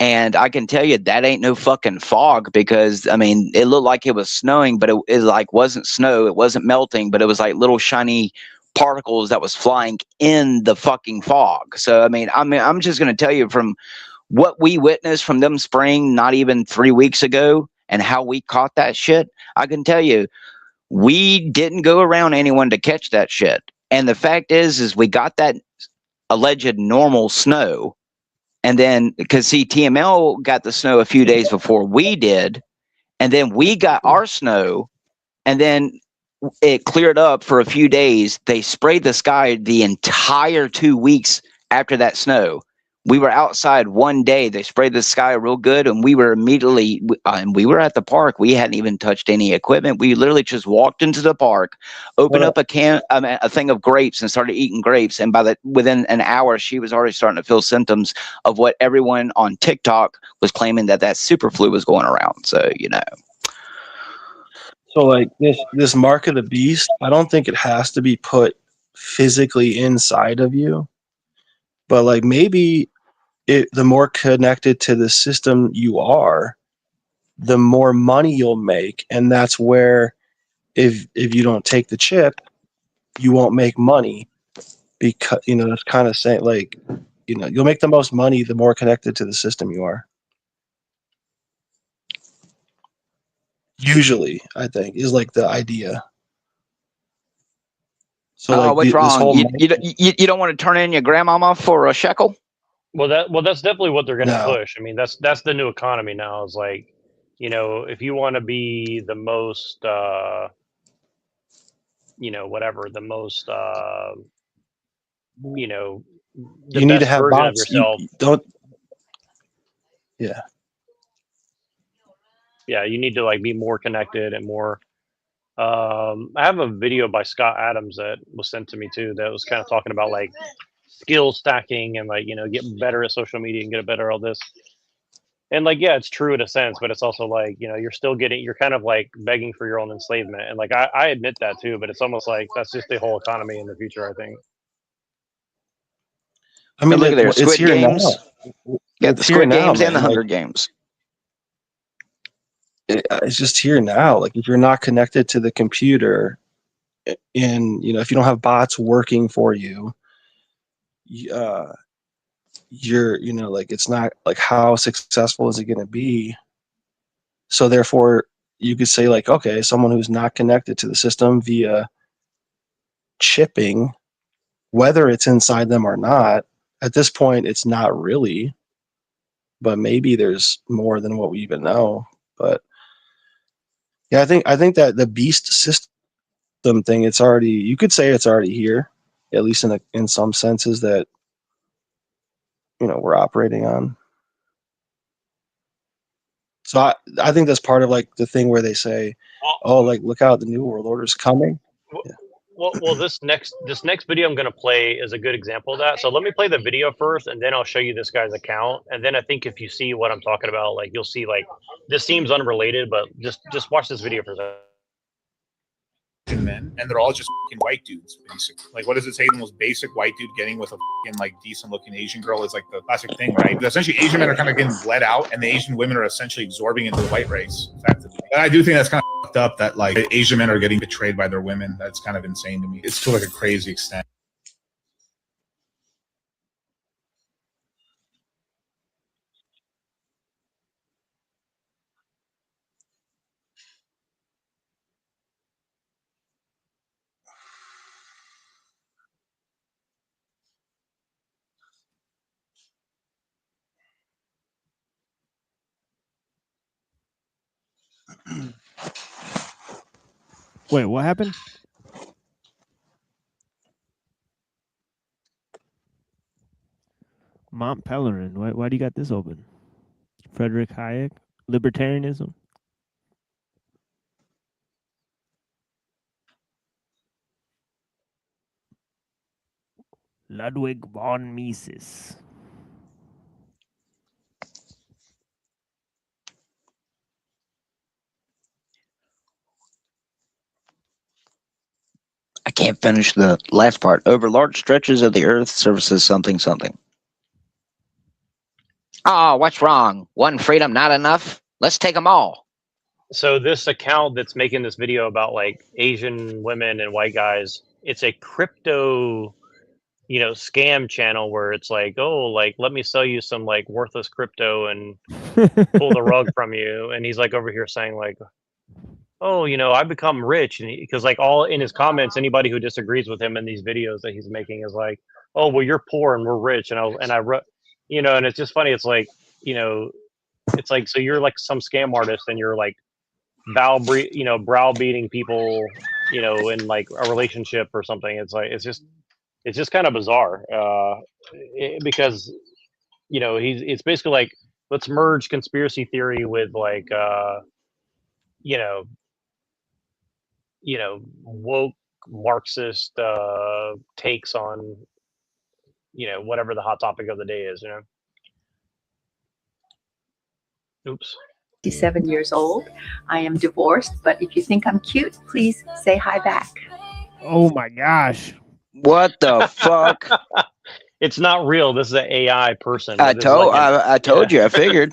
And I can tell you that ain't no fucking fog, because I mean it looked like it was snowing, but it like wasn't snow, it wasn't melting, but it was like little shiny particles that was flying in the fucking fog. So I mean I'm just gonna tell you from what we witnessed from them spraying not even 3 weeks ago and how we caught that shit, I can tell you we didn't go around anyone to catch that shit. And the fact is we got that alleged normal snow. And then, because see, TML got the snow a few days before we did, and then we got our snow, and then it cleared up for a few days. They sprayed the sky the entire 2 weeks after that snow. We were outside one day. They sprayed the sky real good, and we were immediately, and we were at the park. We hadn't even touched any equipment. We literally just walked into the park, opened up a thing of grapes, and started eating grapes. And within an hour, she was already starting to feel symptoms of what everyone on TikTok was claiming that super flu was going around. So So like this mark of the beast, I don't think it has to be put physically inside of you, but like maybe the more connected to the system you are, the more money you'll make, and that's where if you don't take the chip, you won't make money because that's kind of saying like you'll make the most money the more connected to the system you are. Usually, I think is like the idea. So Oh, like what's this wrong? whole You don't want to turn in your grandmama for a shekel? Well, that's definitely what they're going to no. push. I mean, that's the new economy now. Is like, if you want to be the most, whatever, the most, the You need to best have version of bots. You yourself. don't. Yeah. Yeah, you need to like be more connected and more. I have a video by Scott Adams that was sent to me too. That was kind of talking about like skill stacking and like get better at social media and get better at all this. And like, yeah, it's true in a sense, but it's also like, you're kind of like begging for your own enslavement. And like, I admit that too, but it's almost like that's just the whole economy in the future, I think. I mean, Look at there, it's Squid here Games. now. Got the It's here Squid now, Games and the man. Like Hunger Games. it's just here now. Like if you're not connected to the computer, and if you don't have bots working for you, you're like it's not like how successful is it going to be? So therefore, you could say like, okay, someone who's not connected to the system via chipping, whether it's inside them or not, at this point, it's not really. But maybe there's more than what we even know. But yeah, I think that the beast system thing, it's already, you could say it's already here, at least in some senses that we're operating on. So I think that's part of like the thing where they say, oh, like look out, the new world order is coming. Yeah. Well, this next video I'm gonna play is a good example of that. So let me play the video first, and then I'll show you this guy's account. And then I think if you see what I'm talking about, like you'll see like this seems unrelated, but just watch this video for a second. Men, and they're all just white dudes, basically. Like, what does it say? The most basic white dude getting with a like decent looking Asian girl is like the classic thing, right? But essentially, Asian men are kind of getting bled out, and the Asian women are essentially absorbing into the white race, effectively. And I do think that's kind of fucked up that like Asian men are getting betrayed by their women. That's kind of insane to me. It's to like a crazy extent. Wait, what happened? Mont Pelerin. Why do you got this open? Frederick Hayek, libertarianism. Ludwig von Mises. I can't finish the last part. Over large stretches of the earth surfaces something something. Oh, what's wrong? One freedom not enough? Let's take them all. So this account that's making this video about like Asian women and white guys, it's a crypto, scam channel where it's like, oh, like let me sell you some like worthless crypto and pull the rug from you. And he's like over here saying like, oh, I become rich, and because like all in his comments, anybody who disagrees with him in these videos that he's making is like, oh, well, you're poor and we're rich, and I wrote, and it's just funny. It's like, it's like so you're like some scam artist and you're like browbeating people, in like a relationship or something. It's like it's just kind of bizarre, because it's basically like let's merge conspiracy theory with like you know woke Marxist takes on whatever the hot topic of the day is. Oops. 57 years old. I am divorced, but if you think I'm cute, please say hi back. Oh my gosh. What the fuck? It's not real. This is an AI person. I This is like I told you. I figured.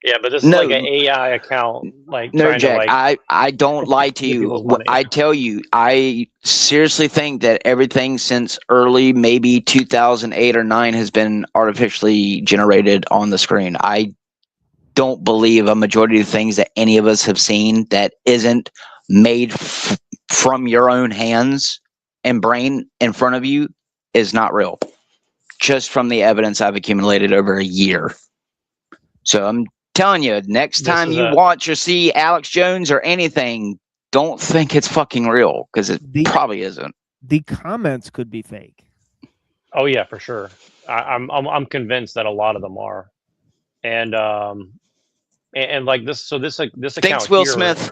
Yeah, but this is like an AI account, like No, trying to Jack. like I don't lie to get you. people's money. I tell you, I seriously think that everything since early maybe 2008 or 9 has been artificially generated on the screen. I don't believe a majority of the things that any of us have seen that isn't made from your own hands and brain in front of you is not real. Just from the evidence I've accumulated over a year. So I'm telling you, next time you watch or see Alex Jones or anything, don't think it's fucking real, because it probably isn't. The comments could be fake. Oh yeah, for sure. I'm convinced that a lot of them are, and like this. So this account Thanks, Will here, Smith.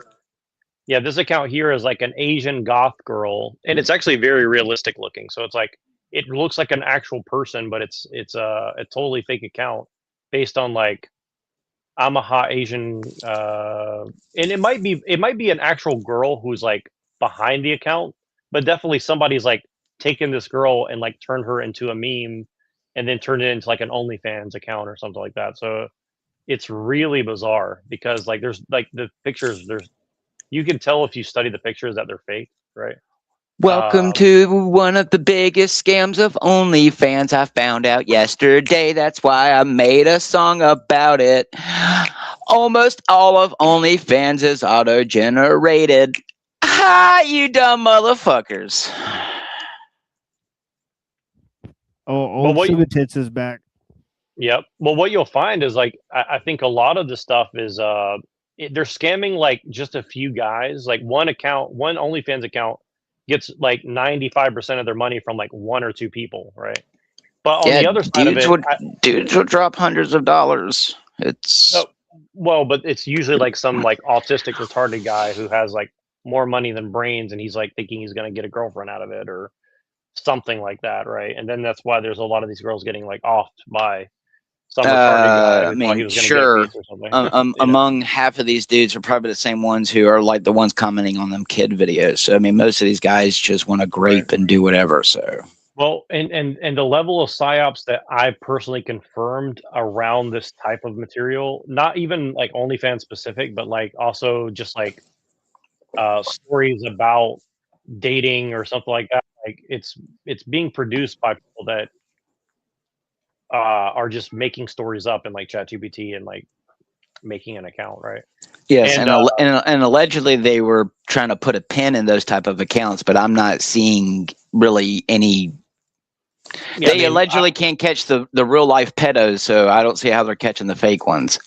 Yeah, this account here is like an Asian goth girl, and it's actually very realistic looking. So it's like it looks like an actual person, but it's a totally fake account based on like I'm a hot Asian, and it might be an actual girl who's like behind the account, but definitely somebody's like taken this girl and like turned her into a meme, and then turned it into like an OnlyFans account or something like that. So it's really bizarre because like there's like the pictures, you can tell if you study the pictures that they're fake, right? Welcome to one of the biggest scams of OnlyFans. I found out yesterday. That's why I made a song about it. Almost all of OnlyFans is auto-generated. Ha, you dumb motherfuckers. Oh, old Sugar Tits is back. Yep. Well, what you'll find is like I think a lot of the stuff is they're scamming like just a few guys. Like one OnlyFans account gets like 95% of their money from like one or two people, right? But on the other side of it, dudes would drop hundreds of dollars. It's well, but it's usually like some like autistic retarded guy who has like more money than brains, and he's like thinking he's gonna get a girlfriend out of it or something like that, right? And then that's why there's a lot of these girls getting like offed by some retarded guy who thought he was going to get a piece or something. Among half of these dudes are probably the same ones who are like the ones commenting on them kid videos. So I mean, most of these guys just want to grape and do whatever. So well, and the level of psyops that I personally confirmed around this type of material, not even like OnlyFans specific, but like also just like stories about dating or something like that. Like it's being produced by people that are just making stories up in like ChatGPT and like making an account, right? yes, and allegedly they were trying to put a pin in those type of accounts, but I'm not seeing really any. Yeah, they allegedly can't catch the real life pedos, so I don't see how they're catching the fake ones.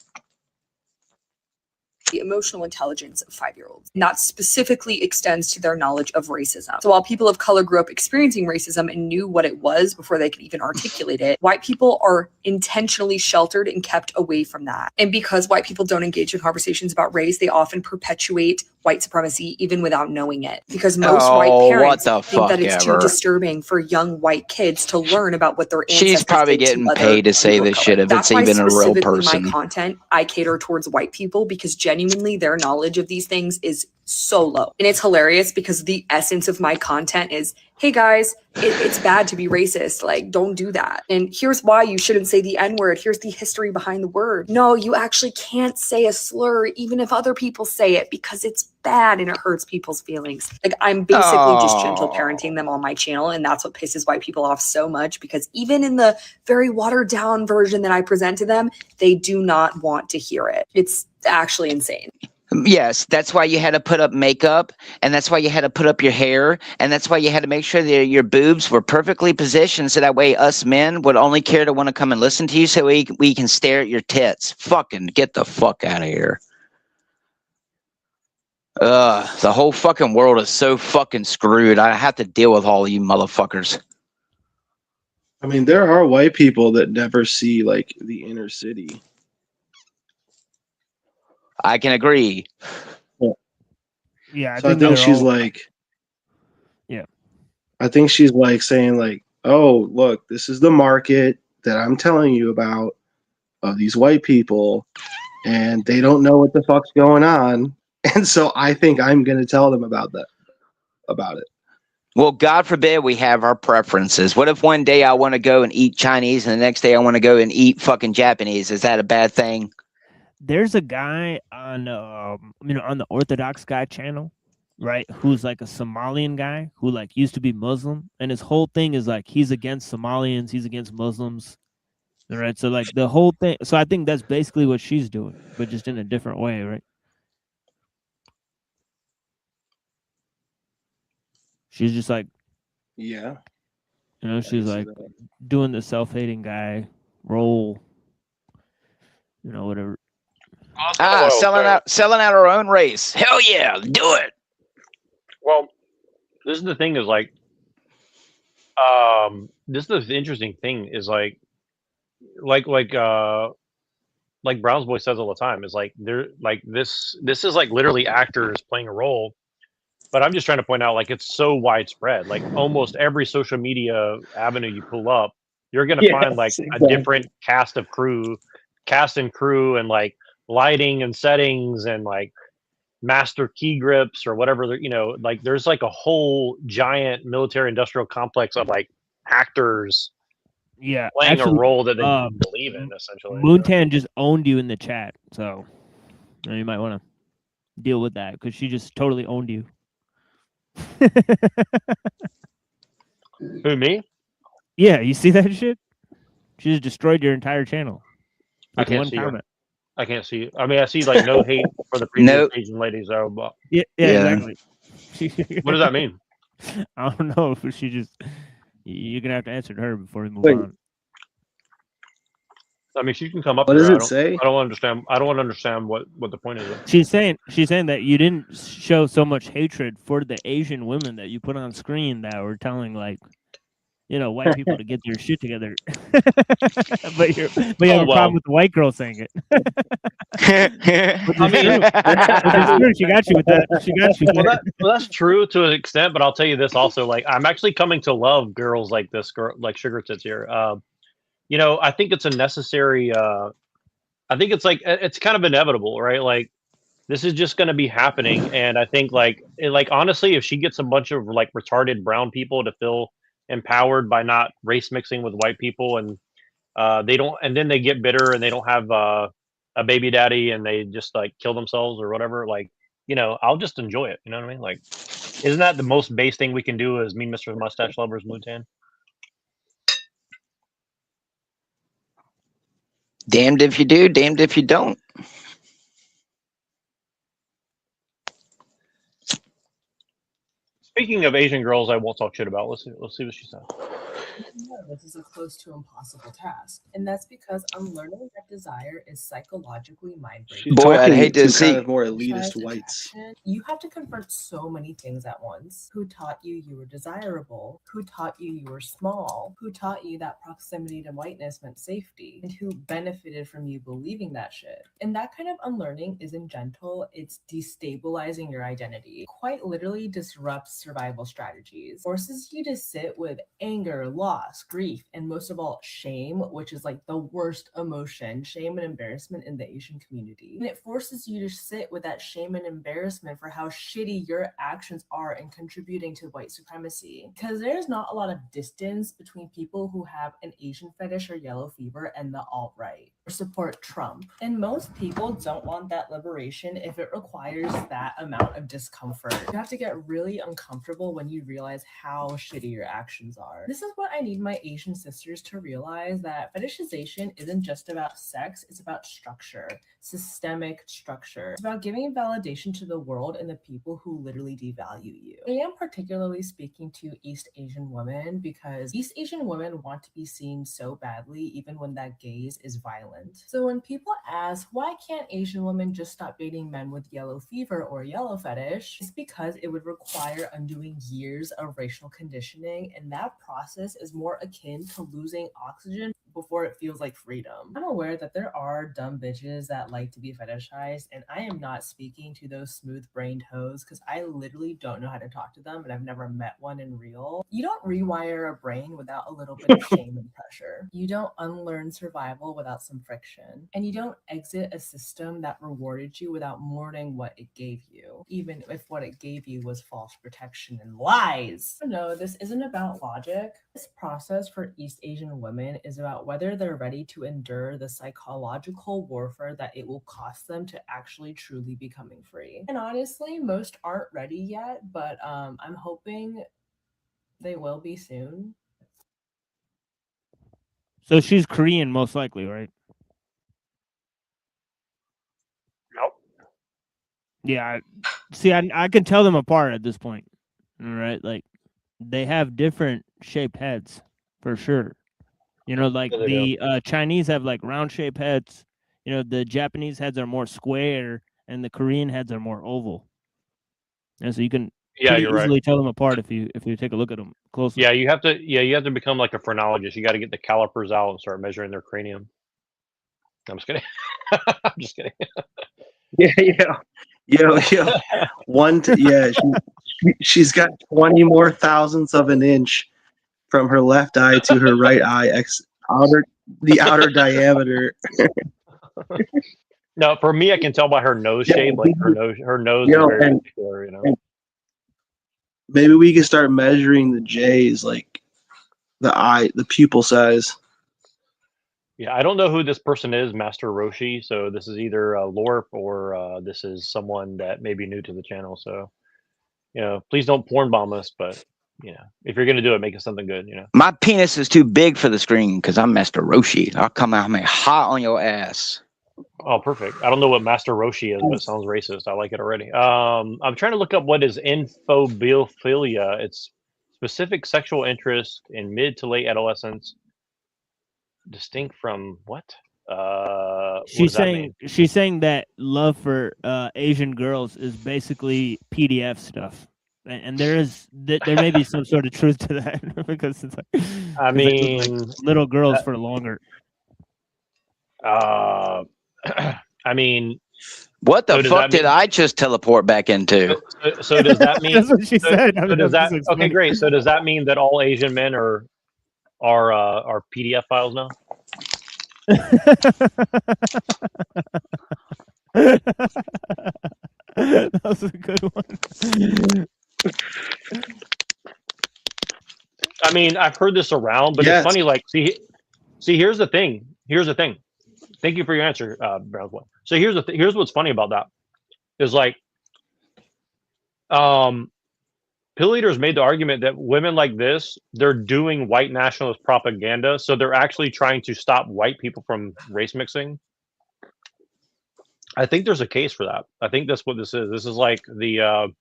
The emotional intelligence of 5-year-olds. And that specifically extends to their knowledge of racism. So while people of color grew up experiencing racism and knew what it was before they could even articulate it, white people are intentionally sheltered and kept away from that. And because white people don't engage in conversations about race, they often perpetuate white supremacy even without knowing it. Because most white parents think that it's too disturbing for young white kids to learn about what their ancestors She's probably did getting to paid to say this shit if That's it's why even a real specifically person. my content, I cater towards white people because genuinely their knowledge of these things is so low. And it's hilarious because the essence of my content is, hey guys, it's bad to be racist. Like, don't do that. And here's why you shouldn't say the N-word. Here's the history behind the word. No, you actually can't say a slur even if other people say it because it's bad and it hurts people's feelings. Like, I'm basically just gentle parenting them on my channel, and that's what pisses white people off so much because even in the very watered down version that I present to them, they do not want to hear it. It's actually insane. Yes, that's why you had to put up makeup, and that's why you had to put up your hair, and that's why you had to make sure that your boobs were perfectly positioned so that way us men would only care to want to come and listen to you so we can stare at your tits. Fucking get the fuck out of here. The whole fucking world is so fucking screwed. I have to deal with all of you motherfuckers. I mean, there are white people that never see like the inner city. I can agree. Yeah, So I think she's like, yeah. I think she's like saying like, oh, look, this is the market that I'm telling you about of these white people. and they don't know what the fuck's going on. And so I think I'm going to tell them about it. Well, God forbid we have our preferences. What if one day I want to go and eat Chinese and the next day I want to go and eat fucking Japanese? Is that a bad thing? There's a guy on on the Orthodox Guy channel, right, who's like a Somalian guy who like used to be Muslim, and his whole thing is like he's against Somalians, he's against Muslims. All right, so like the whole thing. So I think that's basically what she's doing, but just in a different way, right? She's just like, Yeah. she's like doing the self-hating guy role, whatever. Selling out our own race. Hell yeah, do it. Well, this is the thing is like, this is the interesting thing is like Brown's Boy says all the time is like they're like this is like literally actors playing a role, but I'm just trying to point out like it's so widespread. Like almost every social media avenue you pull up, you're gonna find like a different cast and crew, and like lighting and settings and like master key grips or whatever. Like there's like a whole giant military industrial complex of like actors Yeah, playing actually, a role that they believe in, essentially. Moontan just owned you in the chat, so you might want to deal with that because she just totally owned you. Who, me? Yeah, you see that shit? She just destroyed your entire channel. I can't see her. I can't see. I mean, I see like no hate for the previous Asian ladies. Though, but yeah, exactly. What does that mean? I don't know. She just you're gonna have to answer to her before we move Wait. on. I mean, she can come up. What here. does it say? I don't understand. I don't understand what the point is. She's saying that you didn't show so much hatred for the Asian women that you put on screen that were telling like, white people to get their shit together. but you have a problem with the white girl saying it. I mean, she got you with that. She got you. Well, that's true to an extent, but I'll tell you this also. Like, I'm actually coming to love girls like this girl, like Sugar Tits here. I think it's a necessary. I think it's like it's kind of inevitable, right? Like, this is just going to be happening, and I think like honestly, if she gets a bunch of like retarded brown people to feel empowered by not race mixing with white people, and they don't, and then they get bitter and they don't have a baby daddy, and they just like kill themselves or whatever. Like, I'll just enjoy it. You know what I mean? Like, isn't that the most base thing we can do as Mean Mr. Mustache Lovers, Mutan? Damned if you do, damned if you don't. Speaking of Asian girls, I won't talk shit about. Let's see what she said. No, this is a close to impossible task, and that's because I'm learning that desire is psychologically mind-breaking. Boy, I'd hate to see. Kind of more elitist whites. You have to confront so many things at once. Who taught you were desirable? Who taught you were small? Who taught you that proximity to whiteness meant safety? And who benefited from you believing that shit? And that kind of unlearning isn't gentle, it's destabilizing your identity. Quite literally disrupts survival strategies, forces you to sit with anger, loss, grief, and most of all, shame, which is like the worst emotion, shame and embarrassment in the Asian community. And it forces you to sit with that shame and embarrassment for how shitty your actions are in contributing to white supremacy. Because there's not a lot of distance between people who have an Asian fetish or yellow fever and the alt-right or support Trump. And most people don't want that liberation if it requires that amount of discomfort. You have to get really uncomfortable when you realize how shitty your actions are. This is what I need my Asian sisters to realize, that fetishization isn't just about sex, it's about structure, systemic structure. It's about giving validation to the world and the people who literally devalue you. I am particularly speaking to East Asian women because East Asian women want to be seen so badly even when that gaze is violent. So when people ask, why can't Asian women just stop dating men with yellow fever or yellow fetish? It's because it would require undoing years of racial conditioning, and that process is more akin to losing oxygen before it feels like freedom. I'm aware that there are dumb bitches that like to be fetishized, and I am not speaking to those smooth-brained hoes because I literally don't know how to talk to them and I've never met one in real. You don't rewire a brain without a little bit of shame and pressure. You don't unlearn survival without some friction. And you don't exit a system that rewarded you without mourning what it gave you, even if what it gave you was false protection and lies. No, this isn't about logic. This process for East Asian women is about whether they're ready to endure the psychological warfare that it will cost them to actually truly becoming free. And honestly, most aren't ready yet, but I'm hoping they will be soon. So she's Korean, most likely, right? Nope. Yeah. See, I can tell them apart at this point. All right, like they have different shaped heads for sure. You know, like Yeah, they do. the Chinese have like round shaped heads. You know, the Japanese heads are more square, and the Korean heads are more oval. And so you can Yeah, pretty you're right. easily tell them apart if you take a look at them closely. Yeah, you have to. Yeah, you have to become like a phrenologist. You got to get the calipers out and start measuring their cranium. I'm just kidding. I'm just kidding. Yo. She's got 20 more thousandths of an inch from her left eye to her right eye, the outer diameter. No, for me, I can tell by her nose Yeah, shape. Like her nose is Yo, very and particular. You know. maybe we can start measuring the J's, like the pupil size. Yeah, I don't know who this person is, Master Roshi. So this is either Lorp or this is someone that may be new to the channel. So, please don't porn bomb us. But if you're gonna do it, make it something good. My penis is too big for the screen because I'm Master Roshi. I'll come out hot on your ass. Oh, perfect. I don't know what Master Roshi is, but it sounds racist. I like it already. I'm trying to look up what is infobiophilia. It's specific sexual interest in mid to late adolescence, distinct from what? What does that mean? She's saying that love for Asian girls is basically PDF stuff, and there may be some sort of truth to that because it's like I they look like mean, little girls for longer. I mean, what the so does fuck that did mean- I just teleport back into? So does that mean? That's what she said. So does that? Okay, great. So does that mean that all Asian men are PDF files now? That was a good one. I mean, I've heard this around, but Yes. it's funny. Like, see, here's the thing. Thank you for your answer, Brownswell. So here's what's funny about that is like, Pill Eaters made the argument that women like this, they're doing white nationalist propaganda, so they're actually trying to stop white people from race mixing. I think there's a case for that. I think that's what this is. This is like the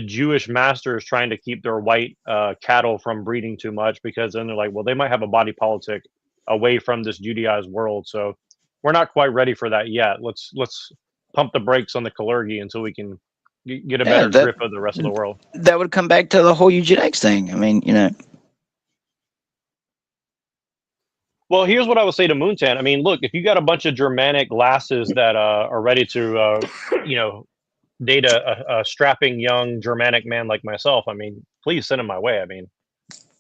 Jewish masters trying to keep their white cattle from breeding too much, because then they're like, well, they might have a body politic away from this Judaized world. So we're not quite ready for that yet. Let's pump the brakes on the Kalergi until we can get a better grip of the rest of the world. That would come back to the whole eugenics thing. I mean, Well, here's what I would say to Moontan. I mean, look, if you got a bunch of Germanic lasses that are ready to, date a strapping young Germanic man like myself, I mean, please send them my way. I mean,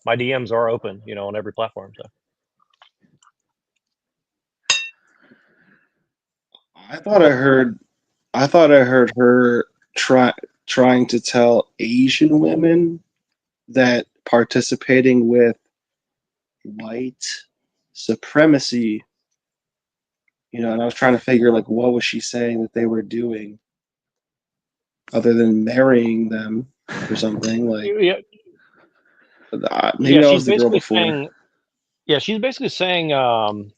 my DMs are open, on every platform. So. I thought I heard her trying to tell Asian women that participating with white supremacy, and I was trying to figure like what was she saying that they were doing other than marrying them or something like. Yeah. Maybe I was the girl before. She's basically saying,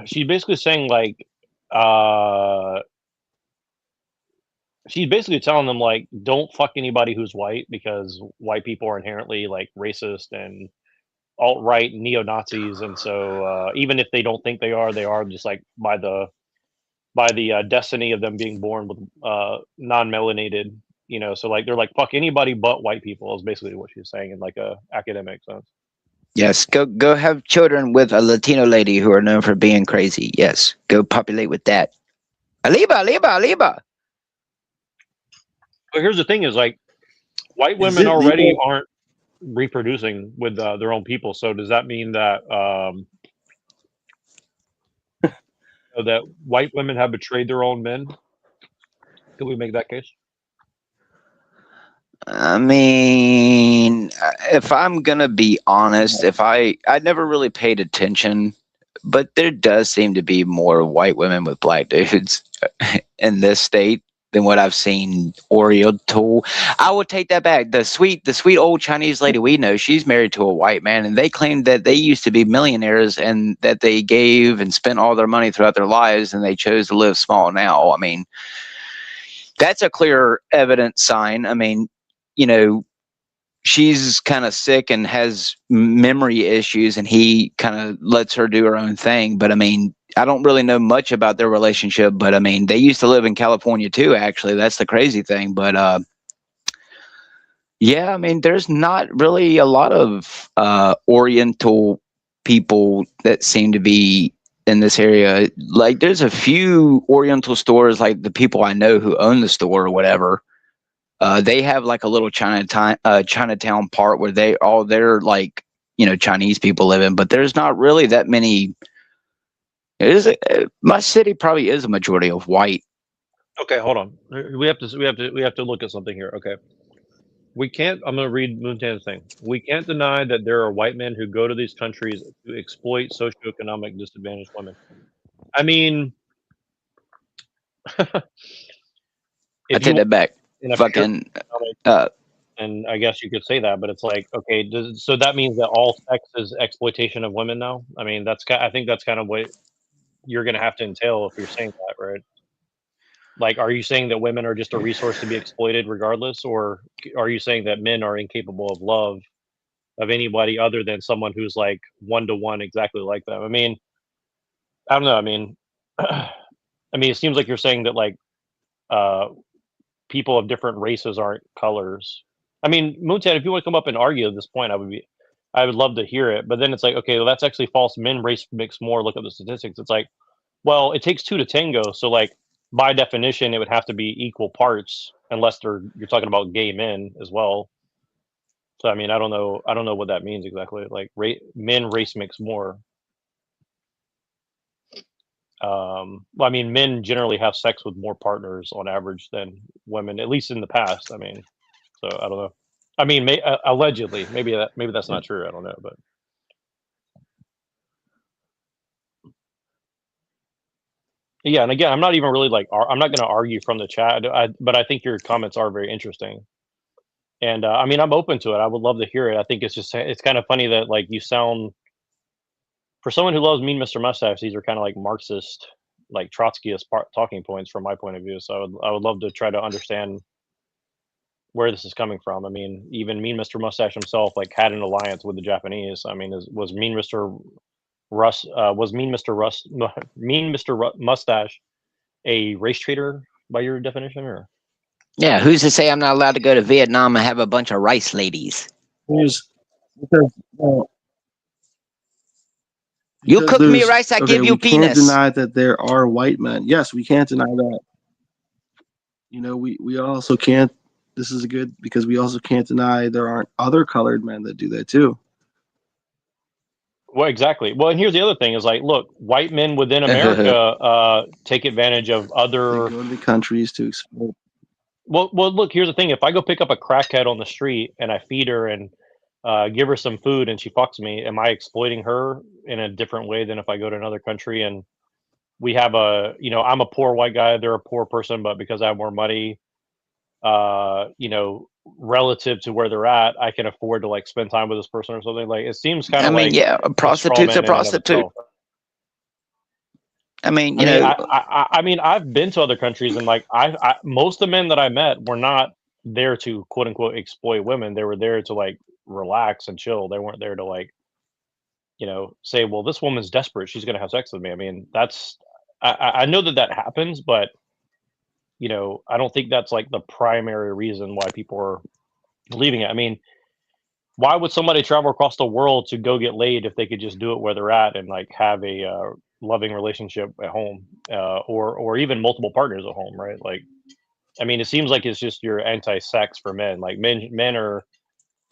she's basically saying like, she's basically telling them like, don't fuck anybody who's white, because white people are inherently like racist and alt-right neo-Nazis, and so even if they don't think they are just like by the destiny of them being born with non-melanated You know, so like they're like fuck anybody but white people is basically what she's saying in like a academic sense. Yes, go have children with a Latino lady who are known for being crazy. Yes, go populate with that. Aliba, aliba, aliba. But here's the thing: is like white Is women it already legal? aren't reproducing with their own people. So does that mean that that white women have betrayed their own men? Could we make that case? I mean, if I'm gonna be honest, if I never really paid attention, but there does seem to be more white women with black dudes in this state than what I've seen Oriental. I would take that back. The sweet old Chinese lady we know, she's married to a white man, and they claimed that they used to be millionaires and that they gave and spent all their money throughout their lives, and they chose to live small now. I mean, that's a clear evident sign. I mean, you know, she's kind of sick and has memory issues, and he kind of lets her do her own thing. But I mean, I don't really know much about their relationship, but I mean, they used to live in California too, actually. That's the crazy thing. But yeah, I mean, there's not really a lot of Oriental people that seem to be in this area. Like, there's a few Oriental stores, like the people I know who own the store or whatever. They have like a little Chinatown part where they're like, you know, Chinese people live in, but there's not really that many. My city probably is a majority of white. Okay, hold on. We have to look at something here. Okay. We can't. I'm going to read Moontan's thing. We can't deny that there are white men who go to these countries to exploit socioeconomic disadvantaged women. I mean, I if take you that back. in a pure Fucking economic, and I guess you could say that, but it's like, okay, so that means that all sex is exploitation of women now? I mean, I think that's kind of what you're going to have to entail if you're saying that, right? Like, are you saying that women are just a resource to be exploited regardless, or are you saying that men are incapable of love of anybody other than someone who's like one to one exactly like them? I mean, I don't know. I mean, I mean, it seems like you're saying that like uh, people of different races aren't colors. I mean, Moontan, if you want to come up and argue at this point, I would love to hear it. But then it's like, okay, well, that's actually false. Men race mix more. Look at the statistics. It's like, well, it takes two to tango. So like by definition, it would have to be equal parts, unless you're talking about gay men as well. So I mean, I don't know what that means exactly. Like men race mix more. Well, I mean, men generally have sex with more partners on average than women, at least in the past. I mean, so I don't know. I mean, allegedly, maybe that's not true. I don't know, but yeah. And again, I'm not even really like I'm not going to argue from the chat, but I think your comments are very interesting. And I mean, I'm open to it. I would love to hear it. I think it's kind of funny that like you sound, for someone who loves Mean Mr. Mustache, these are kind of like Marxist, like Trotskyist talking points from my point of view. So I would love to try to understand where this is coming from. I mean, even Mean Mr. Mustache himself like had an alliance with the Japanese. I mean, was Mean Mr. Mean Mr. Mustache a race traitor by your definition, or? Yeah, who's to say I'm not allowed to go to Vietnam and have a bunch of rice ladies? Because, You cook me rice, I okay, give you we can't penis. deny that there are white men. Yes, we can't deny that. You know, we also can't. This is good because we also can't deny there aren't other colored men that do that too. Well, exactly. Well, and here's the other thing: is like, look, white men within America take advantage of other. They go to the countries to exploit. Well, look. Here's the thing: if I go pick up a crackhead on the street and I feed her and give her some food and she fucks me, am I exploiting her in a different way than if I go to another country and we have I'm a poor white guy, they're a poor person, but because I have more money, relative to where they're at, I can afford to like spend time with this person or something. Like it seems kind I of mean, like yeah, a prostitute's a prostitute. I mean, you know, I mean, I've been to other countries and like most of the men that I met were not there to quote unquote exploit women. They were there to like relax and chill. They weren't there to like, say, well, this woman's desperate, she's gonna have sex with me. I mean, I know that happens, but you know, I don't think that's like the primary reason why people are leaving it. I mean, why would somebody travel across the world to go get laid if they could just do it where they're at and like have a loving relationship at home, or even multiple partners at home, right? Like, I mean, it seems like it's just you're anti-sex for men. Like men are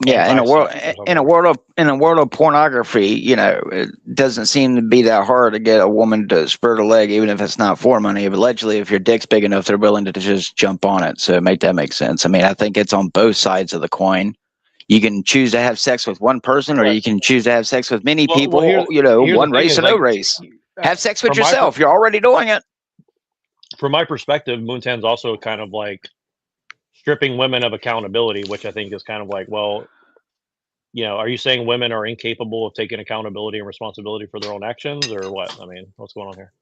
Yeah, in a world anti-sex or in a something. world of pornography, you know, it doesn't seem to be that hard to get a woman to spread a leg, even if it's not for money. But allegedly, if your dick's big enough, they're willing to just jump on it. So make that make sense. I mean, I think it's on both sides of the coin. You can choose to have sex with one person, or Right. you can choose to have sex with many Well, people. You know, here's the one thing race is or no like, race. Have sex with from my yourself. You're already doing it. from my perspective, Moontan's also kind of like stripping women of accountability, which I think is kind of like, well, you know, are you saying women are incapable of taking accountability and responsibility for their own actions, or what? I mean, what's going on here?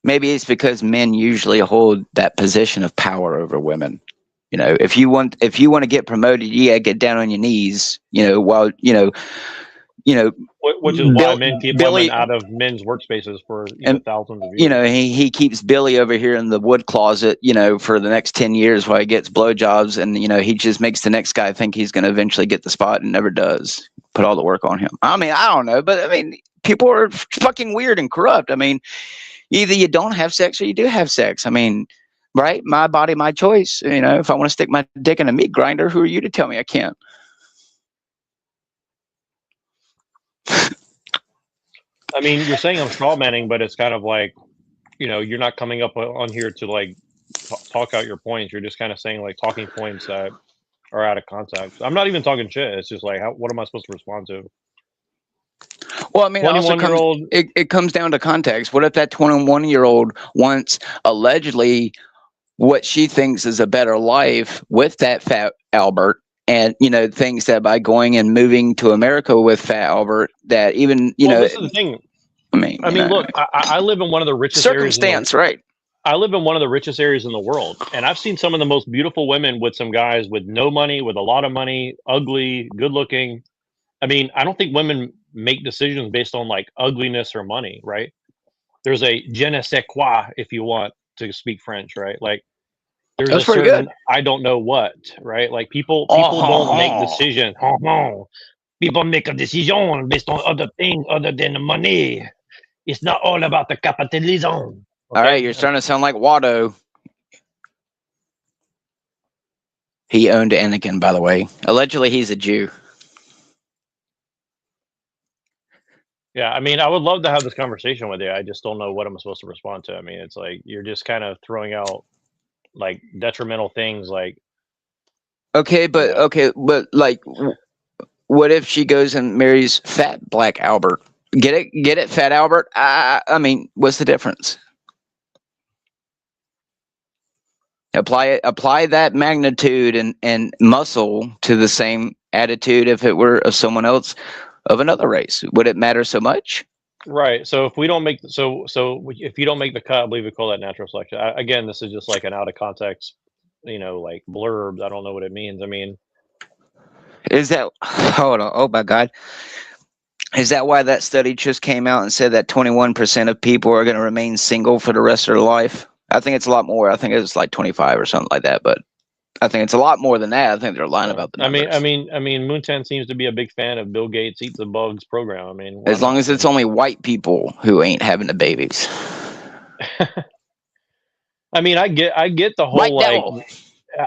Maybe it's because men usually hold that position of power over women. You know, if you want to get promoted, yeah, get down on your knees. You know, while you know, Which is why Bill, men keep women Billy, out of men's workspaces for, you know, and thousands of you years. know, he keeps Billy over here in the wood closet, you know, for the next 10 years while he gets blowjobs, and you know, he just makes the next guy think he's going to eventually get the spot and never does. Put all the work on him. I mean, I don't know, but I mean, people are fucking weird and corrupt. I mean, either you don't have sex or you do have sex. I mean, right? My body, my choice. You know, if I want to stick my dick in a meat grinder, who are you to tell me I can't? I mean, you're saying I'm straw manning, but it's kind of like, you know, you're not coming up on here to like talk out your points. You're just kind of saying like talking points that are out of context. I'm not even talking shit. It's just like, what am I supposed to respond to? Well, I mean, 21-year-old. It comes down to context. What if that 21-year-old wants allegedly what she thinks is a better life with that fat Albert, and you know, thinks that by going and moving to America with fat Albert, that even you Well, know, this is the thing. I mean, I mean, look, I live in one of the richest areas in the circumstance, right? I live in one of the richest areas in the world, and I've seen some of the most beautiful women with some guys with no money, with a lot of money, ugly, good looking. I mean, I don't think women make decisions based on like ugliness or money, right? There's a je ne sais quoi, if you want to speak French, right? Like there's That's a pretty certain good. I don't know what, right? Like people Oh, don't make decisions. People make a decision based on other things other than the money. It's not all about the capitalism. all right, Okay. you're starting to sound like Watto. He owned Anakin, by the way. Allegedly, he's a Jew. Yeah, I mean, I would love to have this conversation with you. I just don't know what I'm supposed to respond to. I mean, it's like you're just kind of throwing out like detrimental things. Like, Okay, but like, what if she goes and marries fat Black Albert? Get it, fat Albert. I mean, what's the difference? Apply that magnitude and muscle to the same attitude if it were of someone else of another race. Would it matter so much? right. So if we don't make if you don't make the cut, I believe we call that natural selection. Again, this is just like an out of context, you know, like blurbs. I don't know what it means. I mean, Is that hold on? Oh my God. Is that why that study just came out and said that 21% of people are going to remain single for the rest of their life? I think it's a lot more. I think it's like 25 or something like that, but I think it's a lot more than that. I think they're lying about the numbers. I mean, Moontan seems to be a big fan of Bill Gates Eat the Bugs program. I mean, why As long not? as it's only white people who ain't having the babies. I mean, I get the whole White like devil.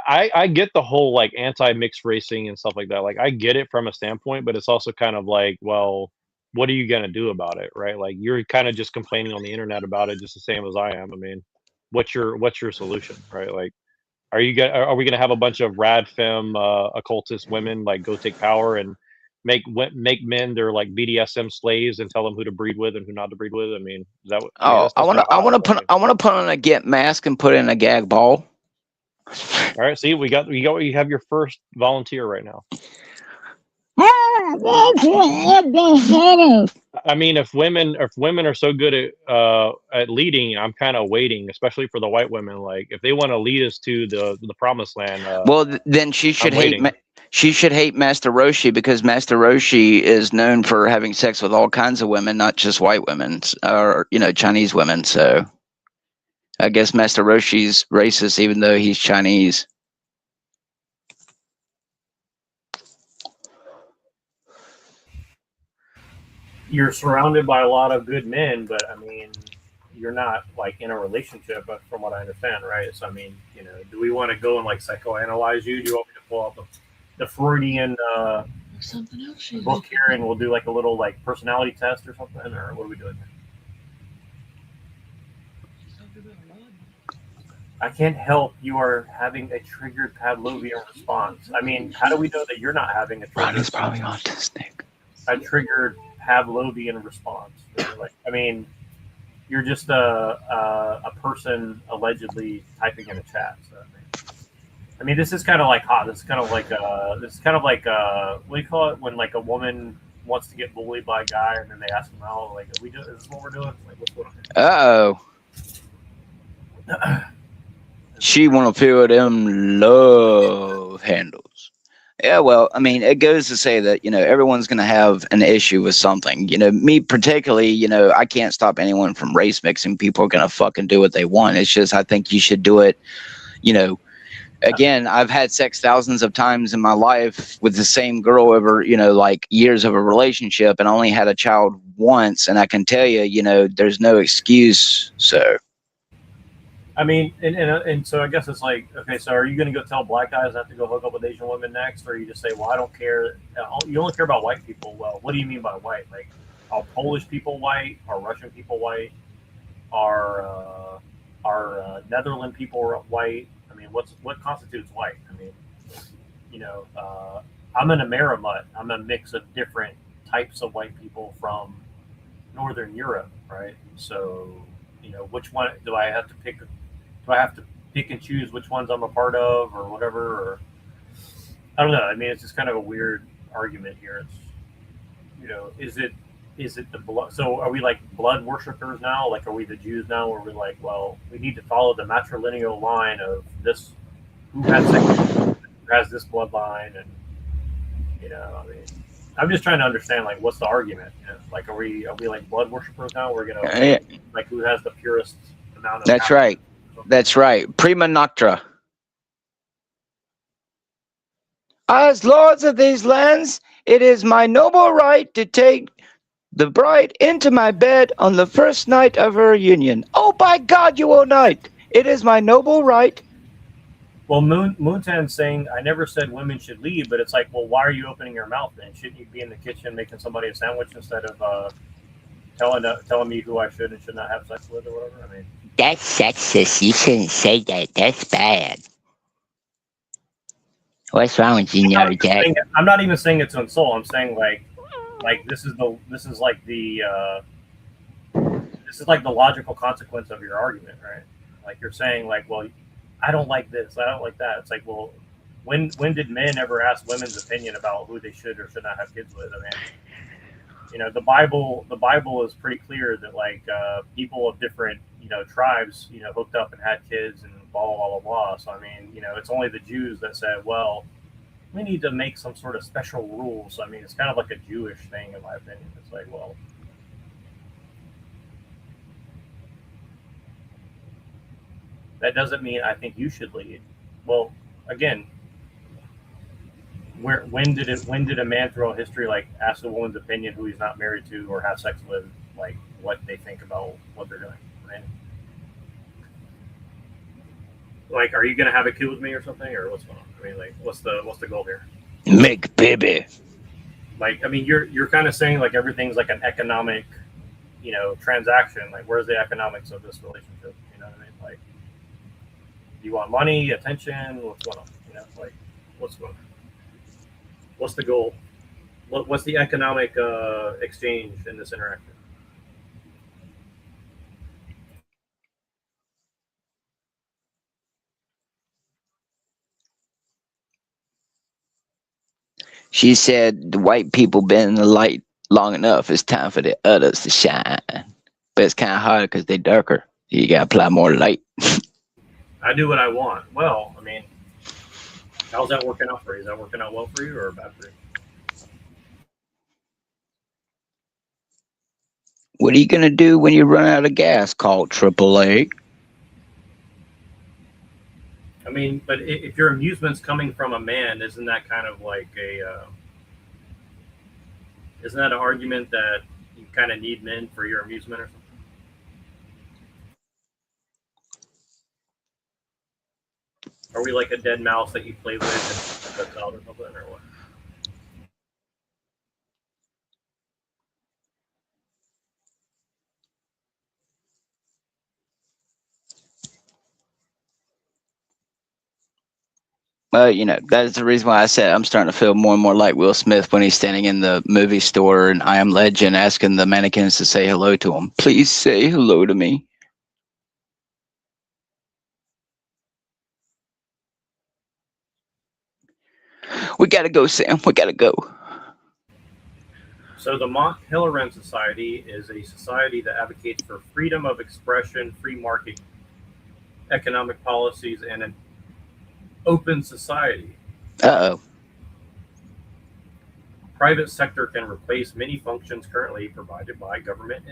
I get the whole like anti-mixed racing and stuff like that. Like I get it from a standpoint, but it's also kind of like, well, what are you gonna do about it, right? Like you're kind of just complaining on the internet about it, just the same as I am. I mean, what's your solution, right? Like, are we gonna have a bunch of rad femme occultist women like go take power and make men their like BDSM slaves and tell them who to breed with and who not to breed with? I mean, is that what, I mean, Oh, that's not I how. want to put on a get mask and put in a gag ball. All right, see, you have your first volunteer right now. I mean, if women are so good at leading, I'm kind of waiting, especially for the white women. Like, if they want to lead us to the promised land, Well, then she should I'm waiting. She should hate Master Roshi because Master Roshi is known for having sex with all kinds of women, not just white women or, Chinese women. So I guess Master Roshi's racist even though he's Chinese. You're surrounded by a lot of good men, but I mean, you're not like in a relationship, but from what I understand, right? So I mean, do we want to go and like psychoanalyze you? Do you want me to pull out the Freudian book here, and we'll do like a little like personality test or something, or what are we doing? I can't help you are having a triggered Pavlovian response. I mean, how do we know that you're not having a triggered? Ronnie's probably autistic. A triggered Pavlovian response. Like, I mean, you're just a person allegedly typing in a chat. So, I mean, this is kind of like hot. This is kind of like what do you call it when like a woman wants to get bullied by a guy and then they ask him out, like, is this what we're doing? Like, what's going on? She want to feel them love handles. Yeah, well, I mean, it goes to say that, everyone's going to have an issue with something. Me particularly, I can't stop anyone from race mixing. People are going to fucking do what they want. It's just, I think you should do it, Again, I've had sex thousands of times in my life with the same girl over, like years of a relationship, and I only had a child once. And I can tell you, there's no excuse. So. I mean, and so I guess it's like, okay, so are you going to go tell black guys not to go hook up with Asian women next, or you just say, well, I don't care. You only care about white people. Well, what do you mean by white? Like, are Polish people white? Are Russian people white? Are Netherland people white? I mean, what constitutes white? I mean, I'm an Amerimut. I'm a mix of different types of white people from Northern Europe, right? So, which one do I have to pick? Do I have to pick and choose which ones I'm a part of or whatever? Or I don't know. I mean, it's just kind of a weird argument here. It's, is it the blood? So are we like blood worshippers now? Like, are we the Jews now? Where we're like, well, we need to follow the matrilineal line of this, who has this bloodline, and I mean, I'm just trying to understand like what's the argument? Like, are we like blood worshippers now? We're gonna like who has the purest amount of. That's right. That's right. Prima noctra. As lords of these lands, it is my noble right to take the bride into my bed on the first night of her union. Oh, by God, you will not. It is my noble right. Well, Moontan's saying, I never said women should leave, but it's like, well, why are you opening your mouth then? Shouldn't you be in the kitchen making somebody a sandwich instead of telling me who I should and should not have sex with or whatever? I mean, that's sexist. You shouldn't say that. That's bad. What's wrong with you, Jack? I'm not even saying it to insult. I'm saying like this is like the logical consequence of your argument, right? Like you're saying like, well, I don't like this, I don't like that. It's like, well, when did men ever ask women's opinion about who they should or should not have kids with? I mean, the Bible is pretty clear that like people of different tribes hooked up and had kids and blah blah blah blah. So I mean, it's only the Jews that said, well, we need to make some sort of special rules. I mean, it's kind of like a Jewish thing in my opinion. It's like, well, that doesn't mean I think you should lead. Well, again, when did a man throughout history like ask a woman's opinion who he's not married to or have sex with, like what they think about what they're doing? Right? Like, are you gonna have a kid with me or something, or what's going on? I mean, like, what's the goal here? Make baby. Like, I mean, you're kind of saying like everything's like an economic, transaction. Like, where's the economics of this relationship? You know what I mean? Like, do you want money, attention? What's going on? Like, what's going on? What's the goal? What's the economic exchange in this interaction? She said the white people been in the light long enough. It's time for the others to shine. But it's kind of hard because they're darker. You got to apply more light. I do what I want. Well, I mean, How's that working out for you? Is that working out well for you or bad for you? What are you gonna do when you run out of gas? Call AAA. I mean, but if your amusement's coming from a man, isn't that kind of like isn't that an argument that you kind of need men for your amusement or something? Are we like a dead mouse that you play with and that's out or something, or what? Well, that is the reason why I said I'm starting to feel more and more like Will Smith when he's standing in the movie store and I Am Legend asking the mannequins to say hello to him. Please say hello to me. We gotta go, Sam. We gotta go. So the Mont Pelerin Society is a society that advocates for freedom of expression, free market economic policies, and an open society. Uh-oh. Private sector can replace many functions currently provided by government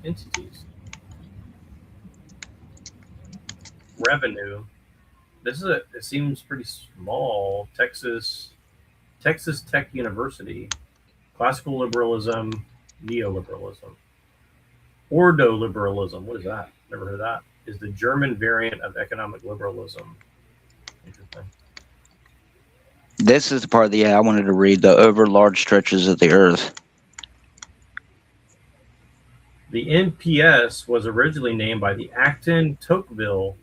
entities. Revenue. It seems pretty small. Texas Tech University. Classical liberalism, neoliberalism. Ordoliberalism. What is that? Never heard of that. Is the German variant of economic liberalism. Interesting. This is the part that I wanted to read, the over large stretches of the earth. The NPS was originally named by the Acton-Tocqueville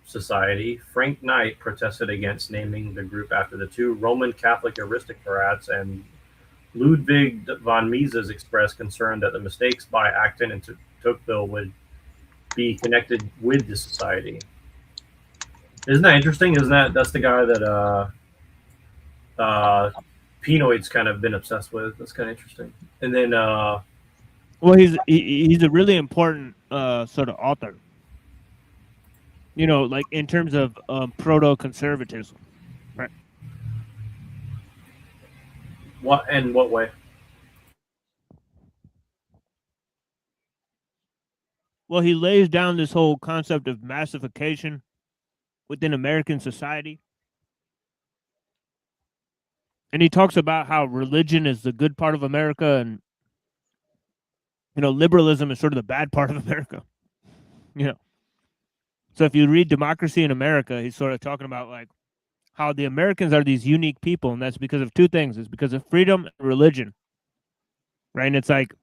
Society. Frank Knight protested against naming the group after the two Roman Catholic aristocrats, and Ludwig von Mises expressed concern that the mistakes by Acton and Tocqueville would be connected with the society. Isn't that interesting? That's the guy that Pinoid's kind of been obsessed with. That's kind of interesting. And then well, he's a really important sort of author. Like in terms of proto-conservatism, right? What way? Well, he lays down this whole concept of massification within American society. And he talks about how religion is the good part of America and, liberalism is sort of the bad part of America. So if you read Democracy in America, he's sort of talking about like how the Americans are these unique people, and that's because of two things. It's because of freedom and religion, right? And it's like,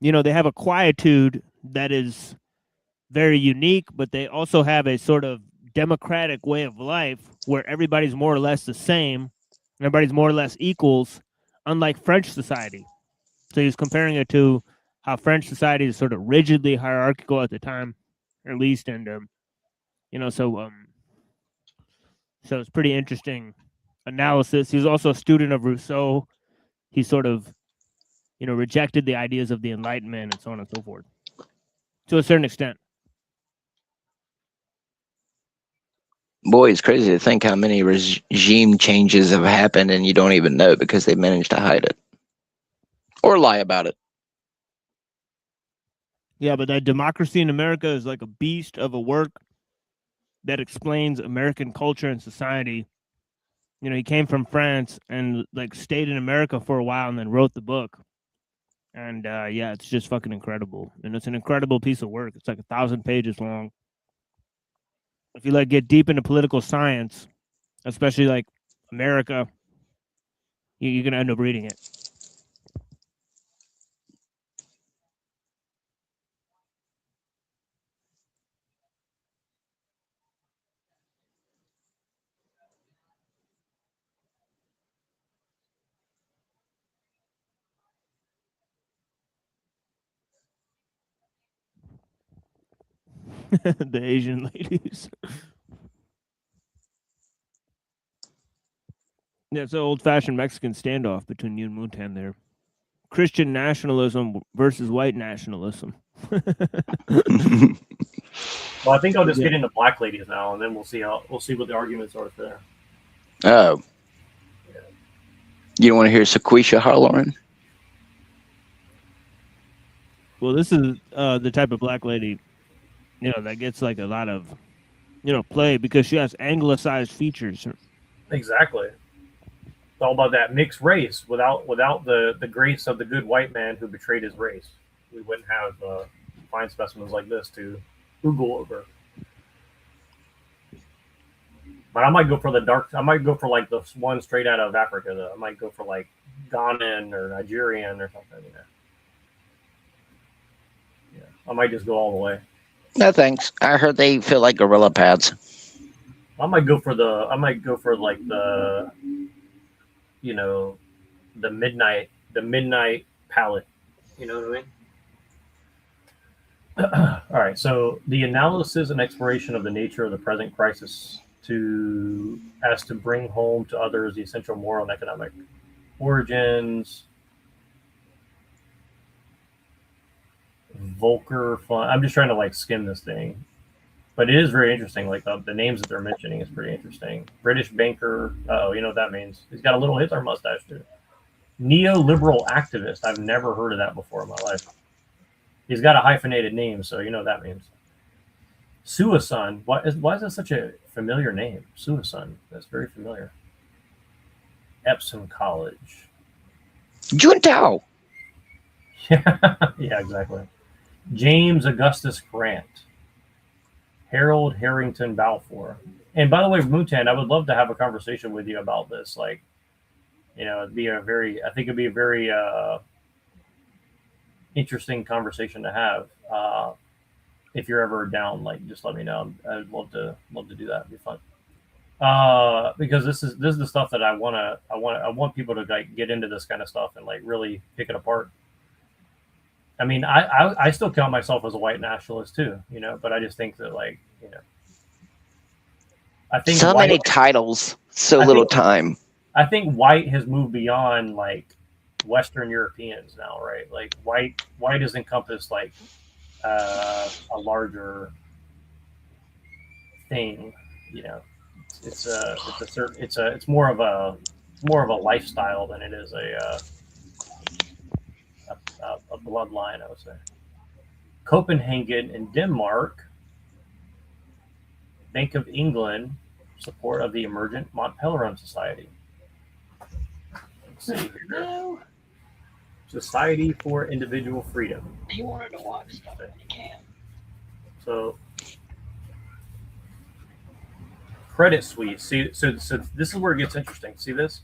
they have a quietude that is very unique, but they also have a sort of democratic way of life where everybody's more or less the same, everybody's more or less equals, unlike French society. So he's comparing it to how French society is sort of rigidly hierarchical at the time, at least, and so it's pretty interesting analysis. He was also a student of Rousseau. He sort of, rejected the ideas of the Enlightenment and so on and so forth, to a certain extent. Boy, it's crazy to think how many regime changes have happened and you don't even know because they managed to hide it or lie about it. Yeah, but that Democracy in America is like a beast of a work that explains American culture and society. He came from France and like stayed in America for a while and then wrote the book. And yeah, it's just fucking incredible. And it's an incredible piece of work. It's like 1,000 pages long. If you like get deep into political science, especially like America, you're gonna end up reading it. The Asian ladies. Yeah, it's an old-fashioned Mexican standoff between you and Muntan there. Christian nationalism versus white nationalism. Well, I think I'll just get into black ladies now, and then we'll see what the arguments are there. Oh. You don't want to hear Sequisha Harloren? Well, this is the type of black lady, that gets like a lot of, play because she has anglicized features. Exactly. It's all about that mixed race. Without the grace of the good white man who betrayed his race, we wouldn't have fine specimens like this to Google over. But I might go for I might go for like the one straight out of Africa, though. I might go for like Ghanaian or Nigerian or something. Yeah, I might just go all the way. No thanks. I heard they feel like gorilla pads. I might go for like the the midnight palette. You know what I mean? All right. So the analysis and exploration of the nature of the present crisis to bring home to others the essential moral and economic origins. Volker fun. I'm just trying to like skim this thing, but it is very interesting. Like the names that they're mentioning is pretty interesting. British banker. Oh, you know what that means? He's got a little Hitler mustache too. Neoliberal activist. I've never heard of that before in my life. He's got a hyphenated name, so you know what that means. Suisun. Why is that such a familiar name? Suisun. That's very familiar. Epsom College. Juntao. Yeah, exactly. James Augustus Grant. Harold Harrington Balfour. And by the way, Mutan, I would love to have a conversation with you about this. Like, it'd be I think it'd be a very interesting conversation to have. If you're ever down, like, just let me know. I'd love to do that. It'd be fun. Because this is the stuff that I want people to like get into this kind of stuff and like really pick it apart. I mean, I still count myself as a white nationalist too, but I just think that like, I think so many titles, so little time. I think white has moved beyond like Western Europeans now, right? Like white has encompassed like a larger thing, it's more of a lifestyle than it is a bloodline, I would say. Copenhagen in Denmark. Bank of England, support of the emergent Mont Pelerin Society. Let's see here. Society for Individual Freedom. You wanted to watch stuff, you can. So, Credit Suisse. See, so this is where it gets interesting. See this?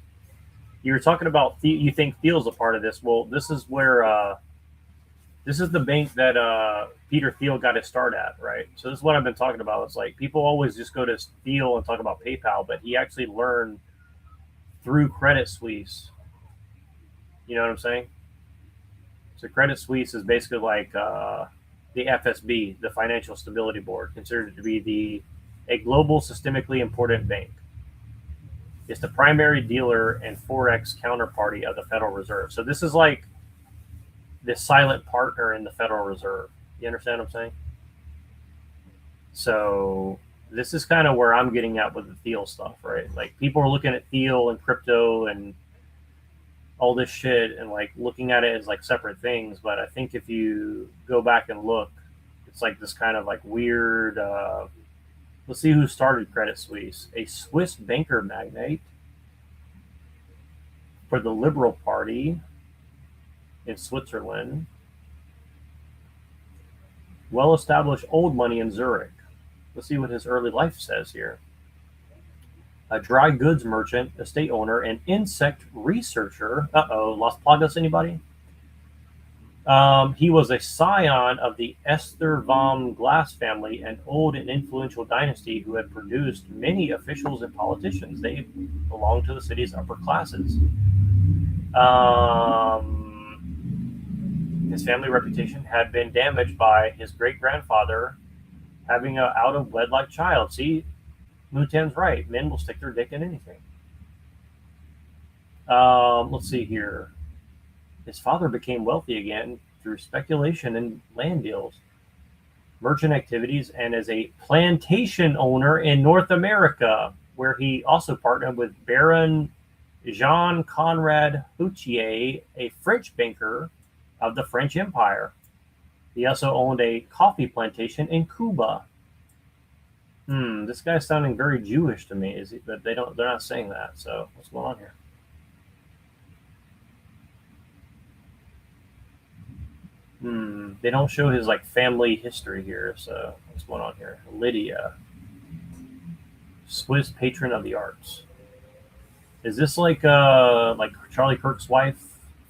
You were talking about you think Thiel's a part of this. Well, this is where this is the bank that Peter Thiel got his start at, right? So this is what I've been talking about. It's like people always just go to Thiel and talk about PayPal, but he actually learned through Credit Suisse. You know what I'm saying? So Credit Suisse is basically like the FSB, the Financial Stability Board, considered to be a global systemically important bank. It's the primary dealer and forex counterparty of the Federal Reserve. So this is like the silent partner in the Federal Reserve. You understand what I'm saying? So this is kind of where I'm getting at with the Thiel stuff, right? Like people are looking at Thiel and crypto and all this shit and like looking at it as like separate things. But I think if you go back and look, it's like this kind of like weird, let's see who started Credit Suisse. A Swiss banker magnate for the Liberal Party in Switzerland. Well-established old money in Zurich. Let's see what his early life says here. A dry goods merchant, estate owner, and insect researcher. Las Plagas, anybody? He was a scion of the Estervam Glass family, an old and influential dynasty who had produced many officials and politicians. They belonged to the city's upper classes. His family reputation had been damaged by his great-grandfather having an out-of-wedlock child. See, Mutan's right. Men will stick their dick in anything. Let's see here. His father became wealthy again through speculation and land deals. merchant activities and as a plantation owner in North America, where he also partnered with Baron Jean Conrad Houtier, a French banker of the French Empire. He also owned a coffee plantation in Cuba. This guy's sounding very Jewish to me. Is he? But they're not saying that. So what's going on here? They don't show his like family history here. So what's going on here? Lydia, Swiss patron of the arts. Is this like Charlie Kirk's wife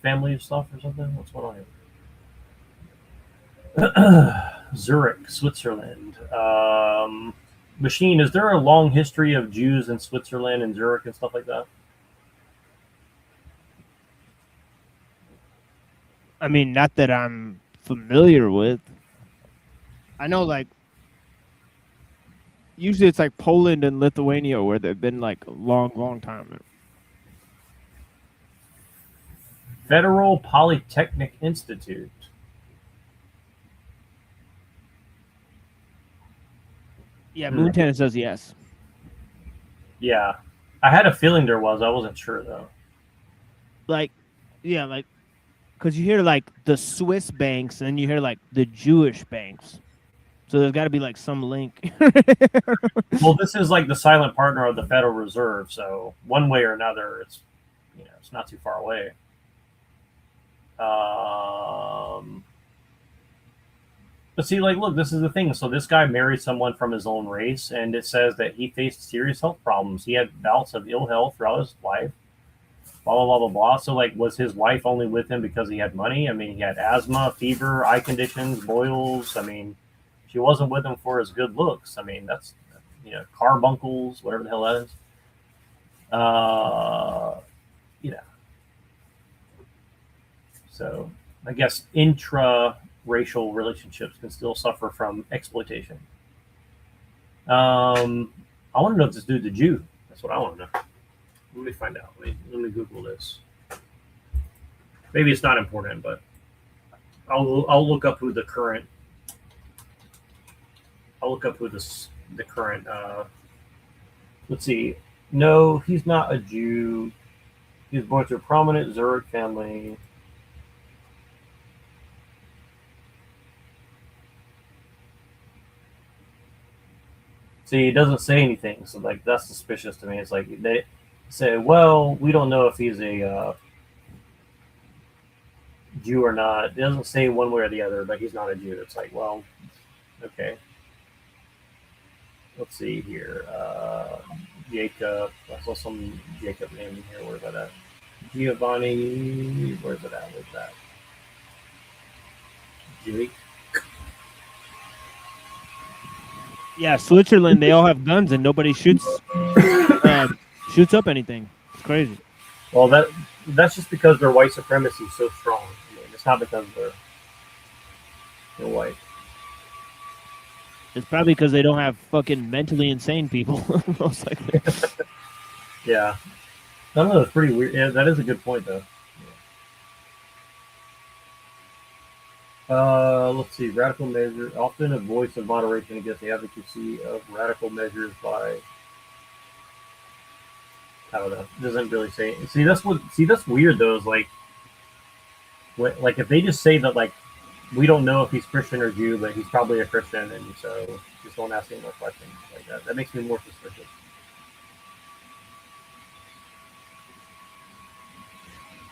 family stuff or something? What's going on here? Zurich, Switzerland. Machine, is there a long history of Jews in Switzerland and Zurich and stuff like that? I mean, not that I'm familiar with. I know, like, usually it's like Poland and Lithuania where they've been like a long time. Federal Polytechnic Institute. Yeah, Montana says yes. Yeah. I had a feeling there was. I wasn't sure, though. Like, yeah, like, because you hear like the Swiss banks and you hear like the Jewish banks. So there's got to be like some link. Well, this is like the silent partner of the Federal Reserve. So one way or another, it's not too far away. But see, like, look, this is the thing. So this guy married someone from his own race, and it says that he faced serious health problems. He had bouts of ill health throughout his life. Blah, blah, blah, blah, blah. So, like, was his wife only with him because he had money? I mean, he had asthma, fever, eye conditions, boils. I mean, she wasn't with him for his good looks. I mean, that's, carbuncles, whatever the hell that is. So, I guess intra-racial relationships can still suffer from exploitation. I want to know if this dude's a Jew. That's what I want to know. Let me find out. Let me Google this. Maybe it's not important, but I'll look up who the current. I'll look up who the current. Let's see. No, he's not a Jew. He was born to a prominent Zurich family. See, it doesn't say anything, so like that's suspicious to me. It's like they say, well, we don't know if he's a Jew or not. It doesn't say one way or the other, but he's not a Jew. It's like, well, okay. Let's see here. Jacob. I saw some Jacob name in here. Where's that at? Giovanni. Where's it at? Where's that? Jake. Yeah, Switzerland, they all have guns and nobody shoots up anything. It's crazy. Well, that's just because their white supremacy is so strong. I mean, it's not because they're white. It's probably because they don't have fucking mentally insane people, most likely. Yeah. I don't know. It's pretty weird. Yeah, that is a good point, though. Let's see. Radical measure, often a voice of moderation against the advocacy of radical measures by. I don't know. It doesn't really say. See, that's weird though. Is like if they just say that like we don't know if he's Christian or Jew, but he's probably a Christian, and so just don't ask any more questions like that. That makes me more suspicious.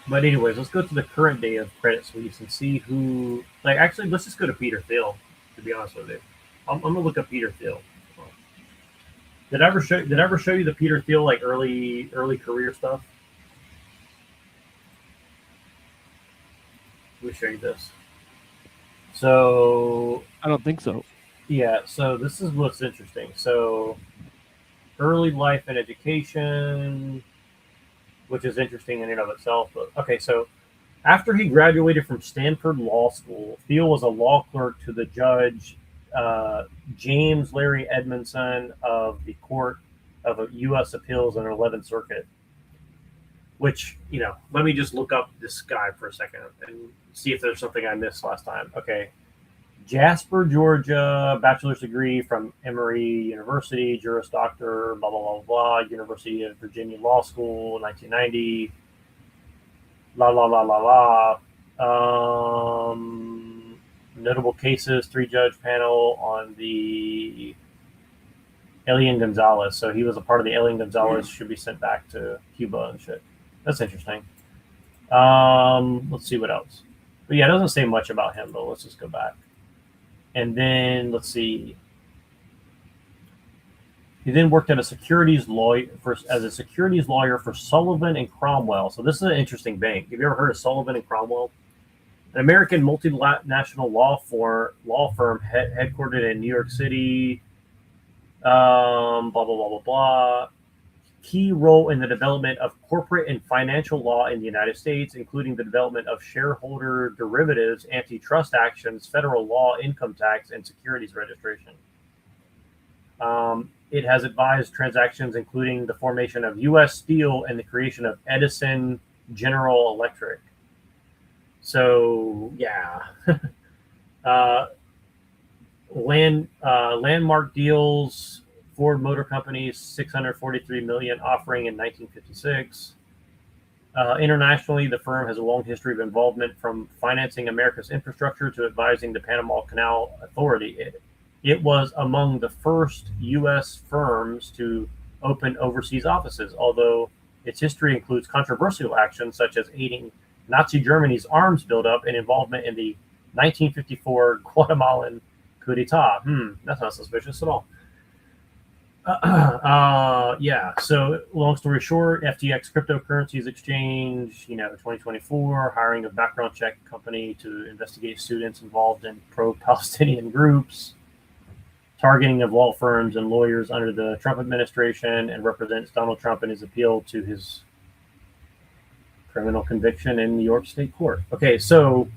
But anyways, let's go to the current day of Credit Suisse and see who. Like, actually, let's just go to Peter Thiel. To be honest with you, I'm gonna look up Peter Thiel. Did I ever show you the Peter Thiel like early career stuff? Let me show you this. So I don't think so. Yeah. So this is what's interesting. So early life and education, which is interesting in and of itself. But okay, so after he graduated from Stanford Law School, Thiel was a law clerk to the judge James Larry Edmondson of the Court of U.S. Appeals in the 11th Circuit. Which, let me just look up this guy for a second and see if there's something I missed last time. Okay. Jasper, Georgia, bachelor's degree from Emory University, Juris Doctor, blah, blah, blah, blah, University of Virginia Law School, 1990, la, la, la, la, la. Notable cases, 3-judge panel on the Elian Gonzalez. So he was a part of the Elian Gonzalez, should be sent back to Cuba and shit. That's interesting. Let's see what else. But yeah, it doesn't say much about him, but let's just go back. And then let's see. He then worked at a securities lawyer as a securities lawyer for Sullivan and Cromwell. So this is an interesting bank. Have you ever heard of Sullivan and Cromwell? An American multinational law firm headquartered in New York City. Blah blah blah blah blah. Key role in the development of corporate and financial law in the United States, including the development of shareholder derivatives, antitrust actions, federal law, income tax, and securities registration. It has advised transactions including the formation of U.S. Steel and the creation of Edison General Electric. So, yeah. Landmark deals, Ford Motor Company, $643 million offering in 1956. Internationally, the firm has a long history of involvement from financing America's infrastructure to advising the Panama Canal Authority. It was among the first U.S. firms to open overseas offices, although its history includes controversial actions such as aiding Nazi Germany's arms buildup and involvement in the 1954 Guatemalan coup d'etat. That's not suspicious at all. Yeah. So, long story short, FTX Cryptocurrencies Exchange, 2024, hiring a background check company to investigate students involved in pro-Palestinian groups, targeting of law firms and lawyers under the Trump administration, and represents Donald Trump in his appeal to his criminal conviction in New York State Court. Okay, so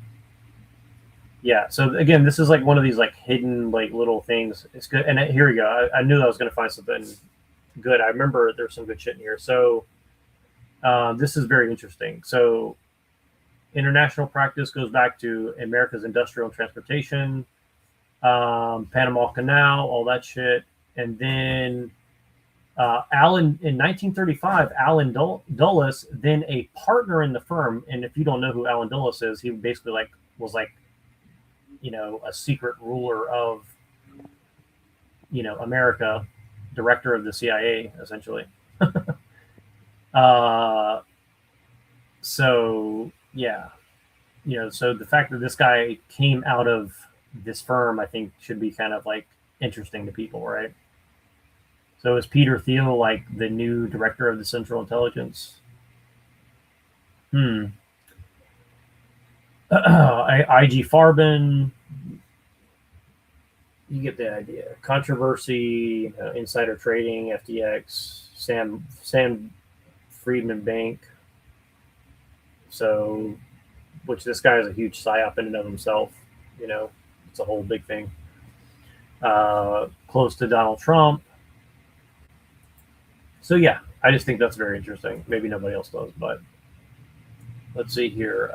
yeah, so again, this is like one of these like hidden like little things. It's good, and here we go. I knew I was going to find something good. I remember there's some good shit in here. So this is very interesting. So international practice goes back to America's industrial and transportation, Panama Canal, all that shit, and then Alan in 1935, Alan Dulles, then a partner in the firm. And if you don't know who Alan Dulles is, he basically was a secret ruler of, America, director of the CIA, essentially. So yeah, so the fact that this guy came out of this firm, I think, should be kind of like interesting to people, right? So is Peter Thiel like the new director of the Central Intelligence? IG Farben, you get the idea. Controversy, insider trading, FTX, Sam Friedman Bank. So, which this guy is a huge psyop in and of himself. It's a whole big thing. Close to Donald Trump. So yeah, I just think that's very interesting. Maybe nobody else does, but let's see here.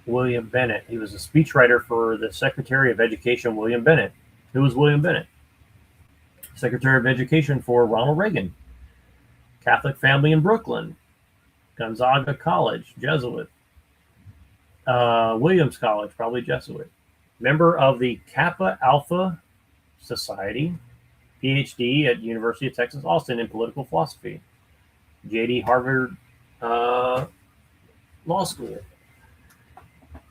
William Bennett. He was a speechwriter for the Secretary of Education, William Bennett. Who was William Bennett? Secretary of Education for Ronald Reagan. Catholic family in Brooklyn. Gonzaga College, Jesuit. Williams College, probably Jesuit. Member of the Kappa Alpha Society. PhD at University of Texas Austin in political philosophy. JD Harvard Law School.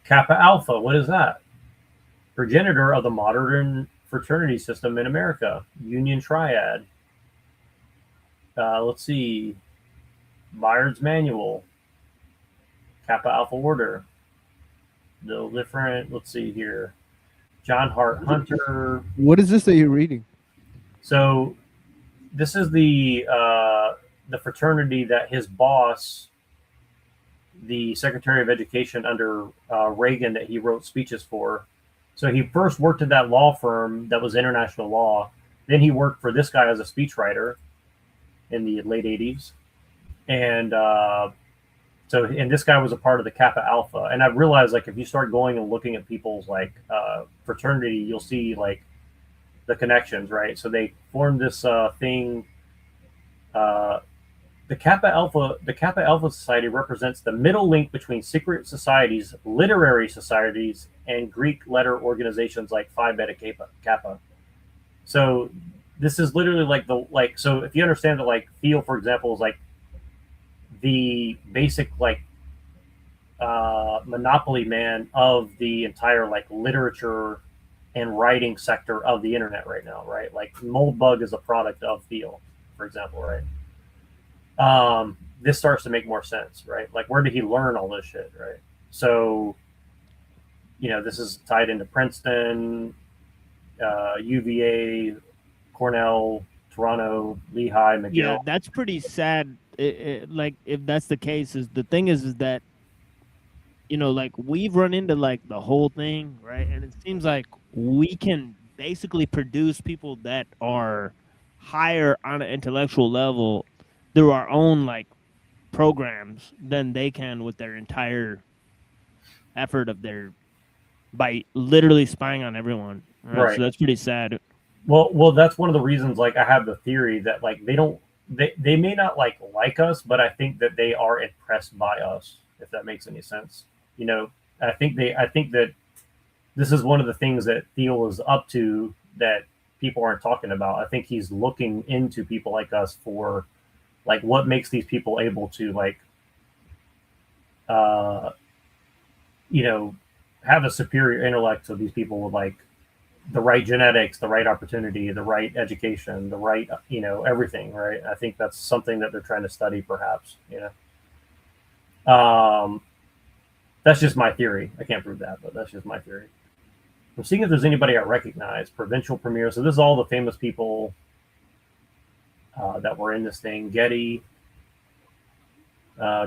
Kappa Alpha, what is that? Progenitor of the modern fraternity system in America. Union Triad. Let's see. Byard's Manual. Kappa Alpha Order. The different, let's see here. John Hart Hunter. What is this that you're reading? So this is the fraternity that his boss, the Secretary of Education under Reagan, that he wrote speeches for. So he first worked at that law firm that was international law. Then he worked for this guy as a speechwriter in the late 80s. And So, and this guy was a part of the Kappa Alpha, and I realized like if you start going and looking at people's like fraternity, you'll see like the connections, right? So they formed this thing. The Kappa Alpha Society represents the middle link between secret societies, literary societies, and Greek letter organizations like Phi Beta Kappa. So this is literally like so if you understand that like Thiel, for example, is like the basic like monopoly man of the entire like literature and writing sector of the internet right now, right? Like Moldbug is a product of Thiel, for example, right? This starts to make more sense, right? Like, where did he learn all this shit, right? So, this is tied into Princeton, UVA, Cornell, Toronto, Lehigh, McGill. Yeah, that's pretty sad. Like, if that's the case, is the thing is that, like we've run into like the whole thing, right? And it seems like we can basically produce people that are higher on an intellectual level through our own like programs than they can with their entire effort of by literally spying on everyone. Right. So that's pretty sad. Well, that's one of the reasons. Like, I have the theory that like they may not like us, but I think that they are impressed by us. If that makes any sense, I think that this is one of the things that Thiel is up to that people aren't talking about. I think he's looking into people like us for like what makes these people able to like have a superior intellect, so these people with like the right genetics, the right opportunity, the right education, the right everything, right? I think that's something that they're trying to study, perhaps. That's just my theory. I can't prove that, but that's just my theory. I'm seeing if there's anybody I recognize. Provincial premier. So this is all the famous people that were in this thing. Getty,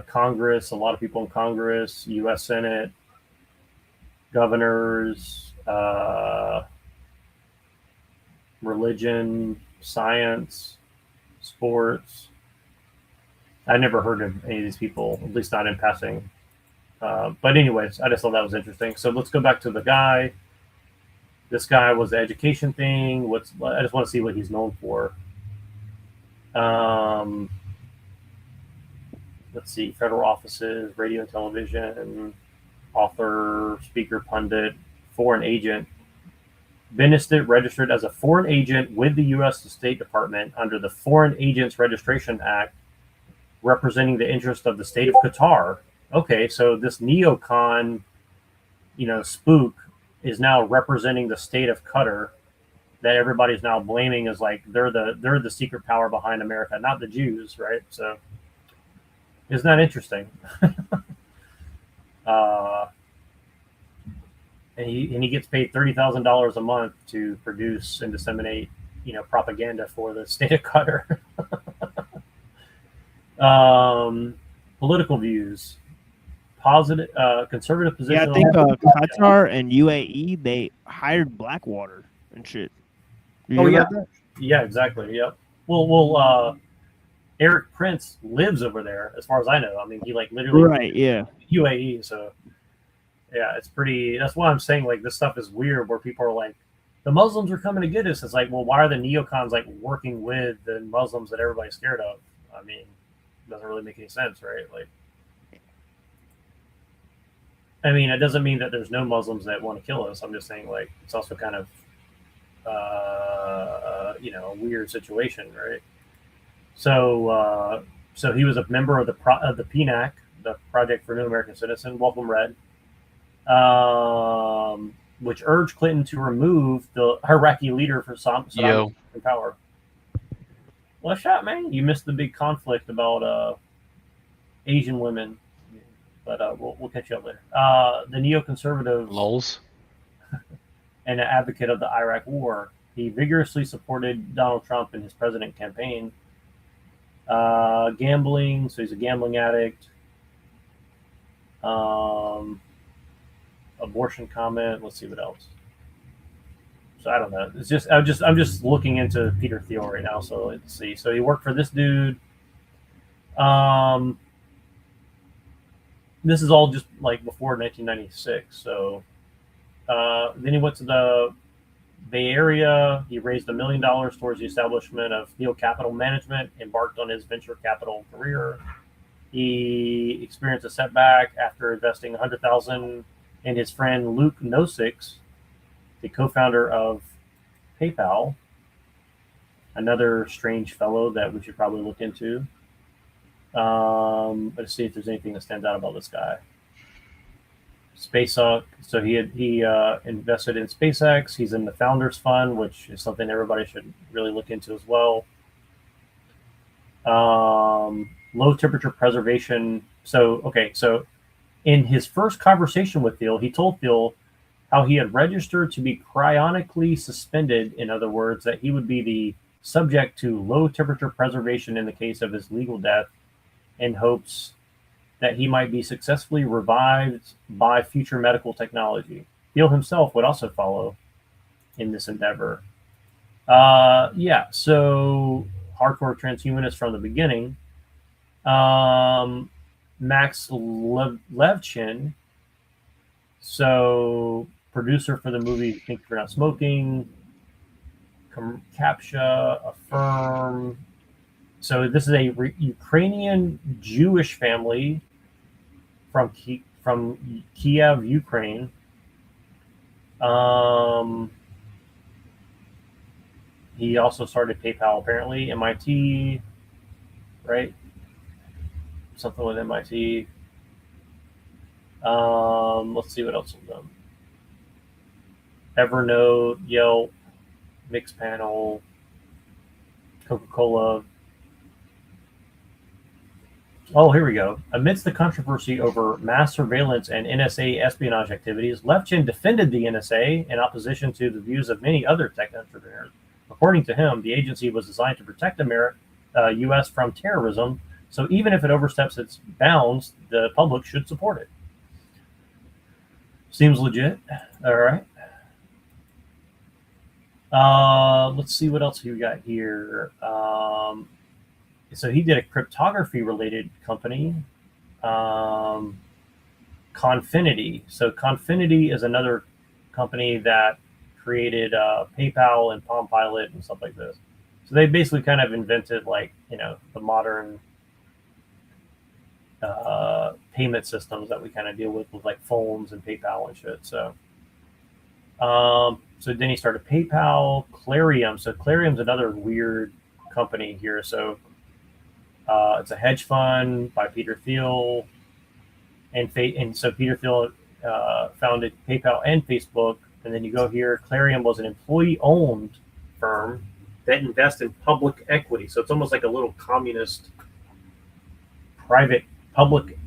Congress, a lot of people in Congress, U.S. Senate, governors, religion, science, sports. I never heard of any of these people, at least not in passing. But anyways, I just thought that was interesting. So let's go back to the guy. This guy was the education thing. I just want to see what he's known for. Let's see, federal offices, radio and television, author, speaker, pundit, foreign agent. Been registered as a foreign agent with the U.S. State Department under the Foreign Agents Registration Act, representing the interest of the state of Qatar. Okay, so this neocon, spook is now representing the state of Qatar, that everybody's now blaming as like they're the secret power behind America, not the Jews, right? So, isn't that interesting? And he gets paid $30,000 a month to produce and disseminate, propaganda for the state of Qatar. Political views. Positive, conservative position. Yeah, I think Qatar and UAE, they hired Blackwater and shit. Yeah, exactly. Yep. Well, Eric Prince lives over there, as far as I know. I mean, he like literally UAE. So yeah, it's pretty. That's why I'm saying like this stuff is weird, where people are like, the Muslims are coming to get us. It's like, well, why are the neocons like working with the Muslims that everybody's scared of? I mean, it doesn't really make any sense, right? Like. I mean, it doesn't mean that there's no Muslims that want to kill us. I'm just saying, like, it's also kind of, a weird situation, right? So, so he was a member of the PNAC, the Project for New American Citizen, Welcome Red, which urged Clinton to remove the Iraqi leader for Saddam from power. Well, shot, man. You missed the big conflict about Asian women. But we'll catch you up later. The neoconservative lols and an advocate of the Iraq War. He vigorously supported Donald Trump in his president campaign. Gambling, so he's a gambling addict. Abortion comment. Let's see what else. So I don't know. It's just I'm just looking into Peter Thiel right now. So let's see. So he worked for this dude. this is all just like before 1996. So then he went to the Bay Area. He raised $1 million towards the establishment of Thiel Capital Management, embarked on his venture capital career. He experienced a setback after investing $100,000 in his friend Luke Nozick, the co-founder of PayPal, another strange fellow that we should probably look into. Let's see if there's anything that stands out about this guy. SpaceX. So he invested in SpaceX. He's in the Founders Fund, which is something everybody should really look into as well. Low temperature preservation. So in his first conversation with Thiel, he told Thiel how he had registered to be cryonically suspended. In other words, that he would be the subject to low temperature preservation in the case of his legal death, in hopes that he might be successfully revived by future medical technology. Thiel himself would also follow in this endeavor. So hardcore transhumanist from the beginning. Max Levchin, so producer for the movie Think You're Not Smoking, CAPTCHA, Affirm. So this is a Ukrainian Jewish family from Kiev, Ukraine. He also started PayPal, apparently. MIT, right? Something with MIT. Let's see what else we've done. Evernote, Yelp, Mixpanel, Coca-Cola. Oh, here we go. Amidst the controversy over mass surveillance and NSA espionage activities, Levchin defended the NSA in opposition to the views of many other tech entrepreneurs. According to him, the agency was designed to protect the U.S. from terrorism, so even if it oversteps its bounds, the public should support it. Seems legit. All right. Let's see what else we got here. So he did a cryptography-related company, Confinity. So Confinity is another company that created PayPal and Palm Pilot and stuff like this. So they basically kind of invented, like, the modern payment systems that we kind of deal with like phones and PayPal and shit. So then he started PayPal, Clarium. So Clarium's another weird company here. So it's a hedge fund by Peter Thiel, and so Peter Thiel founded PayPal and Facebook. And then you go here, Clarium was an employee-owned firm that invests in public equity. So it's almost like a little communist private public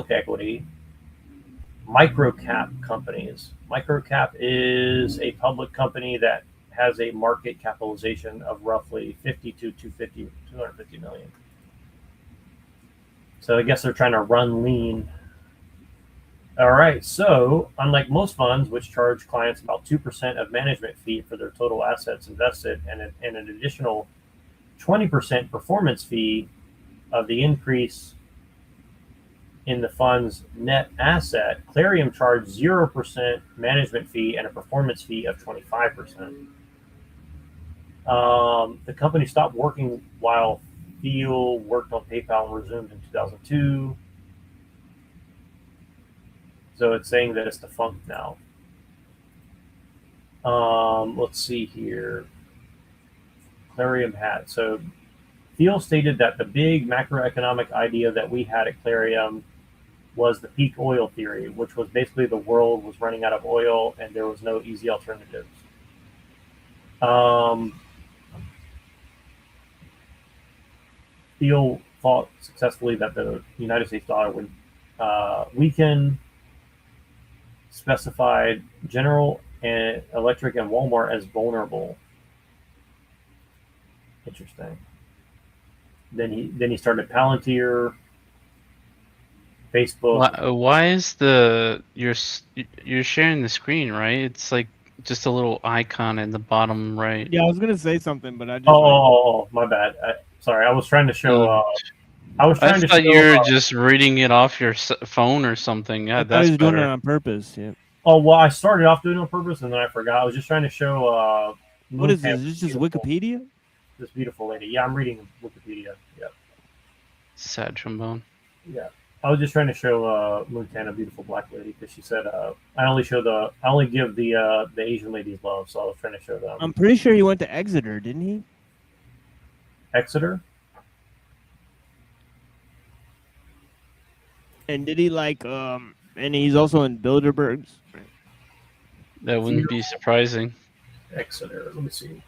equity. Microcap companies. Microcap is a public company that has a market capitalization of roughly 250 million. So I guess they're trying to run lean. All right. So unlike most funds, which charge clients about 2% of management fee for their total assets invested, and an additional 20% performance fee of the increase in the fund's net asset, Clarium charged 0% management fee and a performance fee of 25%. The company stopped working while Thiel worked on PayPal and resumed in 2002. So it's saying that it's defunct now. Let's see here. Clarium had. So Thiel stated that the big macroeconomic idea that we had at Clarium was the peak oil theory, which was basically the world was running out of oil and there was no easy alternatives. Thiel thought successfully that the United States dollar would weaken, specified General Electric and Walmart as vulnerable. Interesting. Then he started Palantir, Facebook. Why is you're sharing the screen, right? It's like just a little icon in the bottom right. Yeah, I was gonna say something, but I just. Oh, my bad. Sorry, I was trying to show I was I trying to thought show. you were just reading it off your phone or something. Yeah, I that's was doing it better. on purpose. Yeah. Oh well, I started off doing it on purpose, and then I forgot. I was just trying to show. What is this? Moontan, Is this just beautiful- Wikipedia? This beautiful lady. Yeah, I'm reading Wikipedia. Yeah. Sad trombone. Yeah. I was just trying to show Moontan a beautiful black lady because she said I only give the Asian ladies love, so I was trying to show them. I'm pretty sure he went to Exeter, didn't he? Exeter. And did he and he's also in Bilderbergs. That wouldn't be surprising. Exeter. Let me see.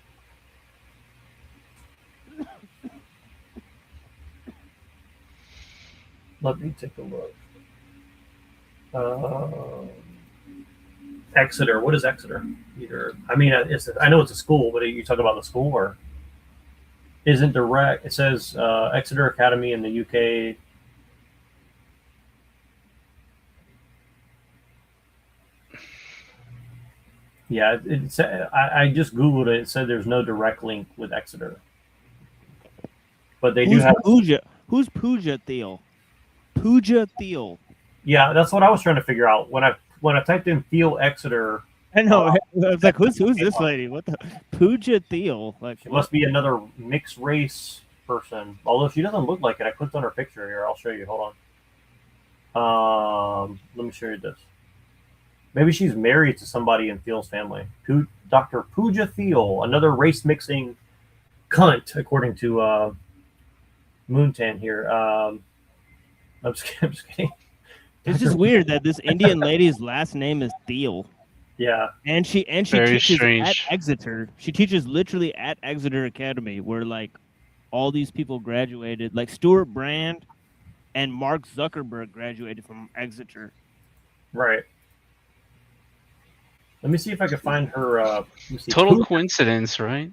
Let me take a look. Exeter. What is Exeter? I know it's a school, but are you talking about the school or isn't direct? It says Exeter Academy in the UK. Yeah, I just googled it. It said there's no direct link with Exeter, but they do have Pooja. Who's Pooja Thiel? Pooja Thiel. Yeah, that's what I was trying to figure out when I typed in Thiel Exeter. I know. I was like, who's this lady? What the Pooja Thiel? Like, She must be another mixed race person. Although she doesn't look like it. I clicked on her picture here. I'll show you. Hold on. Let me show you this. Maybe she's married to somebody in Thiel's family. Dr. Pooja Thiel, another race mixing cunt, according to Moontan here. I'm just kidding. It's just weird that this Indian lady's last name is Thiel. Yeah. And she Very teaches strange. at Exeter. She teaches literally at Exeter Academy, where like all these people graduated. Like Stuart Brand and Mark Zuckerberg graduated from Exeter. Right. Let me see if I can find her. Let me see. Total coincidence, right?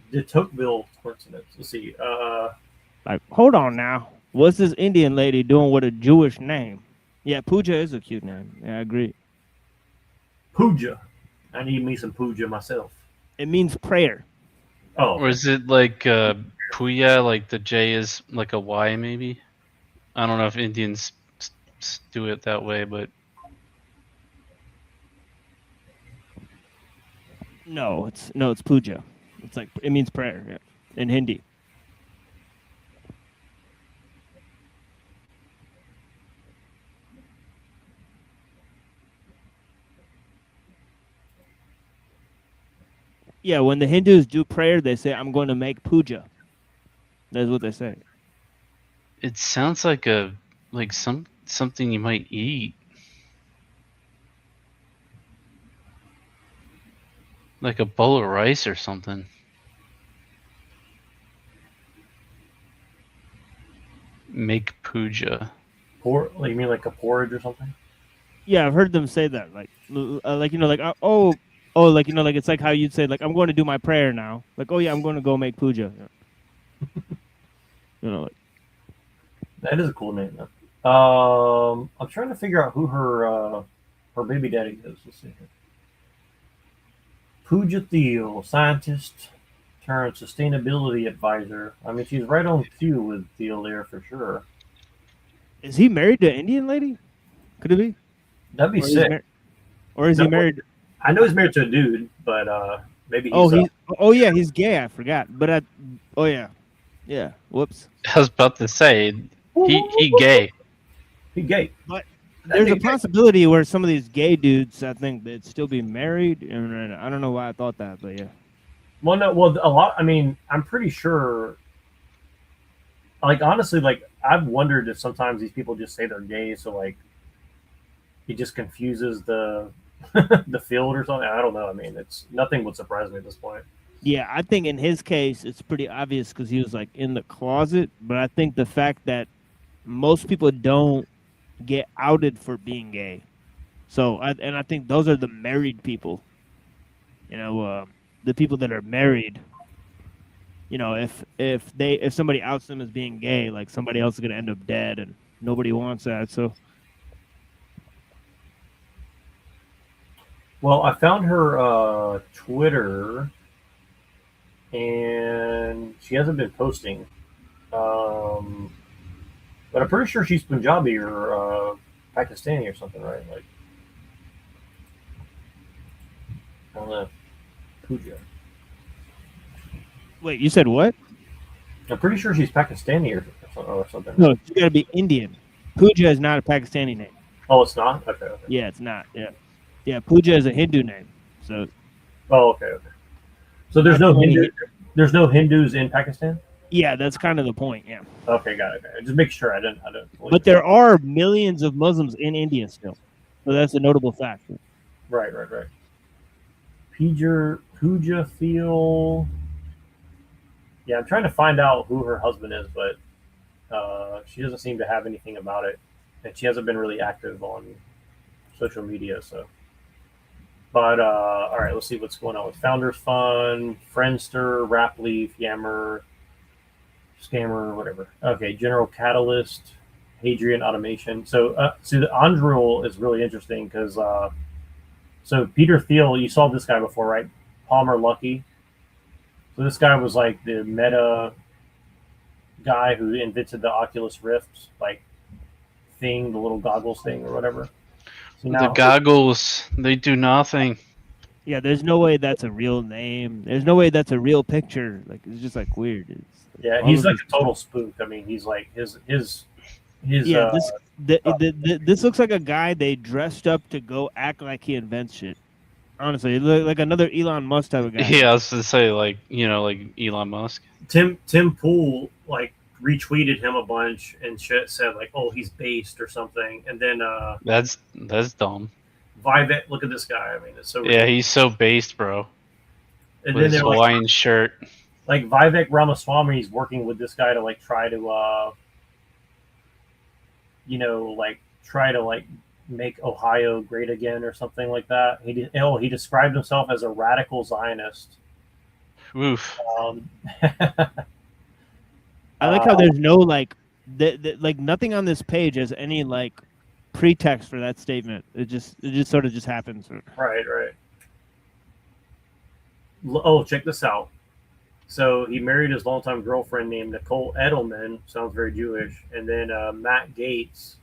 The Tocqueville coincidence. Let's see. Like, hold on now. What's this Indian lady doing with a Jewish name? Yeah, Pooja is a cute name. Yeah, I agree. Pooja. I need me some Pooja myself. It means prayer. Oh. Or is it like Puya, like the J is like a Y maybe? I don't know if Indians do it that way, but No, it's Puja. It's like it means prayer, yeah, in Hindi. Yeah, when the Hindus do prayer, they say, "I'm going to make puja." That's what they say. it sounds like something you might eat. Like a bowl of rice or something. Make puja. Like you mean like a porridge or something? Yeah, I've heard them say that, like like it's like how you'd say, like, I'm going to do my prayer now. Like, oh yeah, I'm going to go make puja. Like. That is a cool name, though. I'm trying to figure out who her baby daddy is. Let's see here. Pooja Thiel, scientist turned sustainability advisor. I mean, she's right on cue with Thiel there for sure. Is he married to an Indian lady? Could it be? That'd be sick. Or is he married? I know he's married to a dude, but maybe he's. Yeah, he's gay. I forgot. But yeah. Whoops. I was about to say he gay. He gay. But there's a possibility where some of these gay dudes, I think, they'd still be married, and I don't know why I thought that, but yeah. Well, no, a lot. I mean, I'm pretty sure. Like honestly, like I've wondered if sometimes these people just say they're gay, so like it just confuses the the field or something. I don't know. I mean, nothing would surprise me at this point. Yeah, I think in his case, it's pretty obvious because he was like in the closet. But I think the fact that most people don't get outed for being gay, I think those are the married people. The people that are married. If somebody outs them as being gay, like somebody else is gonna end up dead, and nobody wants that. So. Well, I found her Twitter, and she hasn't been posting. But I'm pretty sure she's Punjabi or Pakistani or something, right? Like, I don't know. Pooja. Wait, you said what? I'm pretty sure she's Pakistani or something. No, it's got to be Indian. Pooja is not a Pakistani name. Oh, it's not? Okay. Yeah, it's not. Yeah. Yeah, Pooja is a Hindu name. So. Oh, okay. So there's no there's no Hindus in Pakistan? Yeah, that's kind of the point. Yeah. Okay, got it. Just make sure I don't. But there are millions of Muslims in India still, so that's a notable fact. Right. Pooja Thiel. Yeah, I'm trying to find out who her husband is, but she doesn't seem to have anything about it, and she hasn't been really active on social media. So, but all right, let's see what's going on with Founders Fund, Friendster, Rapleaf, Yammer, Scammer, whatever. Okay, General Catalyst, Hadrian Automation. So, see, the Andril is really interesting because so Peter Thiel, you saw this guy before, right? Palmer Luckey. So this guy was like the meta guy who invented the Oculus Rift, like thing, the little goggles thing or whatever. So the goggles, they do nothing. Yeah, there's no way that's a real name. There's no way that's a real picture. Like, it's just like weird. Yeah, he's like a total spook. I mean, he's like his. Yeah, this looks like a guy they dressed up to go act like he invents shit. Honestly, like another Elon Musk type of guy. Yeah, I was to say like Elon Musk. Tim Pool like retweeted him a bunch and shit, said like, "Oh, he's based" or something, and then that's dumb. Vivek, look at this guy. I mean, it's so yeah, he's so based, bro. And with then his Hawaiian shirt. Like Vivek Ramaswamy is working with this guy to like try to make Ohio great again or something like that. He described himself as a radical Zionist. Oof. I like how there's no like nothing on this page has any like pretext for that statement. It just sort of just happens. Right. Oh, check this out. So he married his longtime girlfriend named Nicole Edelman. Sounds very Jewish. And then Matt Gaetz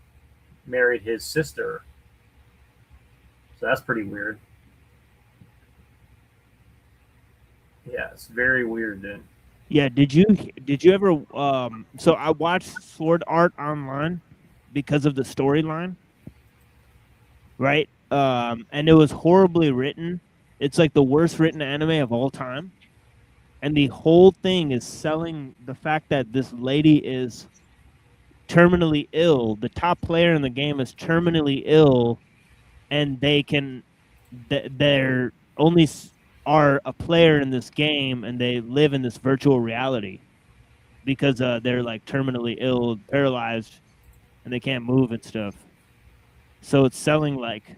married his sister. So that's pretty weird. Yeah, it's very weird, then. Yeah, did you ever so I watched Sword Art Online because of the storyline. Right? And it was horribly written. It's like the worst written anime of all time. And the whole thing is selling the fact that this lady is terminally ill. The top player in the game is terminally ill, and they're only are a player in this game, and they live in this virtual reality because they're like terminally ill, paralyzed, and they can't move and stuff. So it's selling like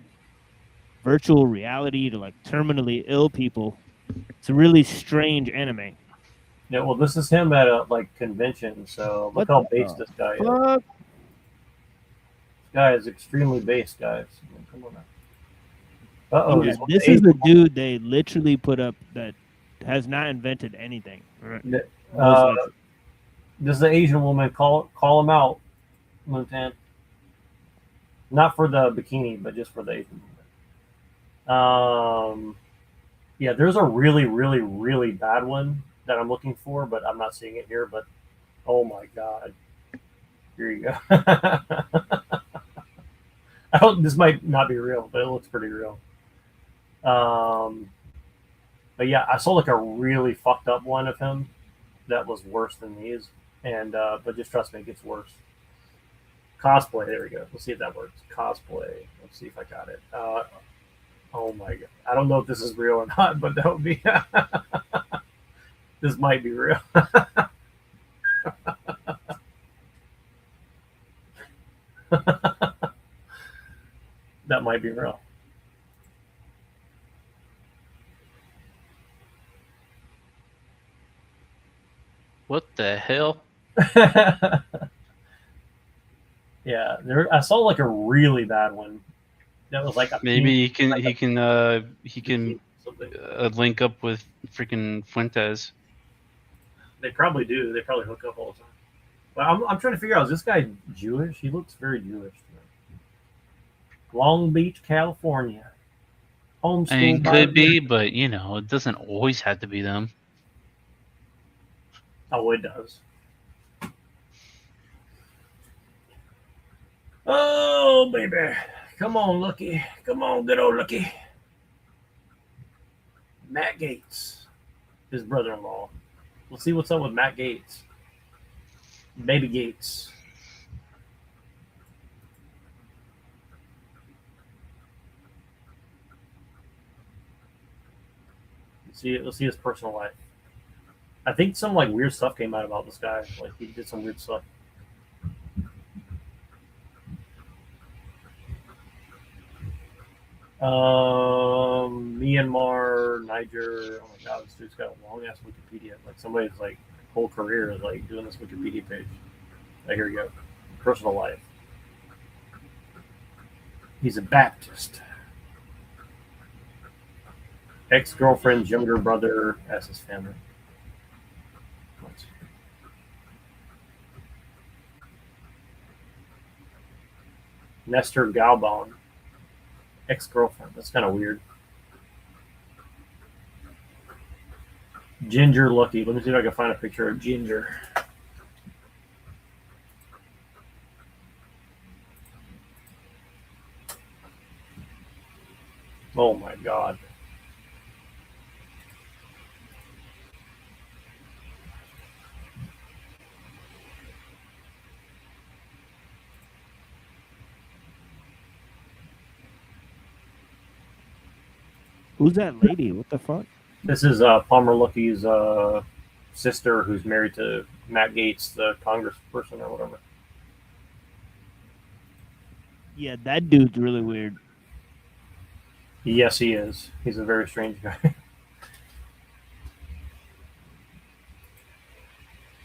virtual reality to like terminally ill people. It's a really strange anime. Yeah, well, this is him at a like convention. So look how based this guy is. This guy is extremely based, guys. I mean, come on now. Yeah, this is the dude they literally put up that has not invented anything. Right? This is the Asian woman. Call him out, Montan. Not for the bikini, but just for the Asian woman. Yeah, there's a really, really, really bad one that I'm looking for, but I'm not seeing it here. But oh my god, here you go. This might not be real, but it looks pretty real. But yeah, I saw like a really fucked up one of him that was worse than these, and but just trust me, it gets worse. Cosplay, there we go. Let's see if that works. Cosplay. Let's see if I got it. Oh my god, I don't know if this is real or not, but that would be. This might be real. That might be real. What the hell? Yeah, I saw like a really bad one. That was like maybe he can link up with freaking Fuentes. They probably do. They probably hook up all the time. Well, I'm trying to figure out, is this guy Jewish? He looks very Jewish. Long Beach, California. Homeschooled I mean, by could be, but you know, it doesn't always have to be them. Oh, it does. Oh, baby. Come on, Lucky. Come on, good old Lucky. Matt Gates, his brother-in-law. Let's see what's up with Matt Gates. Baby Gates. Let's see his personal life. I think some like weird stuff came out about this guy. Like he did some weird stuff. Myanmar, Niger. Oh my god, this dude's got a long ass Wikipedia. Like somebody's like whole career is like doing this Wikipedia page. Here we go. Personal life. He's a Baptist. Ex-girlfriend's younger brother as his family. Nestor Galbon. Ex-girlfriend. That's kind of weird. Ginger Lucky. Let me see if I can find a picture of Ginger. Oh my god. Who's that lady? What the fuck? This is Palmer Lucky's sister, who's married to Matt Gates, the congressperson or whatever. Yeah, that dude's really weird. Yes, he is. He's a very strange guy.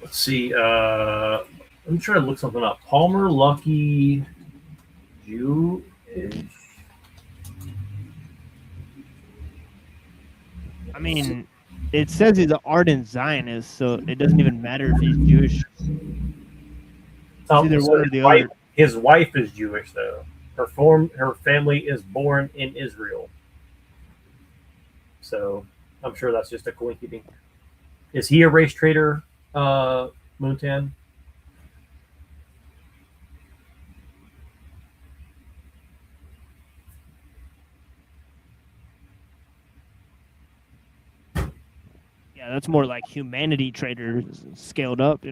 Let's see. Let me try to look something up. Palmer Lucky Jewish. I mean, it says he's an ardent Zionist, so it doesn't even matter if he's Jewish. It's either So one or his the wife, other. his wife is Jewish, though. Her family is born in Israel. So I'm sure that's just a coincidence. Is he a race trader, Moontan? Yeah, that's more like humanity traders scaled up.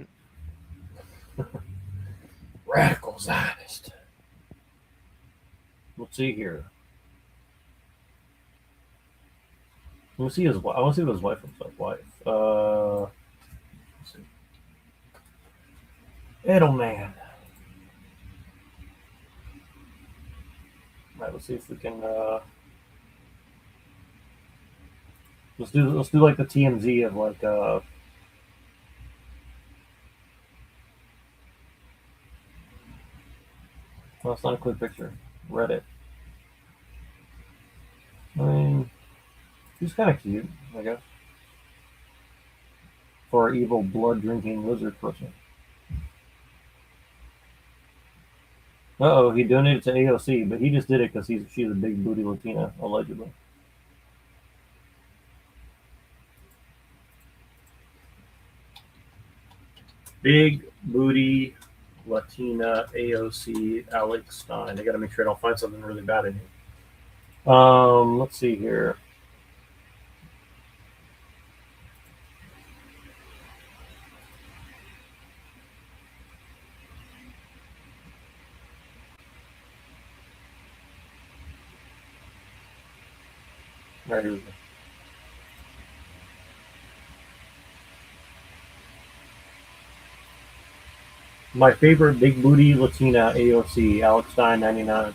Radical Zionist. Let's see here. Let's see his. I want to see what his wife looks like. Wife. Let's see. Edelman. All right. Let's see if we can. Let's do like the TMZ of like. Well, it's not a clear picture. Reddit. I mean, he's kind of cute, I guess. For an evil blood drinking lizard person. Uh-oh, he donated to AOC, but he just did it because she's a big booty Latina, allegedly. Big booty Latina AOC Alex Stein. I got to make sure I don't find something really bad in here. Let's see here. Right, here we go. My favorite big booty Latina AOC Alex Stein 99.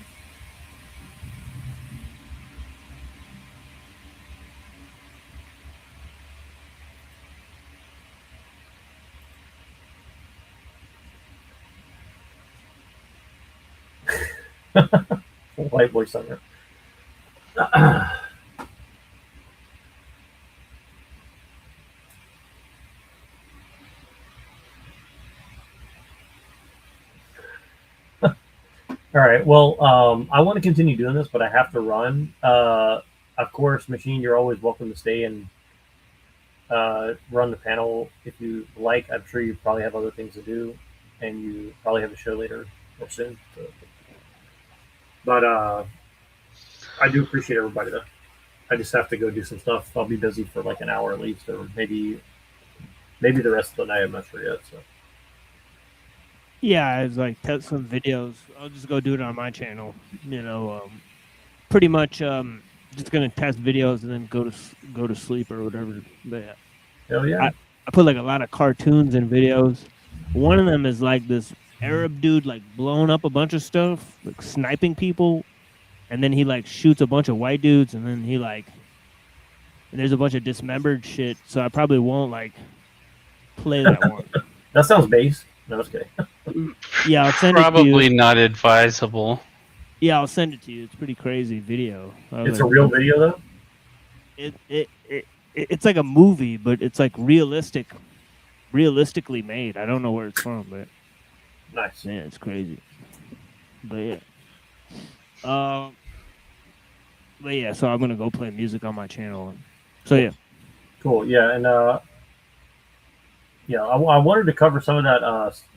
White boy summer. All right. Well, I want to continue doing this, but I have to run. Of course, Machine, you're always welcome to stay and run the panel if you like. I'm sure you probably have other things to do, and you probably have a show later or soon. So. But I do appreciate everybody, though. I just have to go do some stuff. I'll be busy for like an hour at least, or maybe the rest of the night. I'm not sure yet. So. Yeah, I was like test some videos. I'll just go do it on my channel. Pretty much just gonna test videos and then go to sleep or whatever. But yeah. Hell yeah. I put like a lot of cartoons and videos. One of them is like this Arab dude like blowing up a bunch of stuff, like sniping people, and then he like shoots a bunch of white dudes, and then he like and there's a bunch of dismembered shit. So I probably won't like play that one. That sounds base. No, it's okay. Yeah, I'll send it to you. Probably not advisable. Yeah, I'll send it to you. It's pretty crazy video. It's a real video though. It's like a movie, but it's like realistically made. I don't know where it's from, but nice. Yeah, it's crazy. But yeah. But yeah, so I'm gonna go play music on my channel. So yeah. Cool. Yeah, and yeah, I wanted to cover some of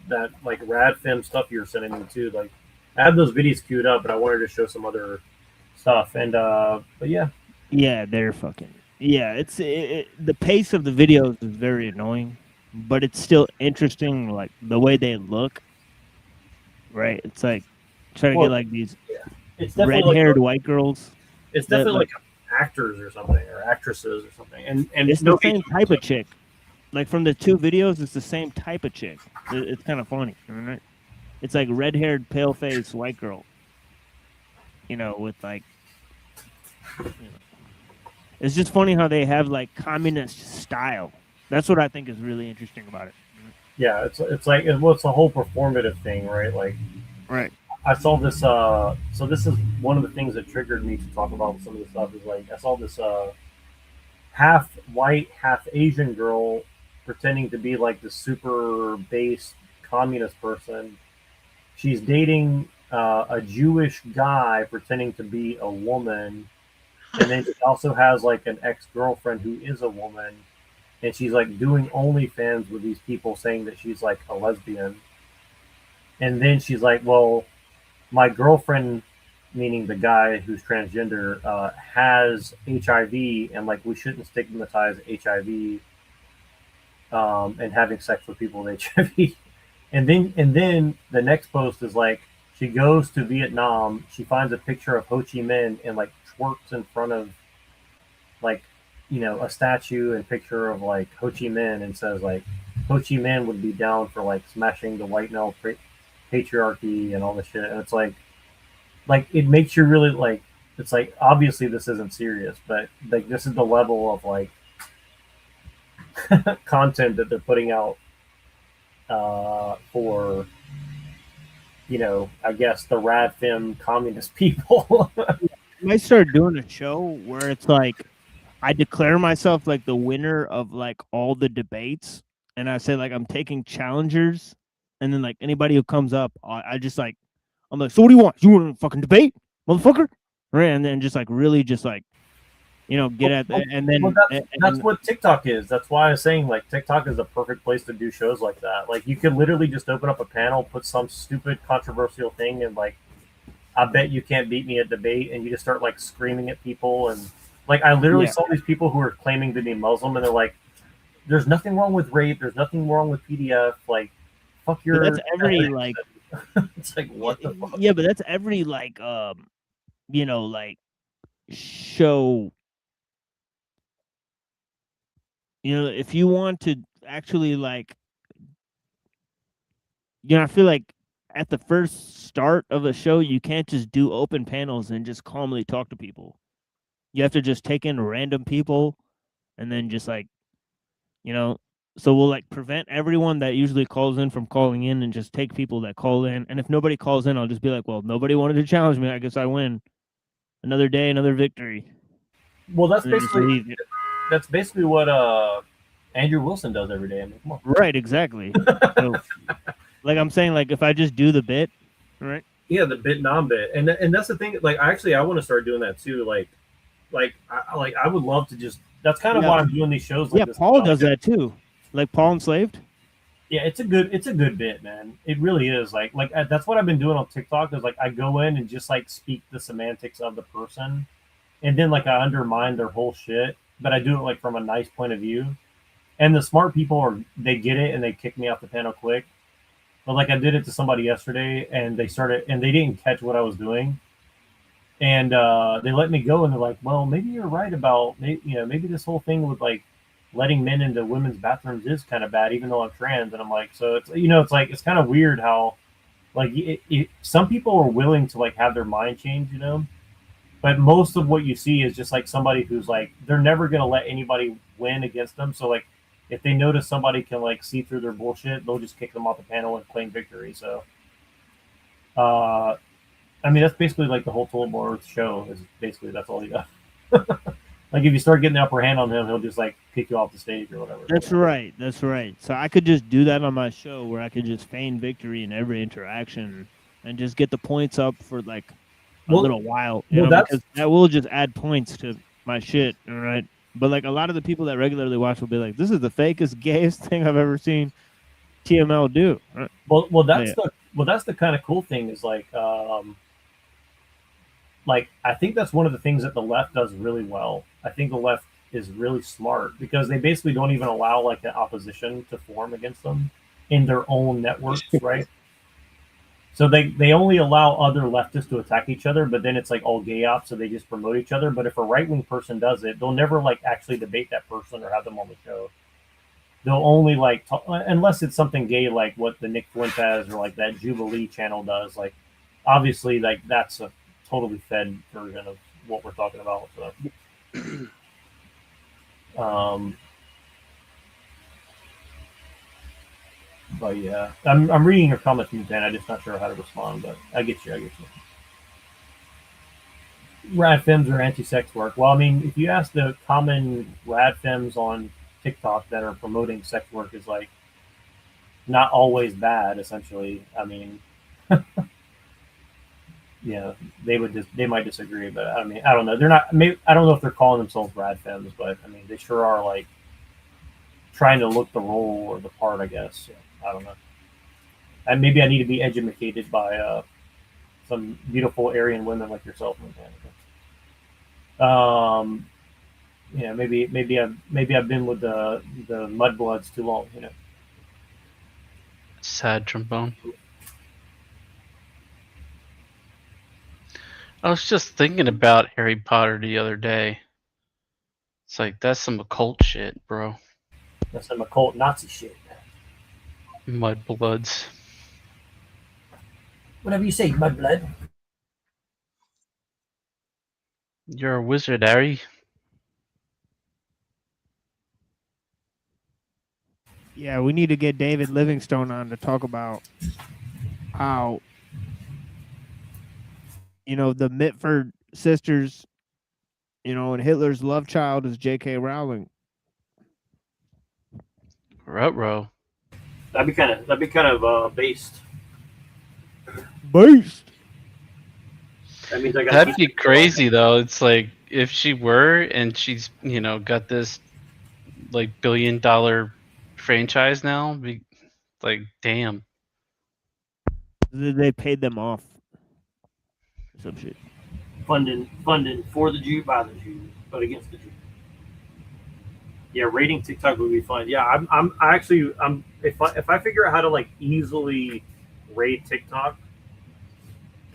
that like rad film stuff you were sending me too. Like, I have those videos queued up, but I wanted to show some other stuff. And but yeah. Yeah, they're fucking. Yeah, it's the pace of the videos is very annoying, but it's still interesting. Like the way they look. Right, it's like trying to get like these red-haired white girls. It's definitely like actors or something, or actresses or something. And it's the same type of chick. Like from the two videos, it's the same type of chick. It's kind of funny, right? It's like red-haired, pale-faced white girl. With like, it's just funny how they have like communist style. That's what I think is really interesting about it. Yeah, it's like it's a whole performative thing, right? Like, right. I saw this. So this is one of the things that triggered me to talk about some of the stuff. Is like I saw this half white, half Asian girl pretending to be like the super base communist person. She's dating a Jewish guy pretending to be a woman, and then she also has like an ex-girlfriend who is a woman, and she's like doing OnlyFans with these people saying that she's like a lesbian. And then she's like, well, my girlfriend, meaning the guy who's transgender, has HIV, and like we shouldn't stigmatize HIV and having sex with people with HIV. And then the next post is like, she goes to Vietnam, she finds a picture of Ho Chi Minh and like twerks in front of like, a statue and picture of like Ho Chi Minh, and says like Ho Chi Minh would be down for like smashing the white male patriarchy and all this shit. And it's like it makes you really like, it's like obviously this isn't serious, but like this is the level of like content that they're putting out for I guess the rad fem communist people. I might start doing a show where it's like I declare myself like the winner of like all the debates, and I say like I'm taking challengers, and then like anybody who comes up, I just like I'm like, so what do you want? You want to fucking debate, motherfucker? Right, and then just like really just like get at that, and then that's what TikTok is. That's why I was saying like TikTok is a perfect place to do shows like that. Like you could literally just open up a panel, put some stupid controversial thing, and like I bet you can't beat me at debate, and you just start like screaming at people. And like I literally saw these people who are claiming to be Muslim, and they're like, "There's nothing wrong with rape. There's nothing wrong with PDF. Like, fuck your." But that's every like. It's like what the fuck? Yeah, but that's every like like show. If you want to actually like, I feel like at the first start of a show, you can't just do open panels and just calmly talk to people. You have to just take in random people and then just like, so we'll like prevent everyone that usually calls in from calling in and just take people that call in. And if nobody calls in, I'll just be like, well, nobody wanted to challenge me. I guess I win. Another day, another victory. Well, that's basically what Andrew Wilson does every day. I mean, come on. Right, exactly. So, like I'm saying, like if I just do the bit, right, Yeah, the bit non-bit, and that's the thing. Like, I want to start doing that too. I would love to just. That's kind of Yeah. why I'm doing these shows like Yeah, this. Paul does that too. Like Paul Enslaved. Yeah, it's a good bit, man. It really is. That's what I've been doing on TikTok. Is like I go in and just like speak the semantics of the person, and then like I undermine their whole shit, but I do it like from a nice point of view. And the smart people they get it and they kick me off the panel quick. But like I did it to somebody yesterday, and they didn't catch what I was doing, and they let me go, and they're like, "Well, maybe you're right about maybe this whole thing with like letting men into women's bathrooms is kind of bad, even though I'm trans." And I'm like, so it's like it's kind of weird how like some people are willing to like have their mind change, but most of what you see is just like somebody who's like they're never gonna let anybody win against them. So like if they notice somebody can like see through their bullshit, they'll just kick them off the panel and claim victory. So I mean that's basically like the whole Total Earth show is basically that's all he does. Like if you start getting the upper hand on him, he'll just like kick you off the stage or whatever. That's right. That's right. So I could just do that on my show where I could just feign victory in every interaction and just get the points up for like a little while. Because that will just add points to my shit. All right. But like a lot of the people that regularly watch will be like, "This is the fakest, gayest thing I've ever seen TML do." Right? Well, that's the kind of cool thing is like I think that's one of the things that the left does really well. I think the left is really smart because they basically don't even allow like the opposition to form against them in their own networks, right? So they only allow other leftists to attack each other, but then it's like all gay ops, so they just promote each other. But if a right wing person does it, they'll never like actually debate that person or have them on the show. They'll only like talk, unless it's something gay like what the Nick Fuentes or like that Jubilee channel does. Like obviously, like that's a totally fed version of what we're talking about. So. But yeah, I'm reading your comments, Dan. I'm just not sure how to respond, but I get you. Rad femmes or anti-sex work? Well, I mean, if you ask the common rad femmes on TikTok that are promoting sex work, is like not always bad. Essentially, I mean, yeah, they might disagree, but I mean, I don't know. They're not. Maybe I don't know if they're calling themselves rad femmes, but I mean, they sure are like trying to look the role or the part, I guess. Yeah, I don't know. And maybe I need to be educated by some beautiful Aryan women like yourself, yeah, maybe I've been with the mudbloods too long, Sad trombone. I was just thinking about Harry Potter the other day. It's like that's some occult shit, bro. That's some occult Nazi shit. Mudbloods. Whatever you say, mudblood. You're a wizard, Harry. Yeah, we need to get David Livingstone on to talk about how the Mitford sisters, and Hitler's love child is J.K. Rowling. Ruh-roh. That'd be kind of based. Based. That means I got. That'd be crazy though. It's like if she were and she's got this like $1 billion franchise now. Be like damn. They paid them off. Some shit. Funding for the Jew by the Jew, but against the Jew. Yeah, rating TikTok would be fun. Yeah, I'm if I figure out how to like easily rate TikTok,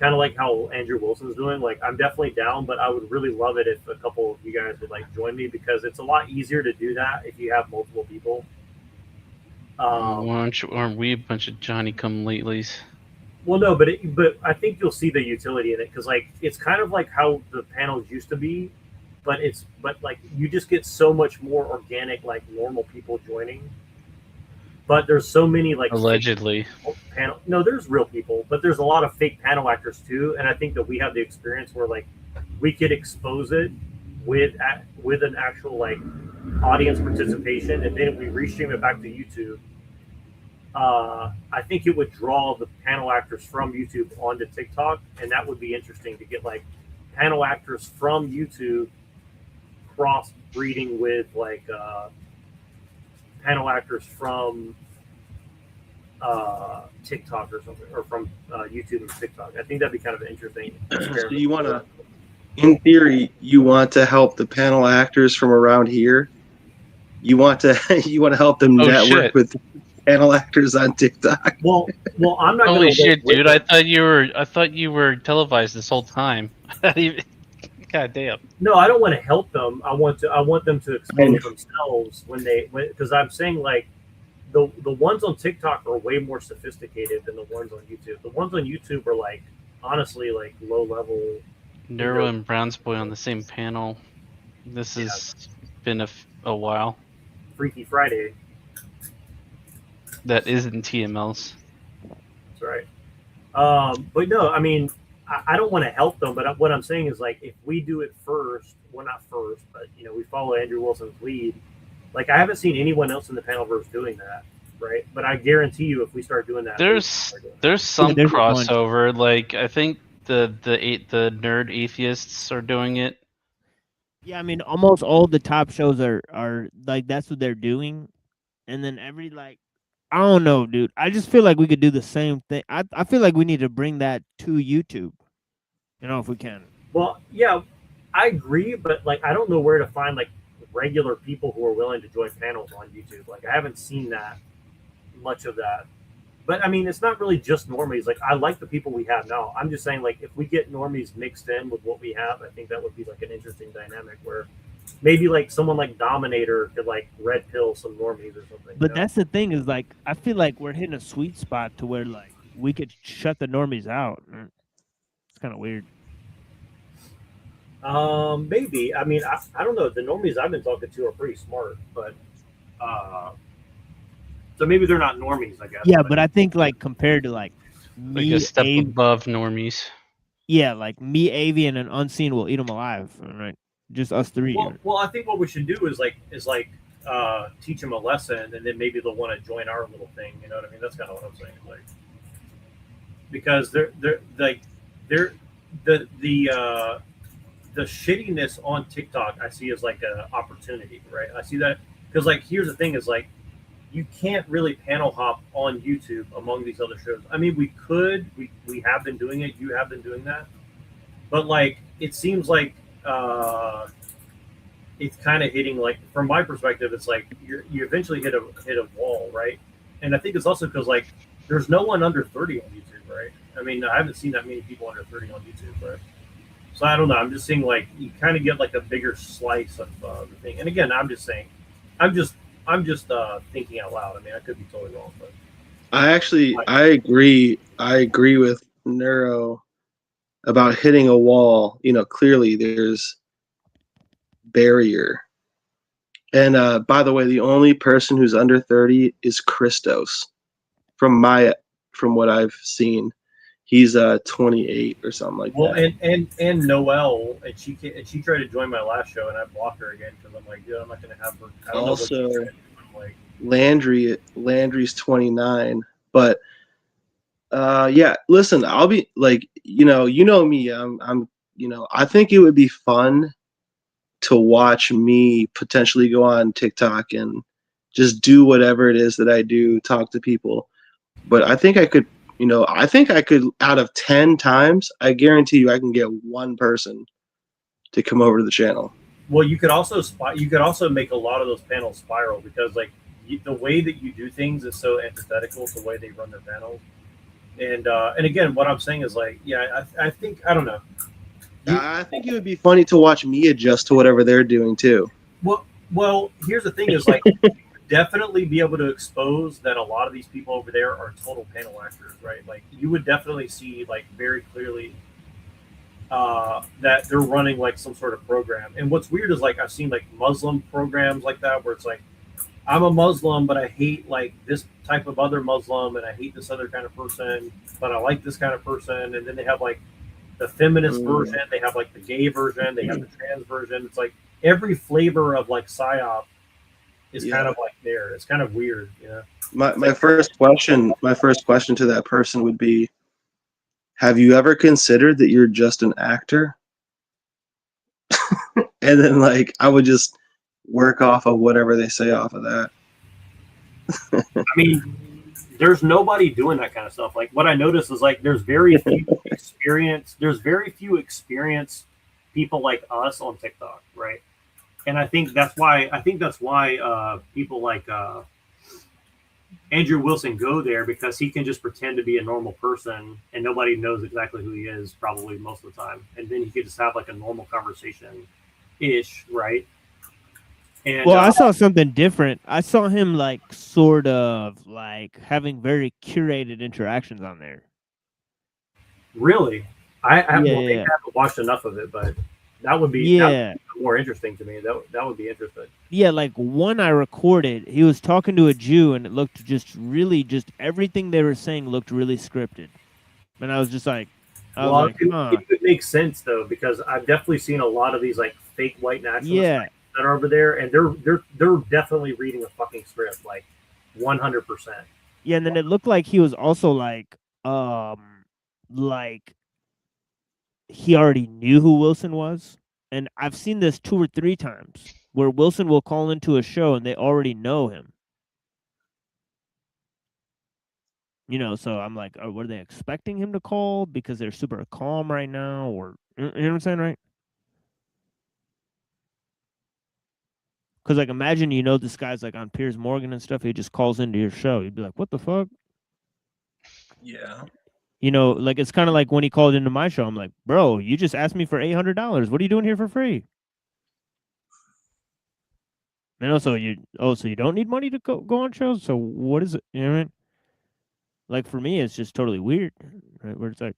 kind of like how Andrew Wilson's doing, like I'm definitely down, but I would really love it if a couple of you guys would like join me because it's a lot easier to do that if you have multiple people. Aren't we a bunch of Johnny-come-latelys? Well, no, but I think you'll see the utility in it because like it's kind of like how the panels used to be, but like you just get so much more organic, like normal people joining. But there's so many like allegedly panel. No, there's real people, but there's a lot of fake panel actors too. And I think that we have the experience where like we could expose it with an actual like audience participation, and then we restream it back to YouTube. I think it would draw the panel actors from YouTube onto TikTok, and that would be interesting to get like panel actors from YouTube cross breeding with like panel actors from TikTok or something, or from YouTube and TikTok. I think that'd be kind of an interesting So experiment. you want to, in theory, you want to help the panel actors from around here. You want to help them Oh, network shit. with panel actors on TikTok. Well, I'm not. Holy gonna shit, work with dude! them. I thought you were televised this whole time. God damn. No, I don't want to help them. I want them to expose themselves because I'm saying like the ones on TikTok are way more sophisticated than the ones on YouTube. The ones on YouTube are like honestly like low level. Neuro and Brown's Boy on the same panel. This has been a while. Freaky Friday. That isn't TMLs. That's right. But no, I mean, I don't want to help them, but what I'm saying is like if we do it first, well not first, but you know we follow Andrew Wilson's lead. Like I haven't seen anyone else in the panelverse doing that, right? But I guarantee you, if we start doing that, There's some there's a bunch. crossover. Like I think the nerd atheists are doing it. Yeah, I mean, almost all the top shows are like that's what they're doing, and then every like, I don't know, dude. I just feel like we could do the same thing. I feel like we need to bring that to YouTube. You know, if we can. Well, yeah, I agree, but like I don't know where to find like regular people who are willing to join panels on YouTube. Like I haven't seen that much of that. But I mean, it's not really just normies. Like I like the people we have now. I'm just saying, like if we get normies mixed in with what we have, I think that would be like an interesting dynamic where maybe like someone like Dominator could like red pill some normies or something. But that's the thing is like I feel like we're hitting a sweet spot to where like we could shut the normies out. It's kind of weird. Maybe. I mean, I don't know. The normies I've been talking to are pretty smart, but so maybe they're not normies, I guess. Yeah, but I think like compared to like Like me, a step Avi, above normies. yeah, like me, Avi, and an unseen will eat them alive. Right, just us three. Well, I think what we should do is teach them a lesson, and then maybe they'll want to join our little thing. You know what I mean? That's kind of what I'm saying. Like, because the shittiness on TikTok I see as like an opportunity, right? I see that because like here's the thing is like you can't really panel hop on YouTube among these other shows. I mean, we could, we have been doing it. You have been doing that, but like it seems like it's kind of hitting like from my perspective, it's like you eventually hit a wall, right? And I think it's also because like there's no one under 30 on YouTube, right? I mean, I haven't seen that many people under 30 on YouTube, right? So I don't know. I'm just saying like you kind of get like a bigger slice of the thing. And again, I'm just saying, I'm just thinking out loud. I mean, I could be totally wrong, but I agree with Neuro about hitting a wall. You know, clearly there's barrier. And by the way, the only person who's under 30 is Christos. From what I've seen, he's 28 or something like that. And Noelle, and she tried to join my last show, and I blocked her again because I'm like, dude, I'm not gonna have her. I don't Also, know what I'm like. Landry's 29, but yeah. Listen, I'll be like, you know me. I'm I think it would be fun to watch me potentially go on TikTok and just do whatever it is that I do, talk to people. But I think I could, out of 10 times, I guarantee you I can get one person to come over to the channel. Well, you could also make a lot of those panels spiral because like the way that you do things is so antithetical to the way they run their panels. And again, what I'm saying is like, yeah, I think I don't know. I think it would be funny to watch me adjust to whatever they're doing too. Well, here's the thing: is like definitely be able to expose that a lot of these people over there are total panel actors, right? Like you would definitely see like very clearly that they're running like some sort of program. And what's weird is like I've seen like Muslim programs like that where it's like I'm a Muslim, but I hate like this type of other Muslim, and I hate this other kind of person, but I like this kind of person. And then they have like the feminist version, they have like the gay version, they have the trans version. It's like every flavor of like psyop is kind of like there. It's kind of weird, My first question to that person would be, have you ever considered that you're just an actor? And then like I would just work off of whatever they say off of that. I mean, there's nobody doing that kind of stuff. Like what I noticed is like there's very few experienced people like us on TikTok, right? And I think that's why people like Andrew Wilson go there, because he can just pretend to be a normal person and nobody knows exactly who he is probably most of the time, and then he could just have like a normal conversation ish, right? And Well, I saw something different. I saw him like sort of like having very curated interactions on there. Really, I Yeah, haven't watched enough of it, but that would be more interesting to me. That would be interesting. Yeah, like one I recorded, he was talking to a Jew, and it looked just everything they were saying looked really scripted, and I was just like, it could make sense though, because I've definitely seen a lot of these like fake white nationalists that are over there, and they're definitely reading a fucking script, like 100%. Yeah, and then it looked like he was also like he already knew who Wilson was. And I've seen this 2 or 3 times where Wilson will call into a show and they already know him. So I'm like, were they expecting him to call because they're super calm right now? Or, you know what I'm saying, right? Because, like, imagine, this guy's, like, on Piers Morgan and stuff. He just calls into your show. You'd be like, what the fuck? Yeah. Like, it's kind of like when he called into my show. I'm like, bro, you just asked me for $800. What are you doing here for free? And also, so you don't need money to go on shows? So what is it? You know what I mean? Like, for me, it's just totally weird, right? Where it's like,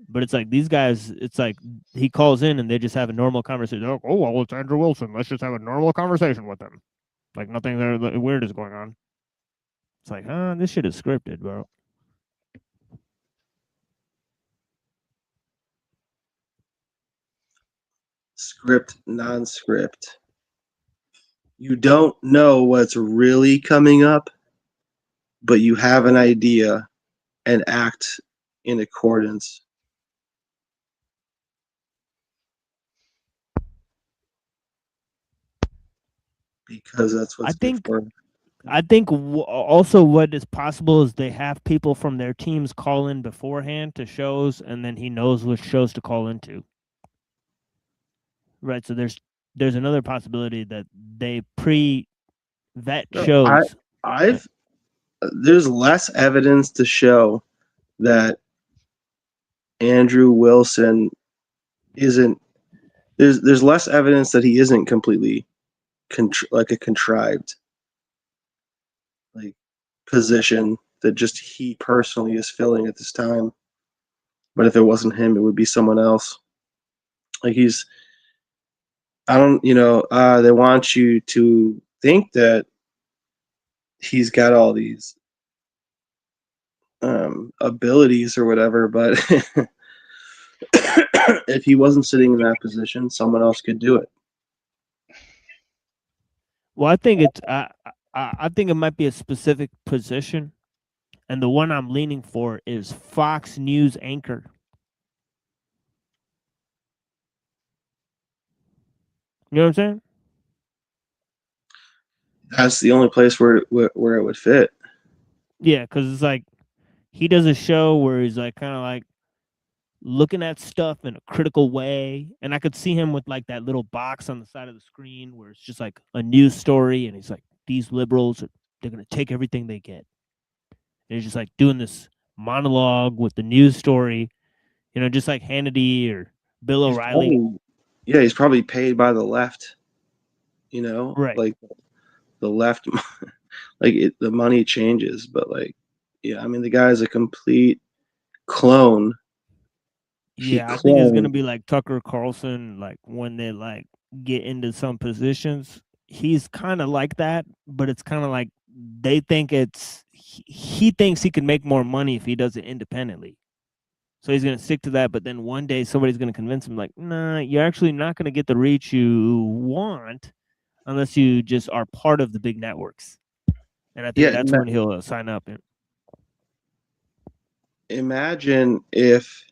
but it's like these guys, it's like he calls in and they just have a normal conversation. Oh, well, it's Andrew Wilson. Let's just have a normal conversation with him. Like, nothing there weird is going on. It's like, this shit is scripted, bro. Script, non-script. You don't know what's really coming up, but you have an idea and act in accordance. Because that's what's I think also what is possible is they have people from their teams call in beforehand to shows, and then he knows which shows to call into. Right, so there's another possibility that they pre-vet shows. There's less evidence to show that Andrew Wilson isn't. There's less evidence that he isn't completely like a contrived like position that just he personally is filling at this time. But if it wasn't him, it would be someone else. Like they want you to think that he's got all these abilities or whatever, but if he wasn't sitting in that position, someone else could do it. Well, I think I think it might be a specific position, and the one I'm leaning for is Fox News anchor. You know what I'm saying? That's the only place where it would fit. Yeah, because it's like he does a show where he's like kind of like looking at stuff in a critical way, and I could see him with like that little box on the side of the screen where it's just like a news story, and he's like, these liberals they're gonna take everything they get. And he's just like doing this monologue with the news story, just like Hannity or Bill O'Reilly. He's probably paid by the left. Right? Like the left, like the money changes, but like, yeah, I mean the guy's a complete clone. Yeah, I think it's gonna be like Tucker Carlson, like when they like get into some positions. He's kind of like that, but it's kind of like they think he thinks he can make more money if he does it independently. So he's gonna stick to that, but then one day somebody's gonna convince him, like, nah, you're actually not gonna get the reach you want unless you just are part of the big networks. And I think that's when he'll sign up. And imagine if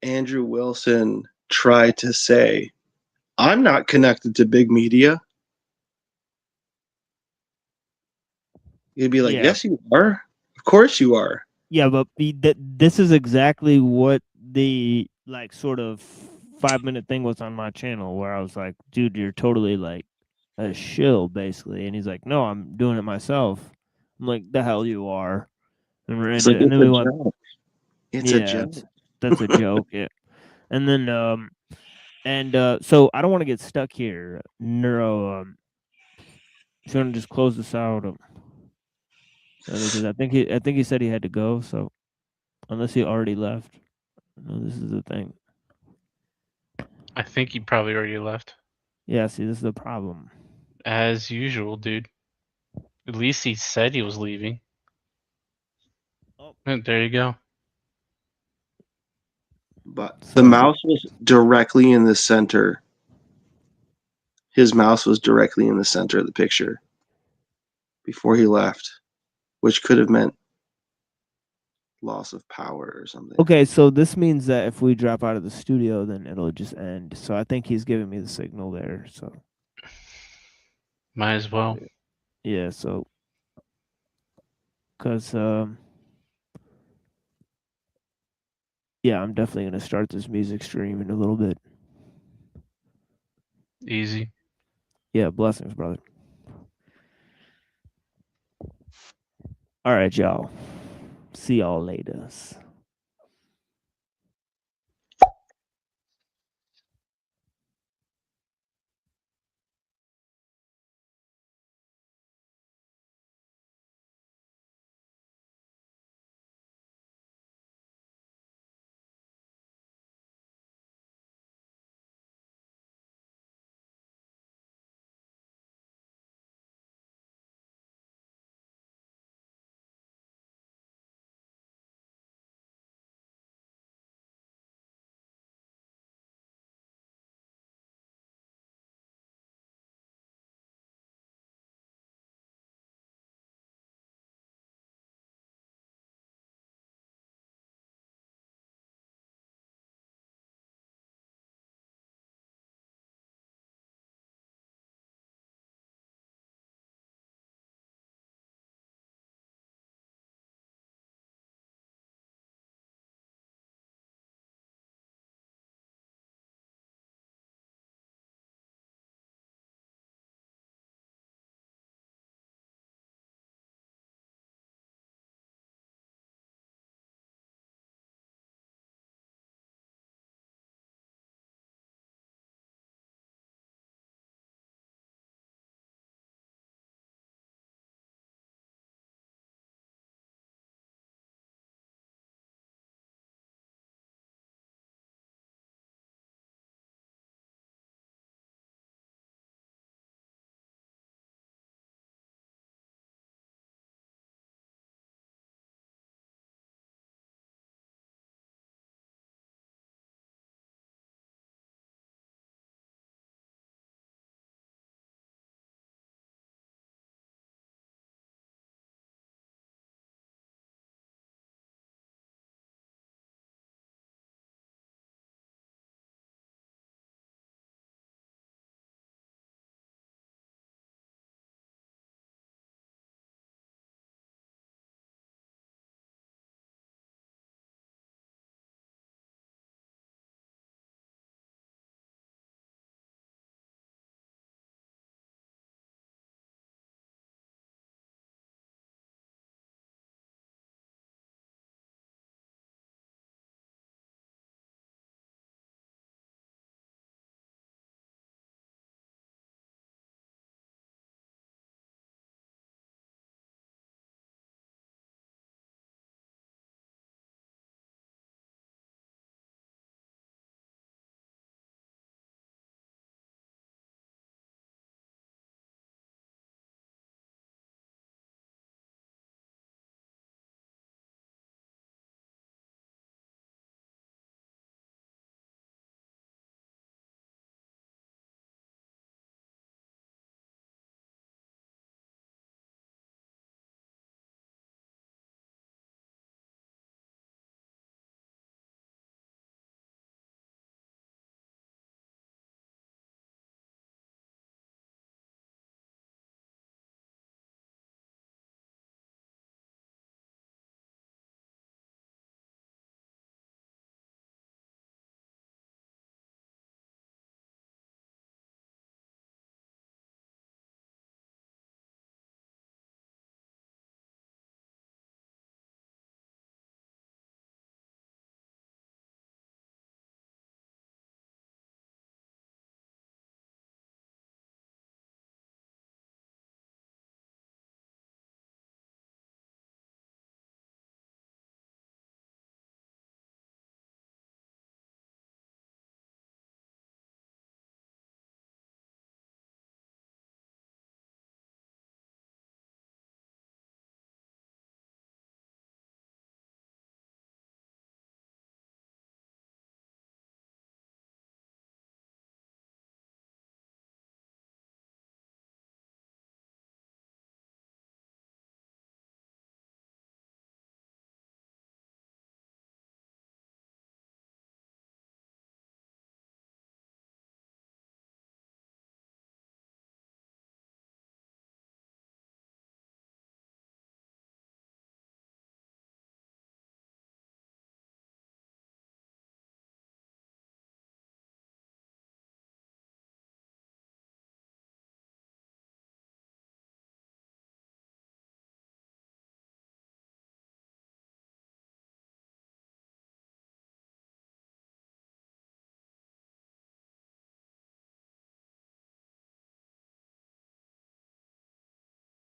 Andrew Wilson tried to say, I'm not connected to big media. You'd be like, Yeah. yes, you are. Of course you are. yeah, but this is exactly what the like sort of 5-minute thing was on my channel, where I was like, dude, you're totally like a shill, basically. And he's like, no, I'm doing it myself. I'm like, the hell you are. And, It's like, and it's then a we went, joke. It's a yeah, joke. that's a joke. Yeah. And then so I don't want to get stuck here. Neuro, if you want to just close this out, because I think he said he had to go. So unless he already left, no, this is the thing. I think he probably already left. Yeah, see, this is the problem. As usual, dude. At least he said he was leaving. Oh. And there you go. But the mouse was directly in the center. His mouse was directly in the center of the picture before he left, which could have meant loss of power or something. Okay, so this means that if we drop out of the studio, then it'll just end. So I think he's giving me the signal there. So might as well. Yeah, so because yeah, I'm definitely gonna start this music stream in a little bit. Easy. Yeah, blessings, brother. All right, y'all. See y'all later.